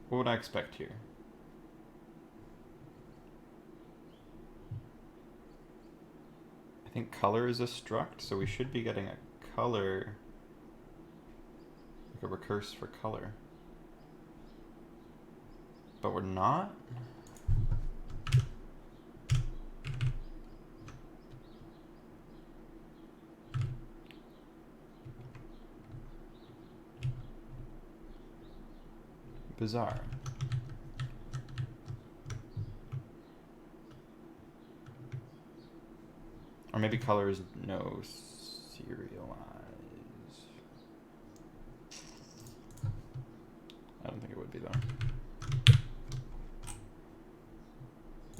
What would I expect here? I think color is a struct, so we should be getting a color, like a recurse for color. But we're not? Bizarre. Or maybe color is no serialize. I don't think it would be though.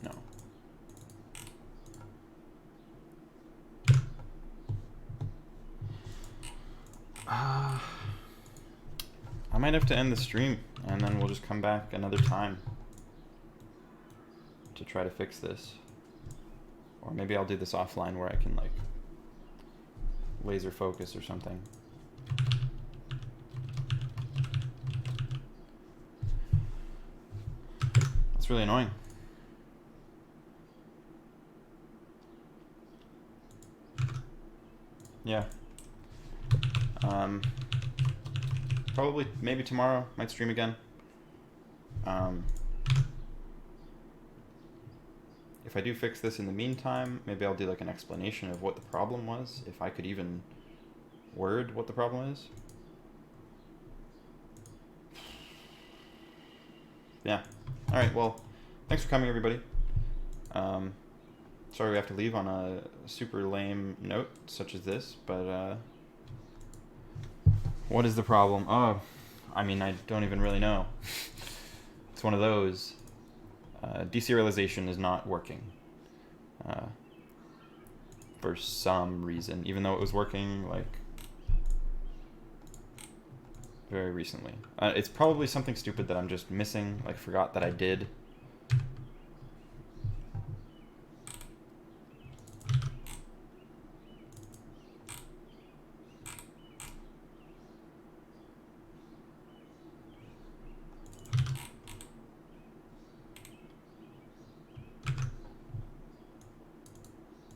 No. I might have to end the stream and then we'll just come back another time to try to fix this. Or maybe I'll do this offline where I can like laser focus or something. That's really annoying. Yeah. Probably, maybe tomorrow, might stream again. If I do fix this in the meantime, maybe I'll do like an explanation of what the problem was, if I could even word what the problem is. Yeah. Alright, well, thanks for coming, everybody. Sorry we have to leave on a super lame note, such as this, but, what is the problem? Oh, I mean, I don't even really know. It's one of those. Deserialization is not working. For some reason, even though it was working, like, very recently. It's probably something stupid that I'm just missing, like, forgot that I did.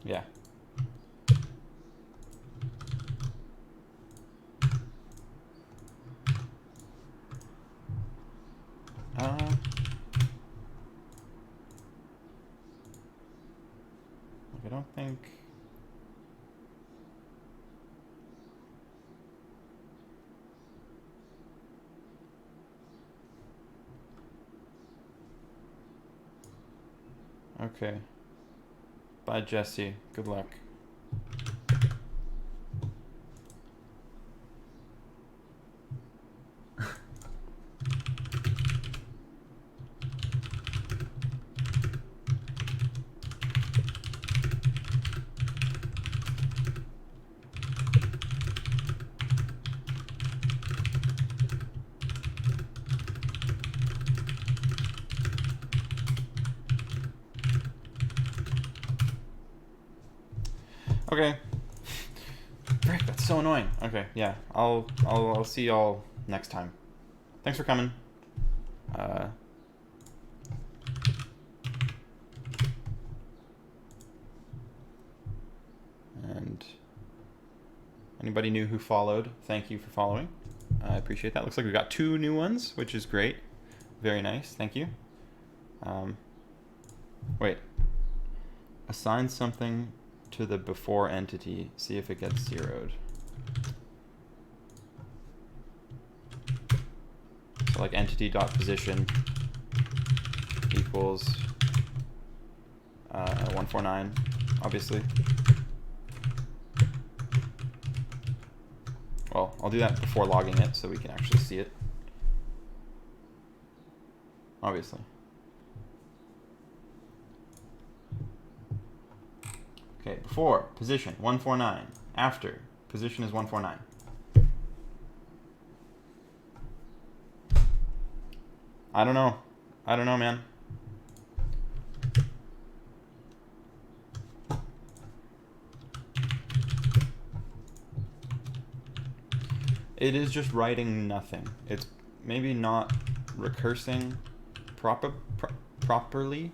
Yeah. I don't think... Okay. Bye, Jesse. Good luck. Okay. Frick, that's so annoying. Okay, yeah. I'll see y'all next time. Thanks for coming. And anybody new who followed, thank you for following. I appreciate that. Looks like we've got 2 new ones, which is great. Very nice. Thank you. Wait. Assign something to the before entity. See if it gets zeroed. So like entity.position equals 149, obviously. Well, I'll do that before logging it so we can actually see it. Obviously. Okay, before, position, 149. After, position is 149. I don't know. I don't know, man. It is just writing nothing. It's maybe not recursing properly.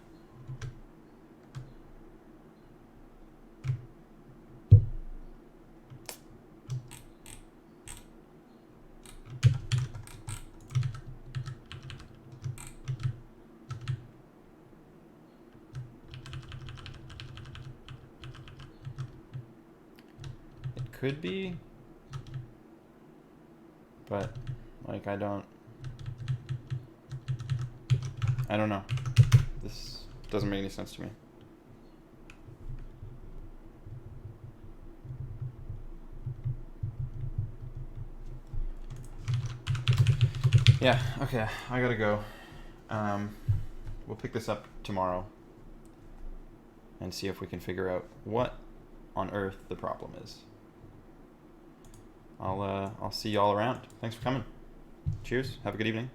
It could be, but like I don't know. This doesn't make any sense to me. Yeah, okay, I gotta go. We'll pick this up tomorrow and see if we can figure out what on earth the problem is. I'll see y'all around. Thanks for coming. Cheers. Have a good evening.